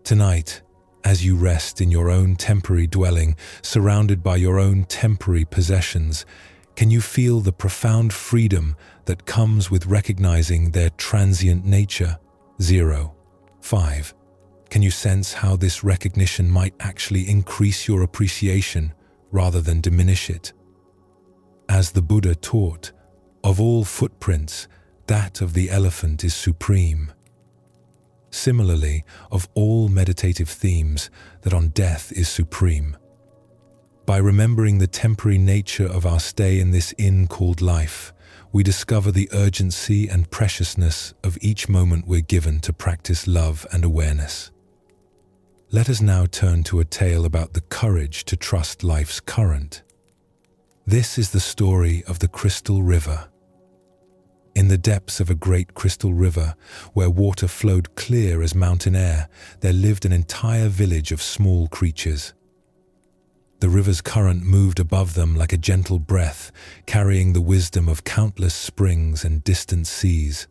Tonight, as you rest in your own temporary dwelling, surrounded by your own temporary possessions, can you feel the profound freedom that comes with recognizing their transient nature? 5. Can you sense how this recognition might actually increase your appreciation rather than diminish it? As the Buddha taught, of all footprints, that of the elephant is supreme. Similarly, of all meditative themes, that on death is supreme. By remembering the temporary nature of our stay in this inn called life, we discover the urgency and preciousness of each moment we're given to practice love and awareness. Let us now turn to a tale about the courage to trust life's current. This is the story of the Crystal River. In the depths of a great crystal river, where water flowed clear as mountain air, there lived an entire village of small creatures. The river's current moved above them like a gentle breath, carrying the wisdom of countless springs and distant seas.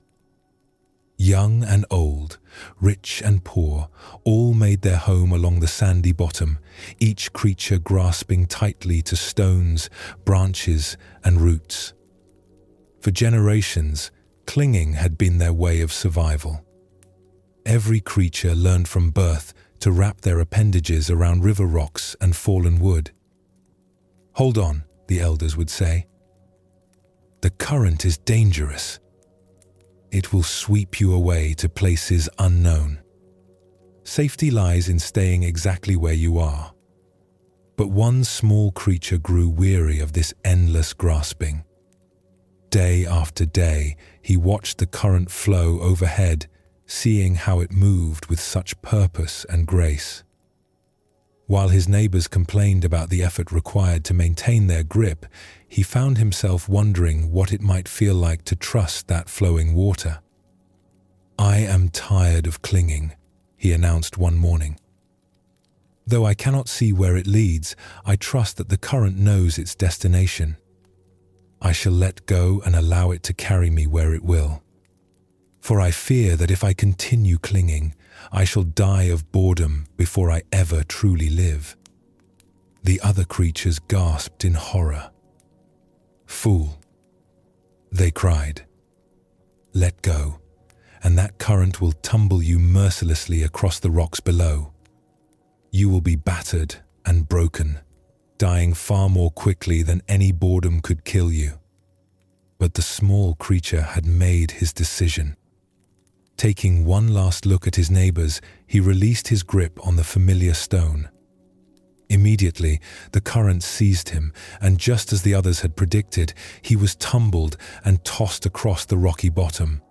Young and old, rich and poor, all made their home along the sandy bottom, each creature grasping tightly to stones, branches, and roots. For generations, clinging had been their way of survival. Every creature learned from birth to wrap their appendages around river rocks and fallen wood. "Hold on," the elders would say. "The current is dangerous. It will sweep you away to places unknown. Safety lies in staying exactly where you are." But one small creature grew weary of this endless grasping. Day after day, he watched the current flow overhead, seeing how it moved with such purpose and grace. While his neighbors complained about the effort required to maintain their grip, he found himself wondering what it might feel like to trust that flowing water. "I am tired of clinging," he announced one morning. "Though I cannot see where it leads, I trust that the current knows its destination. I shall let go and allow it to carry me where it will. For I fear that if I continue clinging, I shall die of boredom before I ever truly live." The other creatures gasped in horror. "Fool," they cried. "Let go, and that current will tumble you mercilessly across the rocks below. You will be battered and broken, dying far more quickly than any boredom could kill you." But the small creature had made his decision. Taking one last look at his neighbors, he released his grip on the familiar stone. Immediately, the current seized him, and just as the others had predicted, he was tumbled and tossed across the rocky bottom.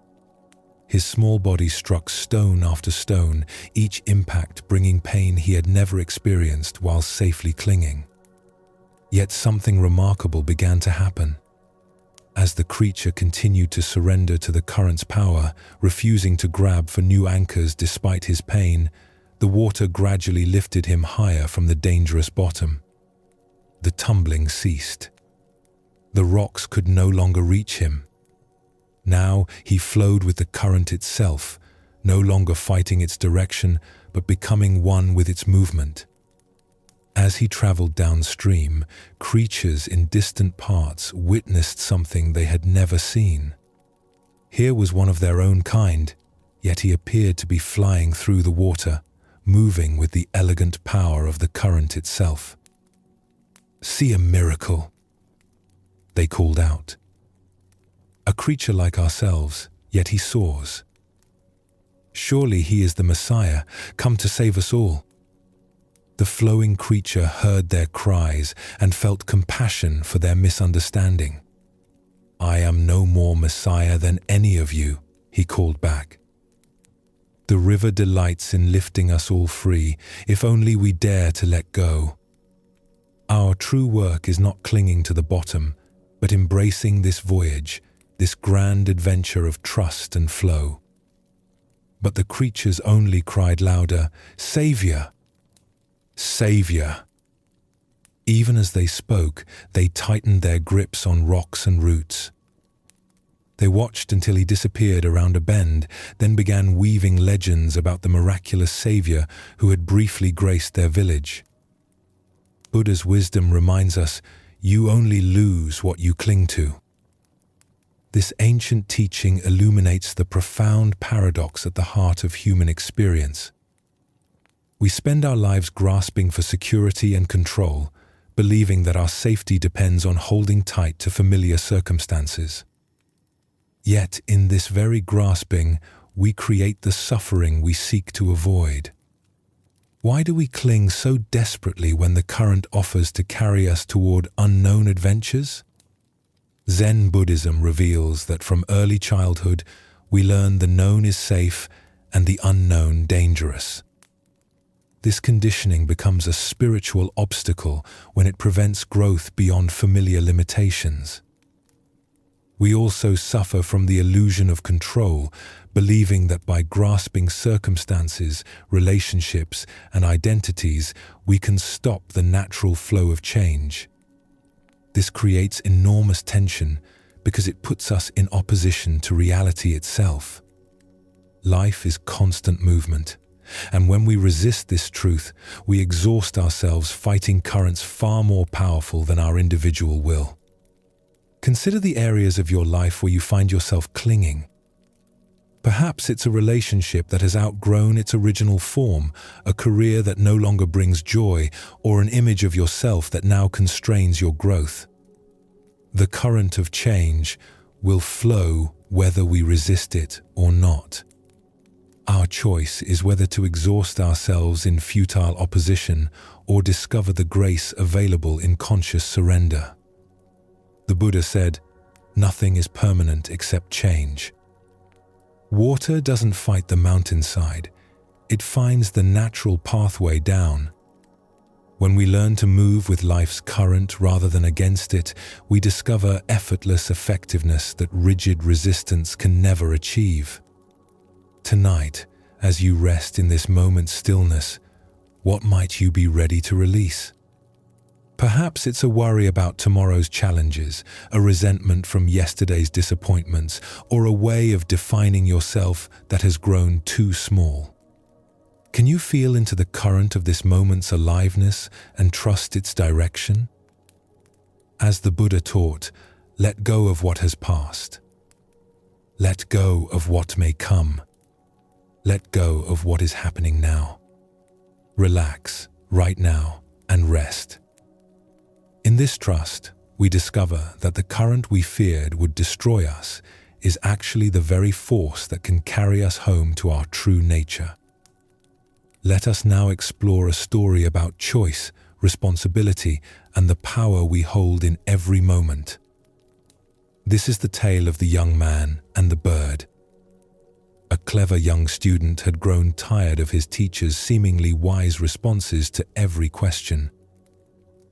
His small body struck stone after stone, each impact bringing pain he had never experienced while safely clinging. Yet something remarkable began to happen. As the creature continued to surrender to the current's power, refusing to grab for new anchors despite his pain, the water gradually lifted him higher from the dangerous bottom. The tumbling ceased. The rocks could no longer reach him. Now he flowed with the current itself, no longer fighting its direction, but becoming one with its movement. As he traveled downstream, creatures in distant parts witnessed something they had never seen. Here was one of their own kind, yet he appeared to be flying through the water, moving with the elegant power of the current itself. "See a miracle," they called out. "A creature like ourselves, yet he soars. Surely he is the Messiah, come to save us all." The flowing creature heard their cries and felt compassion for their misunderstanding. "I am no more Messiah than any of you," he called back. "The river delights in lifting us all free, if only we dare to let go. Our true work is not clinging to the bottom, but embracing this voyage, this grand adventure of trust and flow." But the creatures only cried louder, "Savior! Savior!" Even as they spoke, they tightened their grips on rocks and roots. They watched until he disappeared around a bend, then began weaving legends about the miraculous Savior who had briefly graced their village. Buddha's wisdom reminds us, you only lose what you cling to. This ancient teaching illuminates the profound paradox at the heart of human experience. We spend our lives grasping for security and control, believing that our safety depends on holding tight to familiar circumstances. Yet, in this very grasping, we create the suffering we seek to avoid. Why do we cling so desperately when the current offers to carry us toward unknown adventures? Zen Buddhism reveals that from early childhood, we learn the known is safe and the unknown dangerous. This conditioning becomes a spiritual obstacle when it prevents growth beyond familiar limitations. We also suffer from the illusion of control, believing that by grasping circumstances, relationships, and identities, we can stop the natural flow of change. This creates enormous tension because it puts us in opposition to reality itself. Life is constant movement. And when we resist this truth, we exhaust ourselves fighting currents far more powerful than our individual will. Consider the areas of your life where you find yourself clinging. Perhaps it's a relationship that has outgrown its original form, a career that no longer brings joy, or an image of yourself that now constrains your growth. The current of change will flow whether we resist it or not. Our choice is whether to exhaust ourselves in futile opposition or discover the grace available in conscious surrender. The Buddha said, "Nothing is permanent except change." Water doesn't fight the mountainside, it finds the natural pathway down. When we learn to move with life's current rather than against it, we discover effortless effectiveness that rigid resistance can never achieve. Tonight, as you rest in this moment's stillness, what might you be ready to release? Perhaps it's a worry about tomorrow's challenges, a resentment from yesterday's disappointments, or a way of defining yourself that has grown too small. Can you feel into the current of this moment's aliveness and trust its direction? As the Buddha taught, let go of what has passed. Let go of what may come. Let go of what is happening now. Relax right now and rest. In this trust, we discover that the current we feared would destroy us is actually the very force that can carry us home to our true nature. Let us now explore a story about choice, responsibility, and the power we hold in every moment. This is the tale of the young man and the bird. A clever young student had grown tired of his teacher's seemingly wise responses to every question.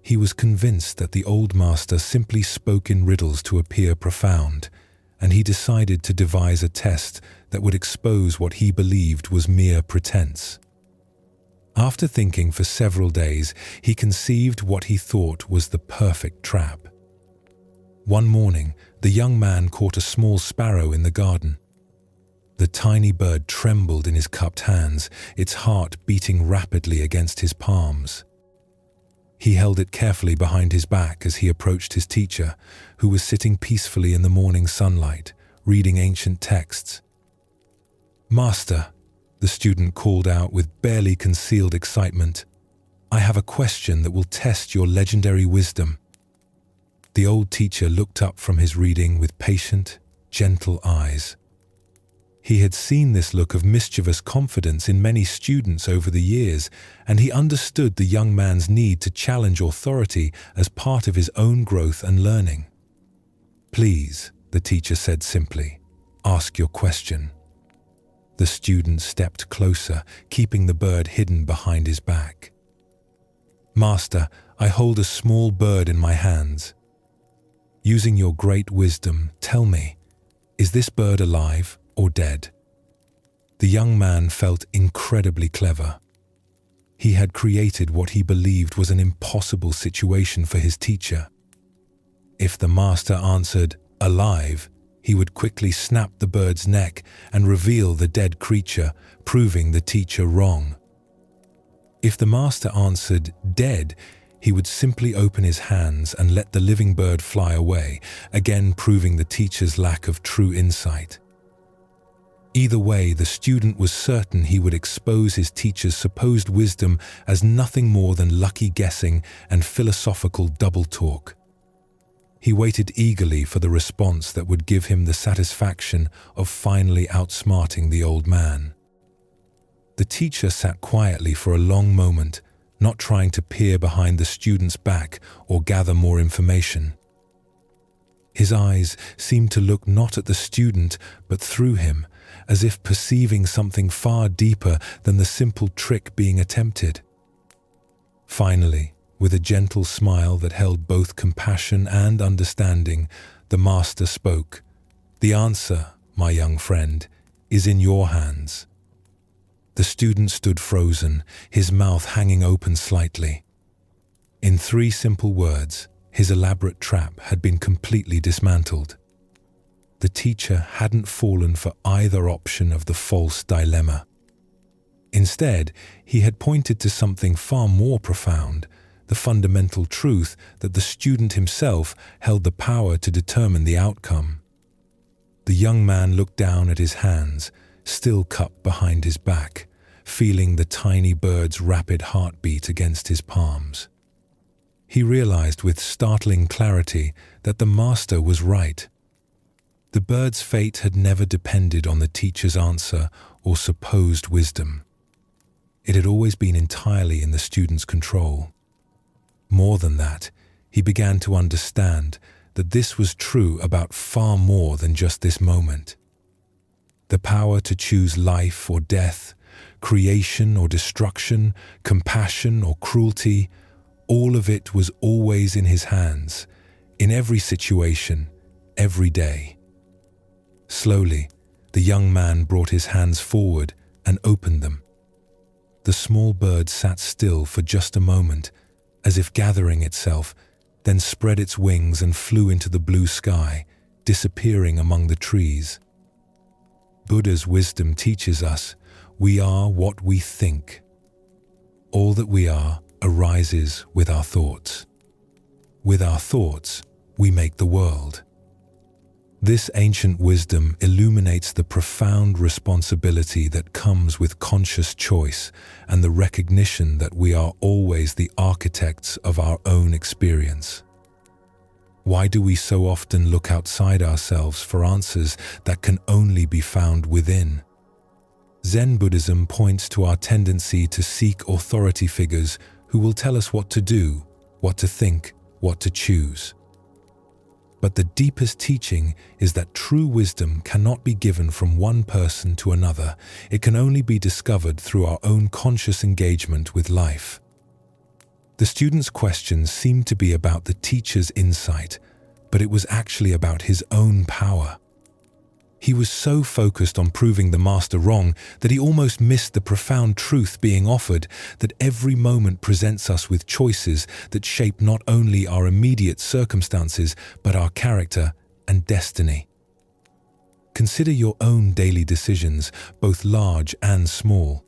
He was convinced that the old master simply spoke in riddles to appear profound, and he decided to devise a test that would expose what he believed was mere pretense. After thinking for several days, he conceived what he thought was the perfect trap. One morning, the young man caught a small sparrow in the garden. The tiny bird trembled in his cupped hands, its heart beating rapidly against his palms. He held it carefully behind his back as he approached his teacher, who was sitting peacefully in the morning sunlight, reading ancient texts. "Master," the student called out with barely concealed excitement, I have a question that will test your legendary wisdom." The old teacher looked up from his reading with patient, gentle eyes. He had seen this look of mischievous confidence in many students over the years, and he understood the young man's need to challenge authority as part of his own growth and learning. "Please," the teacher said simply, "ask your question." The student stepped closer, keeping the bird hidden behind his back. "Master, I hold a small bird in my hands. Using your great wisdom, tell me, is this bird alive or dead?" The young man felt incredibly clever. He had created what he believed was an impossible situation for his teacher. If the master answered, "alive," he would quickly snap the bird's neck and reveal the dead creature, proving the teacher wrong. If the master answered, "dead," he would simply open his hands and let the living bird fly away, again proving the teacher's lack of true insight. Either way, the student was certain he would expose his teacher's supposed wisdom as nothing more than lucky guessing and philosophical double talk. He waited eagerly for the response that would give him the satisfaction of finally outsmarting the old man. The teacher sat quietly for a long moment, not trying to peer behind the student's back or gather more information. His eyes seemed to look not at the student, but through him, as if perceiving something far deeper than the simple trick being attempted. Finally, with a gentle smile that held both compassion and understanding, the master spoke. "The answer, my young friend, is in your hands." The student stood frozen, his mouth hanging open slightly. In 3 simple words, his elaborate trap had been completely dismantled. The teacher hadn't fallen for either option of the false dilemma. Instead, he had pointed to something far more profound, the fundamental truth that the student himself held the power to determine the outcome. The young man looked down at his hands, still cupped behind his back, feeling the tiny bird's rapid heartbeat against his palms. He realized with startling clarity that the master was right. The bird's fate had never depended on the teacher's answer or supposed wisdom. It had always been entirely in the student's control. More than that, he began to understand that this was true about far more than just this moment. The power to choose life or death, creation or destruction, compassion or cruelty, all of it was always in his hands, in every situation, every day. Slowly, the young man brought his hands forward and opened them. The small bird sat still for just a moment, as if gathering itself, then spread its wings and flew into the blue sky, disappearing among the trees. Buddha's wisdom teaches us, we are what we think. All that we are arises with our thoughts. With our thoughts, we make the world. This ancient wisdom illuminates the profound responsibility that comes with conscious choice and the recognition that we are always the architects of our own experience. Why do we so often look outside ourselves for answers that can only be found within? Zen Buddhism points to our tendency to seek authority figures who will tell us what to do, what to think, what to choose. But the deepest teaching is that true wisdom cannot be given from one person to another. It can only be discovered through our own conscious engagement with life. The student's questions seemed to be about the teacher's insight, but it was actually about his own power. He was so focused on proving the master wrong that he almost missed the profound truth being offered, that every moment presents us with choices that shape not only our immediate circumstances, but our character and destiny. Consider your own daily decisions, both large and small.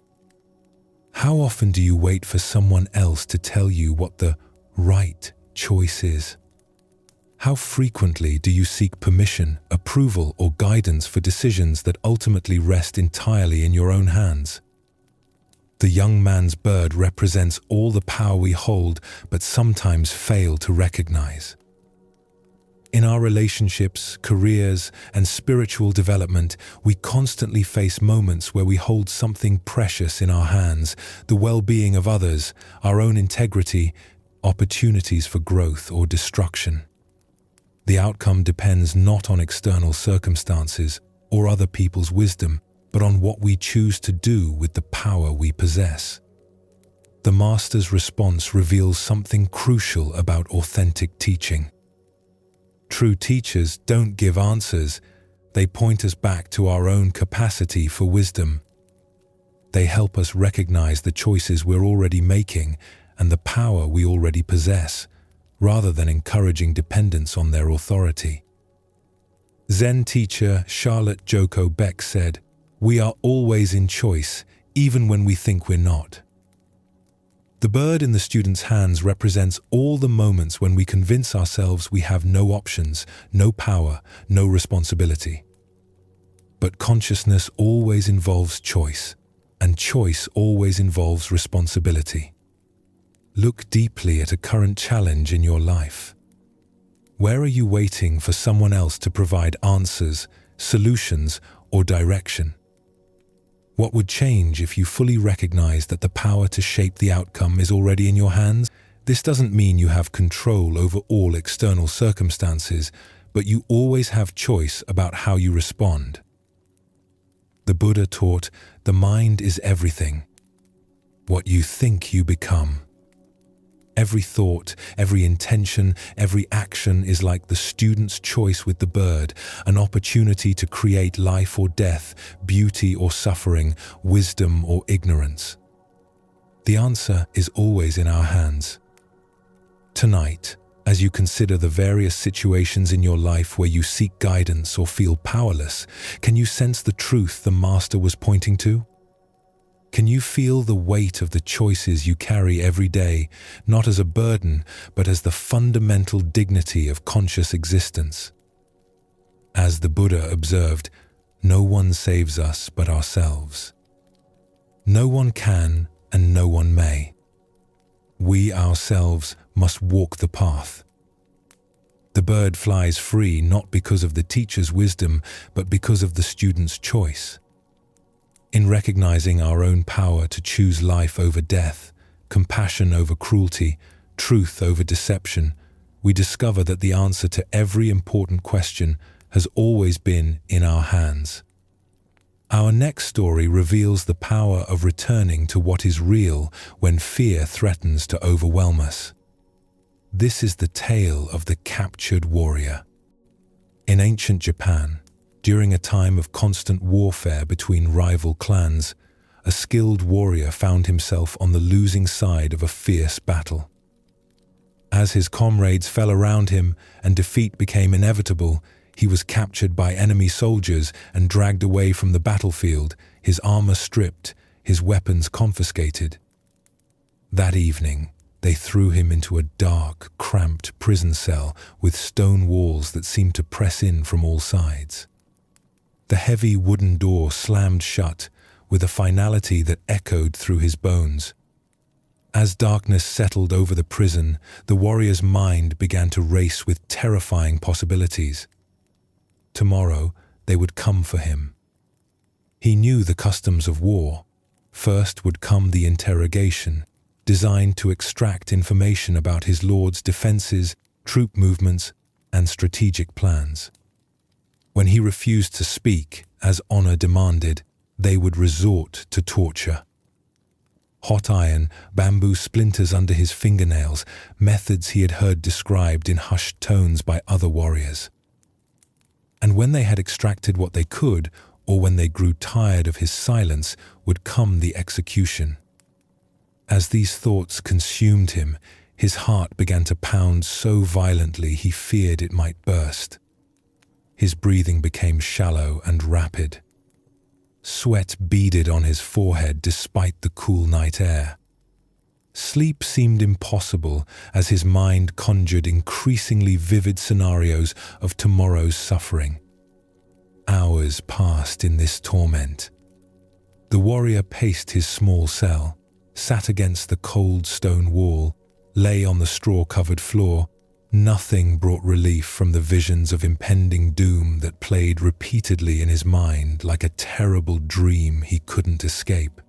How often do you wait for someone else to tell you what the right choice is? How frequently do you seek permission, approval, or guidance for decisions that ultimately rest entirely in your own hands? The young man's bird represents all the power we hold but sometimes fail to recognize. In our relationships, careers, and spiritual development, we constantly face moments where we hold something precious in our hands, the well-being of others, our own integrity, opportunities for growth or destruction. The outcome depends not on external circumstances or other people's wisdom, but on what we choose to do with the power we possess. The Master's response reveals something crucial about authentic teaching. True teachers don't give answers, they point us back to our own capacity for wisdom. They help us recognize the choices we're already making and the power we already possess, rather than encouraging dependence on their authority. Zen teacher Charlotte Joko Beck said, "We are always in choice, even when we think we're not." The bird in the student's hands represents all the moments when we convince ourselves we have no options, no power, no responsibility. But consciousness always involves choice, and choice always involves responsibility. Look deeply at a current challenge in your life. Where are you waiting for someone else to provide answers, solutions, or direction? What would change if you fully recognize that the power to shape the outcome is already in your hands? This doesn't mean you have control over all external circumstances, but you always have choice about how you respond. The Buddha taught, "The mind is everything. What you think, you become." Every thought, every intention, every action is like the student's choice with the bird, an opportunity to create life or death, beauty or suffering, wisdom or ignorance. The answer is always in our hands. Tonight, as you consider the various situations in your life where you seek guidance or feel powerless, can you sense the truth the Master was pointing to? Can you feel the weight of the choices you carry every day, not as a burden, but as the fundamental dignity of conscious existence? As the Buddha observed, no one saves us but ourselves. No one can and no one may. We ourselves must walk the path. The bird flies free not because of the teacher's wisdom, but because of the student's choice. In recognizing our own power to choose life over death, compassion over cruelty, truth over deception, we discover that the answer to every important question has always been in our hands. Our next story reveals the power of returning to what is real when fear threatens to overwhelm us. This is the tale of the captured warrior. In ancient Japan, during a time of constant warfare between rival clans, a skilled warrior found himself on the losing side of a fierce battle. As his comrades fell around him and defeat became inevitable, he was captured by enemy soldiers and dragged away from the battlefield, his armor stripped, his weapons confiscated. That evening, they threw him into a dark, cramped prison cell with stone walls that seemed to press in from all sides. The heavy wooden door slammed shut with a finality that echoed through his bones. As darkness settled over the prison, the warrior's mind began to race with terrifying possibilities. Tomorrow, they would come for him. He knew the customs of war. First would come the interrogation, designed to extract information about his lord's defenses, troop movements, and strategic plans. When he refused to speak, as honor demanded, they would resort to torture. Hot iron, bamboo splinters under his fingernails, methods he had heard described in hushed tones by other warriors. And when they had extracted what they could, or when they grew tired of his silence, would come the execution. As these thoughts consumed him, his heart began to pound so violently he feared it might burst. His breathing became shallow and rapid. Sweat beaded on his forehead despite the cool night air. Sleep seemed impossible as his mind conjured increasingly vivid scenarios of tomorrow's suffering. Hours passed in this torment. The warrior paced his small cell, sat against the cold stone wall, lay on the straw-covered floor. Nothing brought relief from the visions of impending doom that played repeatedly in his mind like a terrible dream he couldn't escape.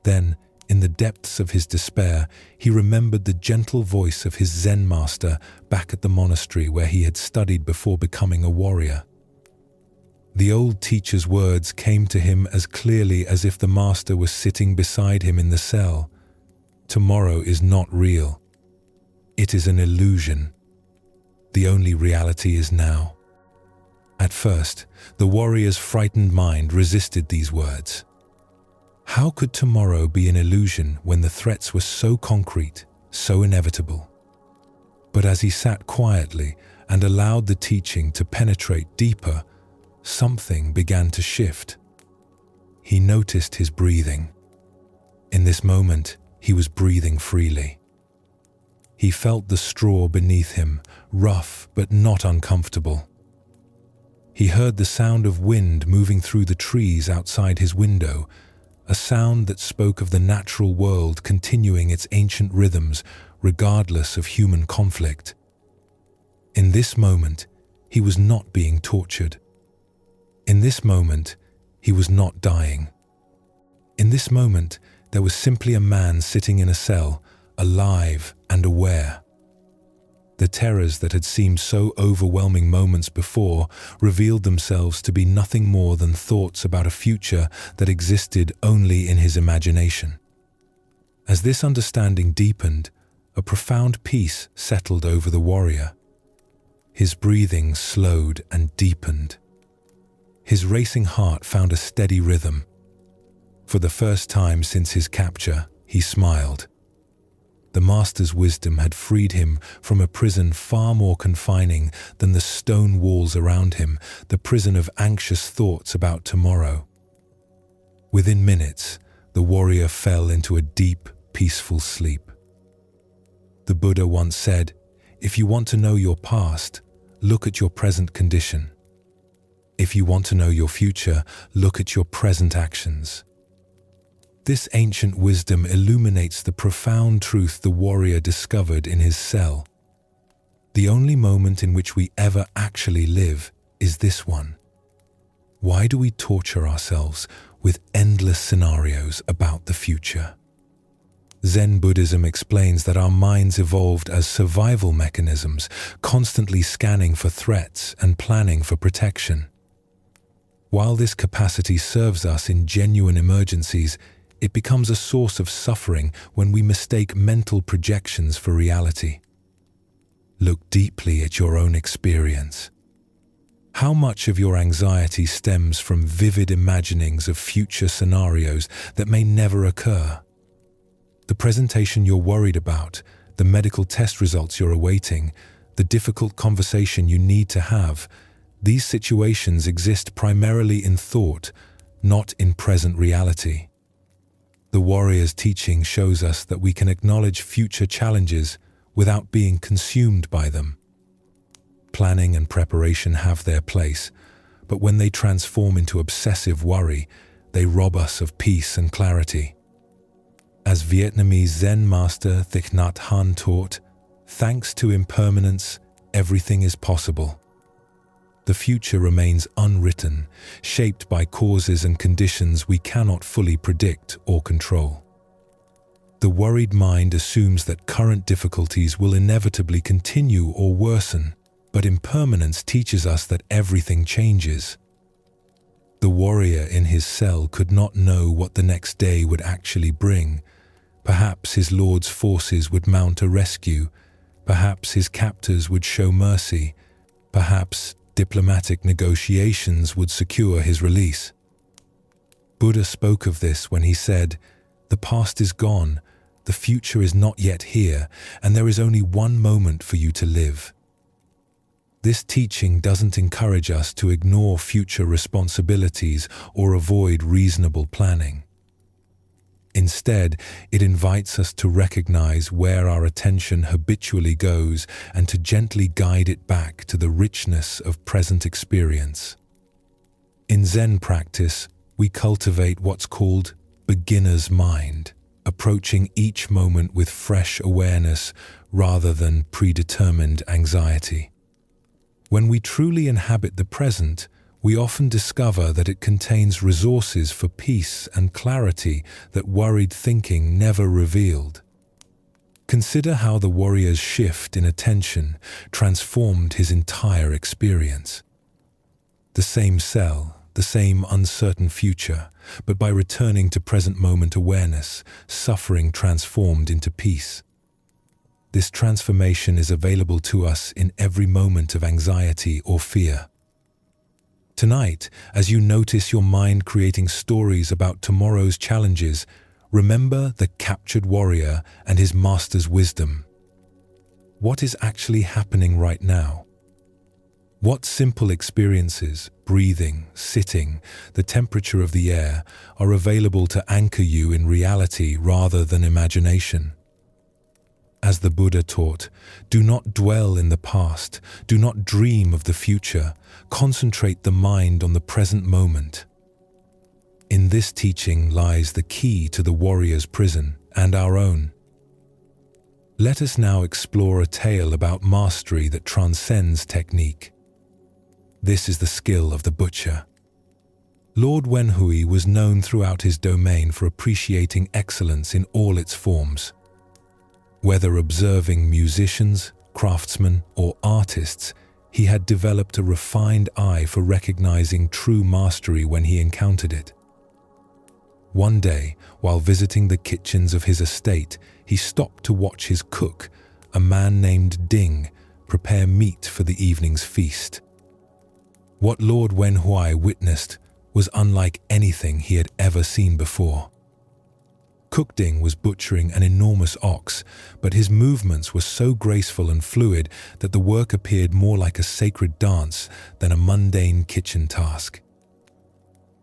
Then, in the depths of his despair, he remembered the gentle voice of his Zen master back at the monastery where he had studied before becoming a warrior. The old teacher's words came to him as clearly as if the master was sitting beside him in the cell. Tomorrow is not real. It is an illusion. The only reality is now. At first, the warrior's frightened mind resisted these words. How could tomorrow be an illusion when the threats were so concrete, so inevitable? But as he sat quietly and allowed the teaching to penetrate deeper, something began to shift. He noticed his breathing. In this moment, he was breathing freely. He felt the straw beneath him, rough but not uncomfortable. He heard the sound of wind moving through the trees outside his window, a sound that spoke of the natural world continuing its ancient rhythms regardless of human conflict. In this moment, he was not being tortured. In this moment, he was not dying. In this moment, there was simply a man sitting in a cell, alive and aware. The terrors that had seemed so overwhelming moments before revealed themselves to be nothing more than thoughts about a future that existed only in his imagination. As this understanding deepened, a profound peace settled over the warrior. His breathing slowed and deepened. His racing heart found a steady rhythm. For the first time since his capture, he smiled. The master's wisdom had freed him from a prison far more confining than the stone walls around him, the prison of anxious thoughts about tomorrow. Within minutes, the warrior fell into a deep, peaceful sleep. The Buddha once said, "If you want to know your past, look at your present condition. If you want to know your future, look at your present actions." This ancient wisdom illuminates the profound truth the warrior discovered in his cell. The only moment in which we ever actually live is this one. Why do we torture ourselves with endless scenarios about the future? Zen Buddhism explains that our minds evolved as survival mechanisms, constantly scanning for threats and planning for protection. While this capacity serves us in genuine emergencies, it becomes a source of suffering when we mistake mental projections for reality. Look deeply at your own experience. How much of your anxiety stems from vivid imaginings of future scenarios that may never occur? The presentation you're worried about, the medical test results you're awaiting, the difficult conversation you need to have, these situations exist primarily in thought, not in present reality. The warrior's teaching shows us that we can acknowledge future challenges without being consumed by them. Planning and preparation have their place, but when they transform into obsessive worry, they rob us of peace and clarity. As Vietnamese Zen master Thich Nhat Hanh taught, thanks to impermanence, everything is possible. The future remains unwritten, shaped by causes and conditions we cannot fully predict or control. The worried mind assumes that current difficulties will inevitably continue or worsen, but impermanence teaches us that everything changes. The warrior in his cell could not know what the next day would actually bring. Perhaps his lord's forces would mount a rescue. Perhaps his captors would show mercy. Perhaps diplomatic negotiations would secure his release. Buddha spoke of this when he said, "The past is gone, the future is not yet here, and there is only one moment for you to live." This teaching doesn't encourage us to ignore future responsibilities or avoid reasonable planning. Instead, it invites us to recognize where our attention habitually goes and to gently guide it back to the richness of present experience. In Zen practice, we cultivate what's called beginner's mind, approaching each moment with fresh awareness rather than predetermined anxiety. When we truly inhabit the present, we often discover that it contains resources for peace and clarity that worried thinking never revealed. Consider how the warrior's shift in attention transformed his entire experience. The same cell, the same uncertain future, but by returning to present moment awareness, suffering transformed into peace. This transformation is available to us in every moment of anxiety or fear. Tonight, as you notice your mind creating stories about tomorrow's challenges, remember the captured warrior and his master's wisdom. What is actually happening right now? What simple experiences, breathing, sitting, the temperature of the air, are available to anchor you in reality rather than imagination? As the Buddha taught, do not dwell in the past, do not dream of the future, concentrate the mind on the present moment. In this teaching lies the key to the warrior's prison and our own. Let us now explore a tale about mastery that transcends technique. This is the skill of the butcher. Lord Wenhui was known throughout his domain for appreciating excellence in all its forms. Whether observing musicians, craftsmen, or artists, he had developed a refined eye for recognizing true mastery when he encountered it. One day, while visiting the kitchens of his estate, he stopped to watch his cook, a man named Ding, prepare meat for the evening's feast. What Lord Wenhui witnessed was unlike anything he had ever seen before. Cook Ding was butchering an enormous ox, but his movements were so graceful and fluid that the work appeared more like a sacred dance than a mundane kitchen task.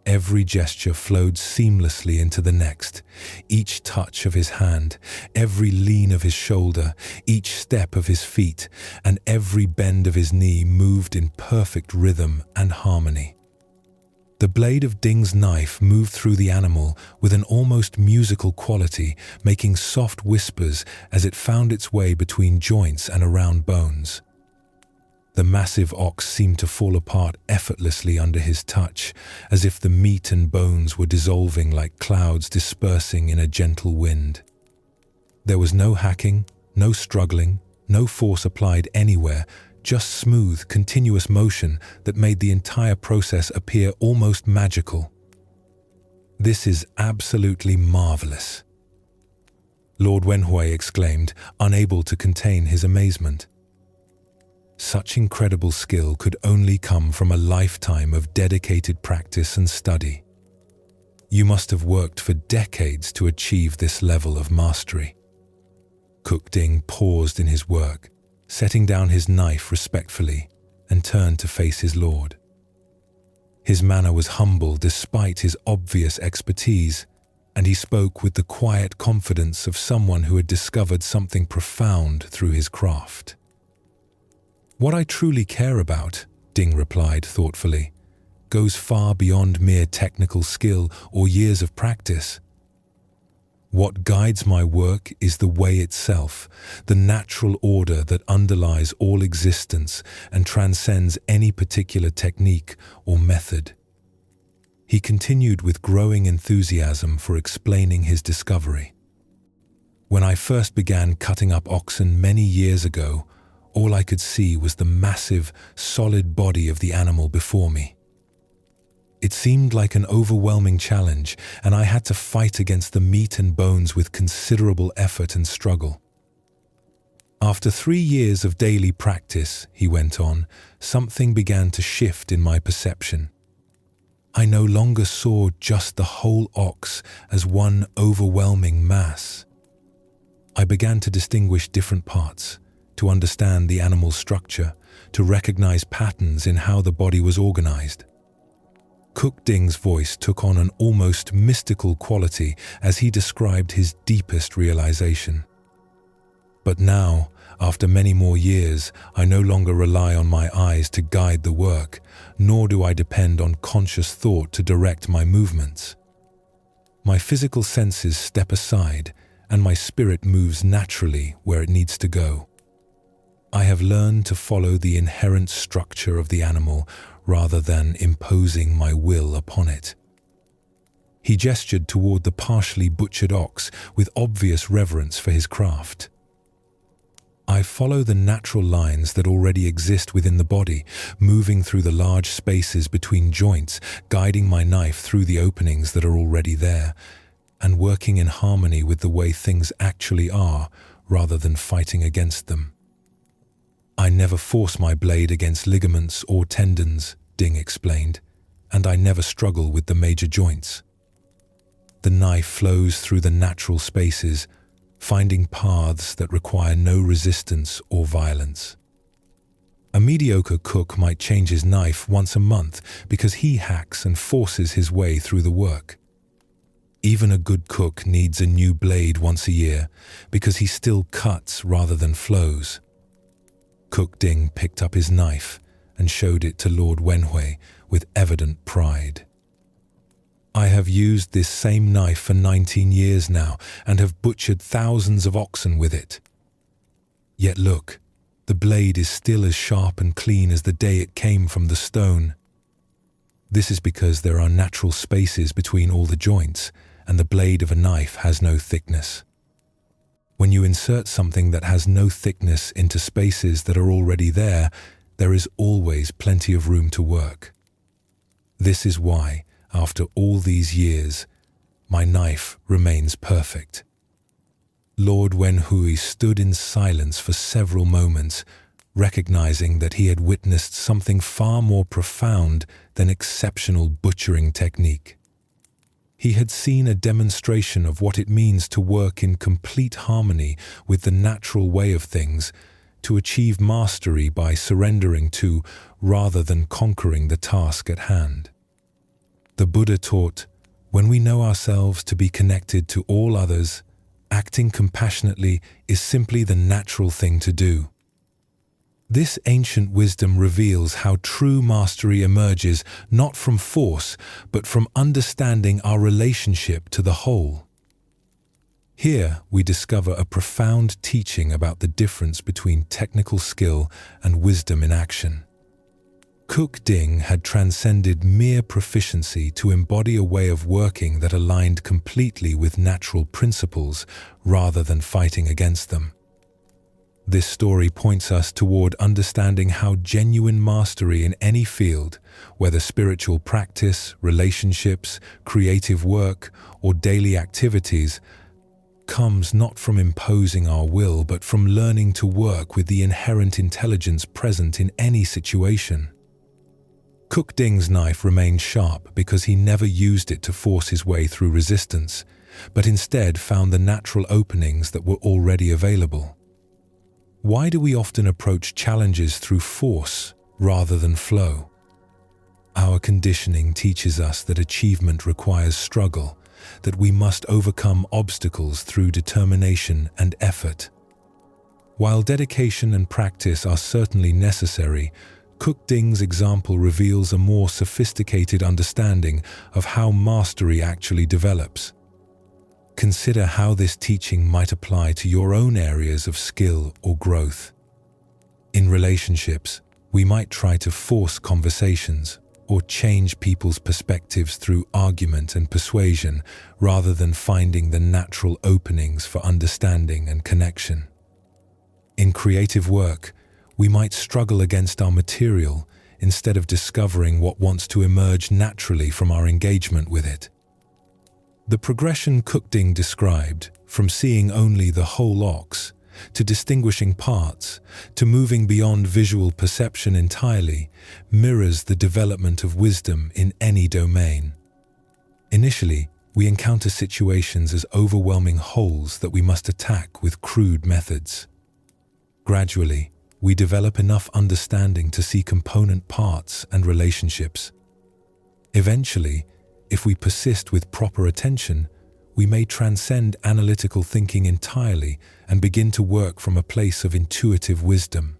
Every gesture flowed seamlessly into the next. Each touch of his hand, every lean of his shoulder, each step of his feet, and every bend of his knee moved in perfect rhythm and harmony. The blade of Ding's knife moved through the animal with an almost musical quality, making soft whispers as it found its way between joints and around bones. The massive ox seemed to fall apart effortlessly under his touch, as if the meat and bones were dissolving like clouds dispersing in a gentle wind. There was no hacking, no struggling, no force applied anywhere, just smooth, continuous motion that made the entire process appear almost magical. This is absolutely marvelous, Lord Wenhui exclaimed, unable to contain his amazement. Such incredible skill could only come from a lifetime of dedicated practice and study. You must have worked for decades to achieve this level of mastery. Cook Ding paused in his work, setting down his knife respectfully, and turned to face his lord. His manner was humble despite his obvious expertise, and he spoke with the quiet confidence of someone who had discovered something profound through his craft. "What I truly care about," Ding replied thoughtfully, "goes far beyond mere technical skill or years of practice. What guides my work is the way itself, the natural order that underlies all existence and transcends any particular technique or method." He continued with growing enthusiasm for explaining his discovery. "When I first began cutting up oxen many years ago, all I could see was the massive, solid body of the animal before me. It seemed like an overwhelming challenge, and I had to fight against the meat and bones with considerable effort and struggle. After 3 years of daily practice," he went on, "something began to shift in my perception. I no longer saw just the whole ox as one overwhelming mass. I began to distinguish different parts, to understand the animal's structure, to recognize patterns in how the body was organized." Cook Ding's voice took on an almost mystical quality as he described his deepest realization. But now, after many more years, I no longer rely on my eyes to guide the work, nor do I depend on conscious thought to direct my movements. My physical senses step aside, and my spirit moves naturally where it needs to go. I have learned to follow the inherent structure of the animal rather than imposing my will upon it. He gestured toward the partially butchered ox with obvious reverence for his craft. I follow the natural lines that already exist within the body, moving through the large spaces between joints, guiding my knife through the openings that are already there, and working in harmony with the way things actually are, rather than fighting against them. I never force my blade against ligaments or tendons, Ding explained, and I never struggle with the major joints. The knife flows through the natural spaces, finding paths that require no resistance or violence. A mediocre cook might change his knife once a month because he hacks and forces his way through the work. Even a good cook needs a new blade once a year because he still cuts rather than flows. Cook Ding picked up his knife and showed it to Lord Wenhui with evident pride. I have used this same knife for 19 years now and have butchered thousands of oxen with it. Yet look, the blade is still as sharp and clean as the day it came from the stone. This is because there are natural spaces between all the joints, and the blade of a knife has no thickness. When you insert something that has no thickness into spaces that are already there, there is always plenty of room to work. This is why, after all these years, my knife remains perfect. Lord Wenhui stood in silence for several moments, recognizing that he had witnessed something far more profound than exceptional butchering technique. He had seen a demonstration of what it means to work in complete harmony with the natural way of things, to achieve mastery by surrendering to rather than conquering the task at hand. The Buddha taught, when we know ourselves to be connected to all others, acting compassionately is simply the natural thing to do. This ancient wisdom reveals how true mastery emerges not from force, but from understanding our relationship to the whole. Here we discover a profound teaching about the difference between technical skill and wisdom in action. Cook Ding had transcended mere proficiency to embody a way of working that aligned completely with natural principles rather than fighting against them. This story points us toward understanding how genuine mastery in any field, whether spiritual practice, relationships, creative work, or daily activities, comes not from imposing our will but from learning to work with the inherent intelligence present in any situation. Cook Ding's knife remained sharp because he never used it to force his way through resistance, but instead found the natural openings that were already available. Why do we often approach challenges through force rather than flow? Our conditioning teaches us that achievement requires struggle, that we must overcome obstacles through determination and effort. While dedication and practice are certainly necessary, Cook Ding's example reveals a more sophisticated understanding of how mastery actually develops. Consider how this teaching might apply to your own areas of skill or growth. In relationships, we might try to force conversations or change people's perspectives through argument and persuasion rather than finding the natural openings for understanding and connection. In creative work, we might struggle against our material instead of discovering what wants to emerge naturally from our engagement with it. The progression Cook Ding described, from seeing only the whole ox, to distinguishing parts, to moving beyond visual perception entirely, mirrors the development of wisdom in any domain. Initially, we encounter situations as overwhelming wholes that we must attack with crude methods. Gradually, we develop enough understanding to see component parts and relationships. Eventually, if we persist with proper attention, we may transcend analytical thinking entirely and begin to work from a place of intuitive wisdom.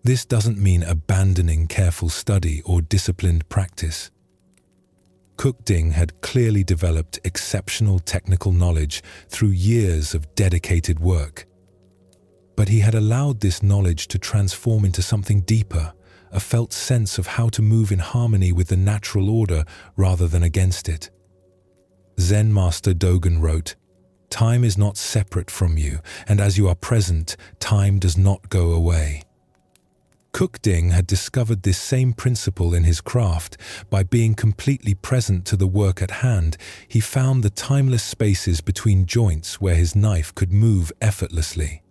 This doesn't mean abandoning careful study or disciplined practice. Kukding had clearly developed exceptional technical knowledge through years of dedicated work. But he had allowed this knowledge to transform into something deeper, a felt sense of how to move in harmony with the natural order rather than against it. Zen master Dogen wrote, "Time is not separate from you, and as you are present, time does not go away." Kukding had discovered this same principle in his craft. By being completely present to the work at hand, he found the timeless spaces between joints where his knife could move effortlessly.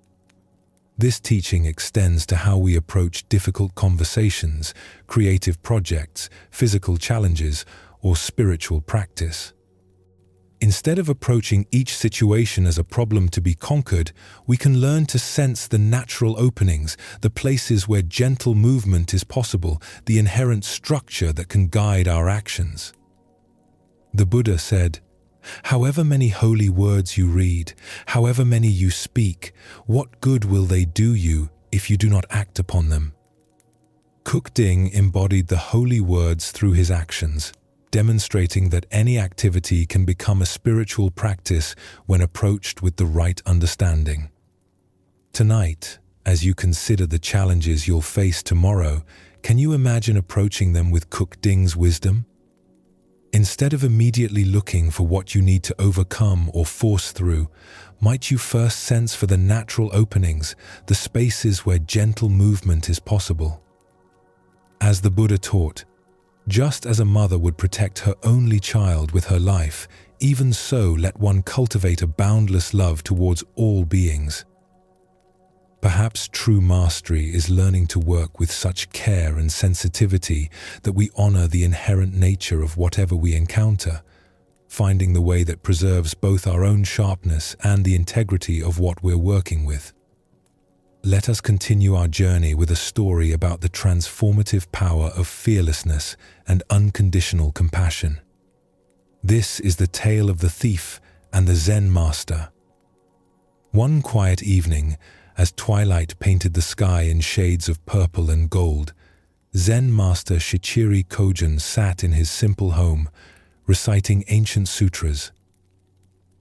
This teaching extends to how we approach difficult conversations, creative projects, physical challenges, or spiritual practice. Instead of approaching each situation as a problem to be conquered, we can learn to sense the natural openings, the places where gentle movement is possible, the inherent structure that can guide our actions. The Buddha said, "However many holy words you read, however many you speak, what good will they do you if you do not act upon them?" Kukding embodied the holy words through his actions, demonstrating that any activity can become a spiritual practice when approached with the right understanding. Tonight, as you consider the challenges you'll face tomorrow, can you imagine approaching them with Kukding's wisdom? Instead of immediately looking for what you need to overcome or force through, might you first sense for the natural openings, the spaces where gentle movement is possible? As the Buddha taught, just as a mother would protect her only child with her life, even so let one cultivate a boundless love towards all beings. Perhaps true mastery is learning to work with such care and sensitivity that we honor the inherent nature of whatever we encounter, finding the way that preserves both our own sharpness and the integrity of what we're working with. Let us continue our journey with a story about the transformative power of fearlessness and unconditional compassion. This is the tale of the thief and the Zen master. One quiet evening, as twilight painted the sky in shades of purple and gold, Zen master Shichiri Kojun sat in his simple home, reciting ancient sutras.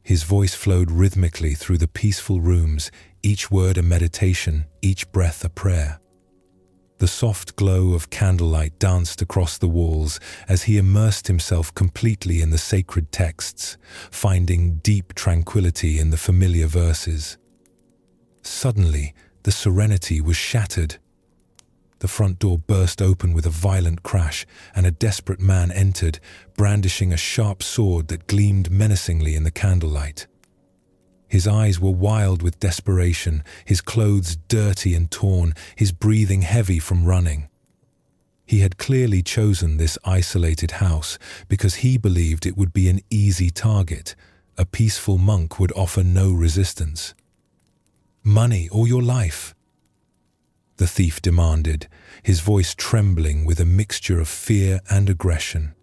His voice flowed rhythmically through the peaceful rooms, each word a meditation, each breath a prayer. The soft glow of candlelight danced across the walls as he immersed himself completely in the sacred texts, finding deep tranquility in the familiar verses. Suddenly, the serenity was shattered. The front door burst open with a violent crash, and a desperate man entered, brandishing a sharp sword that gleamed menacingly in the candlelight. His eyes were wild with desperation, his clothes dirty and torn, his breathing heavy from running. He had clearly chosen this isolated house because he believed it would be an easy target. A peaceful monk would offer no resistance. "Money or your life?" the thief demanded, his voice trembling with a mixture of fear and aggression.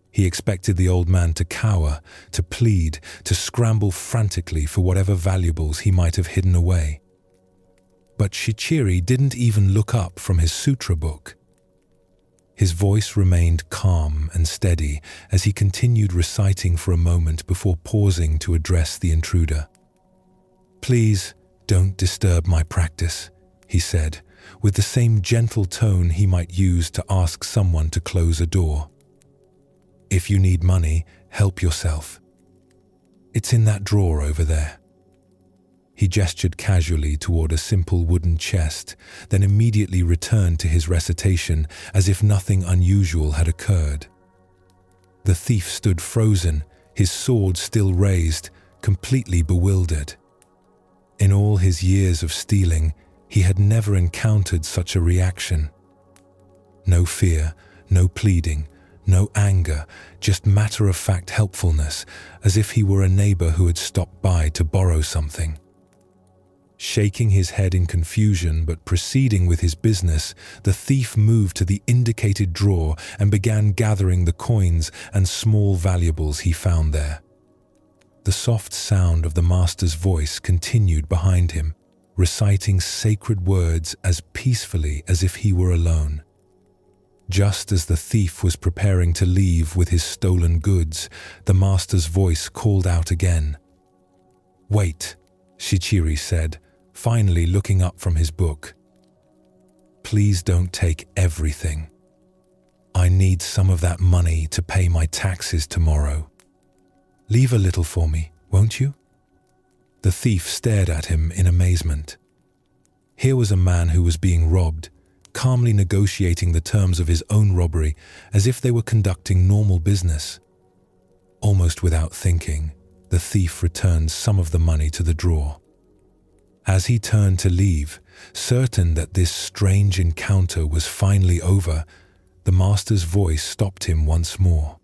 He expected the old man to cower, to plead, to scramble frantically for whatever valuables he might have hidden away. But Shichiri didn't even look up from his sutra book. His voice remained calm and steady as he continued reciting for a moment before pausing to address the intruder. "Please, don't disturb my practice," he said, with the same gentle tone he might use to ask someone to close a door. "If you need money, help yourself. It's in that drawer over there." He gestured casually toward a simple wooden chest, then immediately returned to his recitation as if nothing unusual had occurred. The thief stood frozen, his sword still raised, completely bewildered. In all his years of stealing, he had never encountered such a reaction. No fear, no pleading, no anger, just matter-of-fact helpfulness, as if he were a neighbor who had stopped by to borrow something. Shaking his head in confusion but proceeding with his business, the thief moved to the indicated drawer and began gathering the coins and small valuables he found there. the soft sound of the master's voice continued behind him, reciting sacred words as peacefully as if he were alone. Just as the thief was preparing to leave with his stolen goods, the master's voice called out again. "Wait," Shichiri said, finally looking up from his book. "Please don't take everything. I need some of that money to pay my taxes tomorrow. Leave a little for me, won't you?" The thief stared at him in amazement. Here was a man who was being robbed, calmly negotiating the terms of his own robbery as if they were conducting normal business. Almost without thinking, the thief returned some of the money to the drawer. As he turned to leave, certain that this strange encounter was finally over, the master's voice stopped him once more.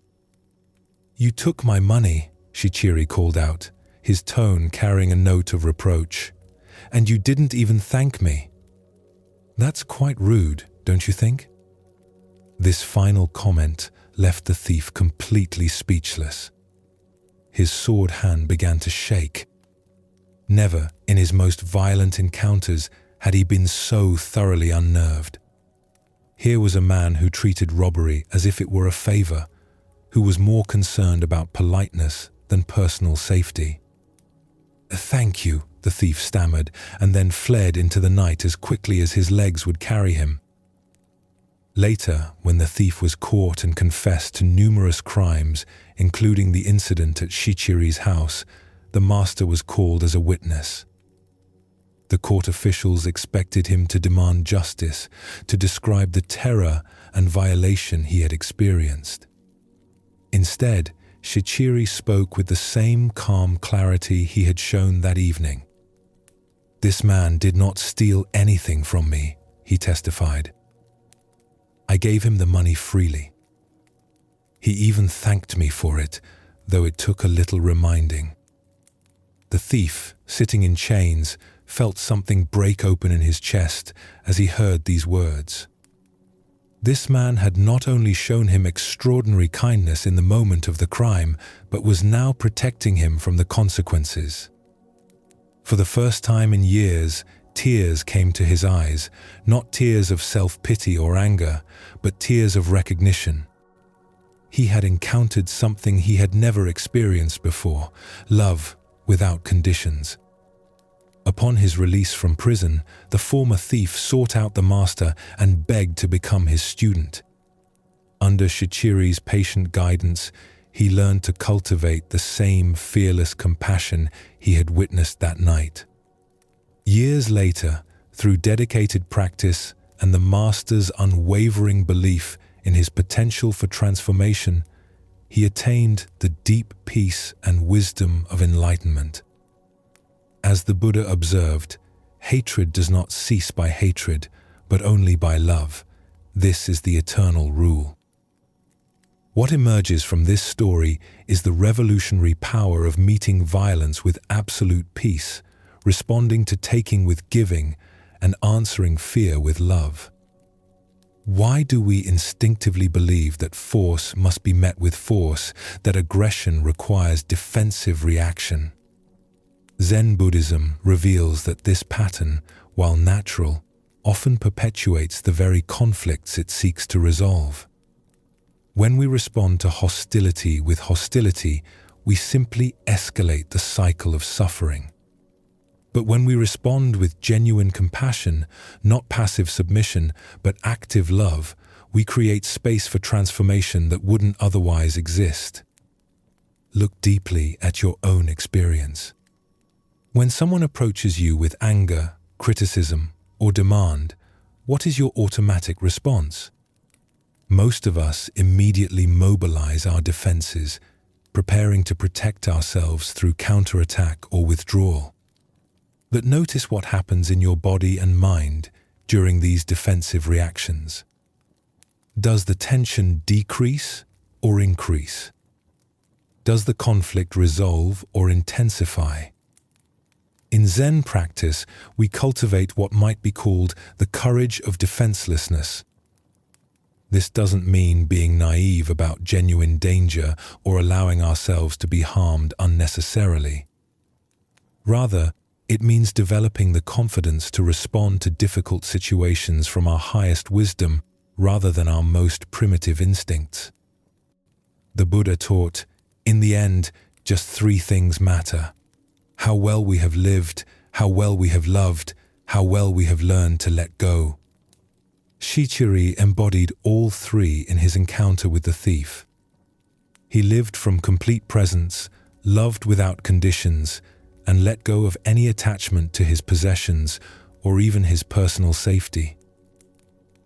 "You took my money," Shichiri called out, his tone carrying a note of reproach. "And you didn't even thank me. That's quite rude, don't you think?" This final comment left the thief completely speechless. His sword hand began to shake. Never, in his most violent encounters, had he been so thoroughly unnerved. Here was a man who treated robbery as if it were a favor, who was more concerned about politeness than personal safety. "Thank you," the thief stammered, and then fled into the night as quickly as his legs would carry him. Later, when the thief was caught and confessed to numerous crimes, including the incident at Shichiri's house, the master was called as a witness. The court officials expected him to demand justice, to describe the terror and violation he had experienced. Instead, Shichiri spoke with the same calm clarity he had shown that evening. "This man did not steal anything from me," he testified. "I gave him the money freely. He even thanked me for it, though it took a little reminding." The thief, sitting in chains, felt something break open in his chest as he heard these words. This man had not only shown him extraordinary kindness in the moment of the crime, but was now protecting him from the consequences. For the first time in years, tears came to his eyes, not tears of self-pity or anger, but tears of recognition. He had encountered something he had never experienced before, love without conditions. Upon his release from prison, the former thief sought out the master and begged to become his student. Under Shichiri's patient guidance, he learned to cultivate the same fearless compassion he had witnessed that night. Years later, through dedicated practice and the master's unwavering belief in his potential for transformation, he attained the deep peace and wisdom of enlightenment. As the Buddha observed, hatred does not cease by hatred, but only by love. This is the eternal rule. What emerges from this story is the revolutionary power of meeting violence with absolute peace, responding to taking with giving, and answering fear with love. Why do we instinctively believe that force must be met with force, that aggression requires defensive reaction? Zen Buddhism reveals that this pattern, while natural, often perpetuates the very conflicts it seeks to resolve. When we respond to hostility with hostility, we simply escalate the cycle of suffering. But when we respond with genuine compassion, not passive submission, but active love, we create space for transformation that wouldn't otherwise exist. Look deeply at your own experience. When someone approaches you with anger, criticism, or demand, what is your automatic response? Most of us immediately mobilize our defenses, preparing to protect ourselves through counterattack or withdrawal. But notice what happens in your body and mind during these defensive reactions. Does the tension decrease or increase? Does the conflict resolve or intensify? In Zen practice, we cultivate what might be called the courage of defenselessness. This doesn't mean being naive about genuine danger or allowing ourselves to be harmed unnecessarily. Rather, it means developing the confidence to respond to difficult situations from our highest wisdom rather than our most primitive instincts. The Buddha taught, in the end, just three things matter: how well we have lived, how well we have loved, how well we have learned to let go. Shichiri embodied all three in his encounter with the thief. He lived from complete presence, loved without conditions, and let go of any attachment to his possessions or even his personal safety.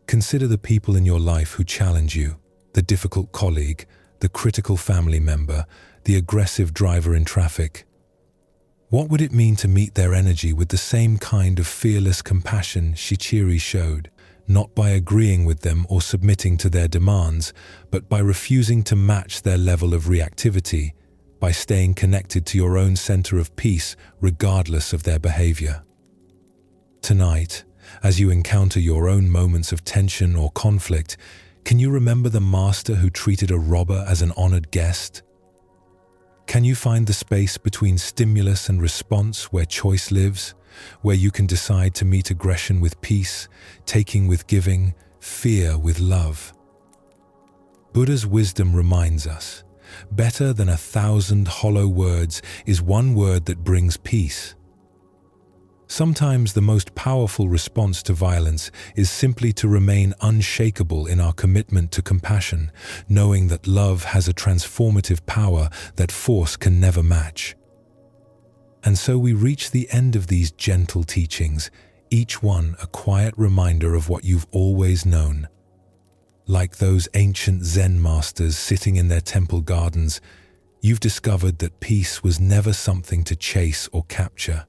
Consider the people in your life who challenge you: the difficult colleague, the critical family member, the aggressive driver in traffic. What would it mean to meet their energy with the same kind of fearless compassion Shichiri showed, not by agreeing with them or submitting to their demands, but by refusing to match their level of reactivity, by staying connected to your own center of peace regardless of their behavior? Tonight, as you encounter your own moments of tension or conflict, can you remember the master who treated a robber as an honored guest? Can you find the space between stimulus and response where choice lives, where you can decide to meet aggression with peace, taking with giving, fear with love? Buddha's wisdom reminds us, better than 1,000 hollow words is one word that brings peace. Sometimes the most powerful response to violence is simply to remain unshakable in our commitment to compassion, knowing that love has a transformative power that force can never match. And so we reach the end of these gentle teachings, each one a quiet reminder of what you've always known. Like those ancient Zen masters sitting in their temple gardens, you've discovered that peace was never something to chase or capture.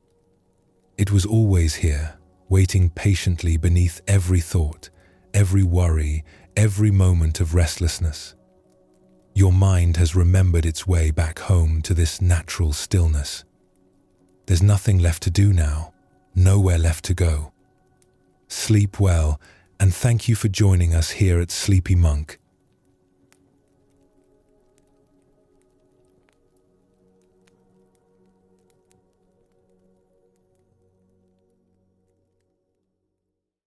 It was always here, waiting patiently beneath every thought, every worry, every moment of restlessness. Your mind has remembered its way back home to this natural stillness. There's nothing left to do now, nowhere left to go. Sleep well, and thank you for joining us here at Sleepy Monk.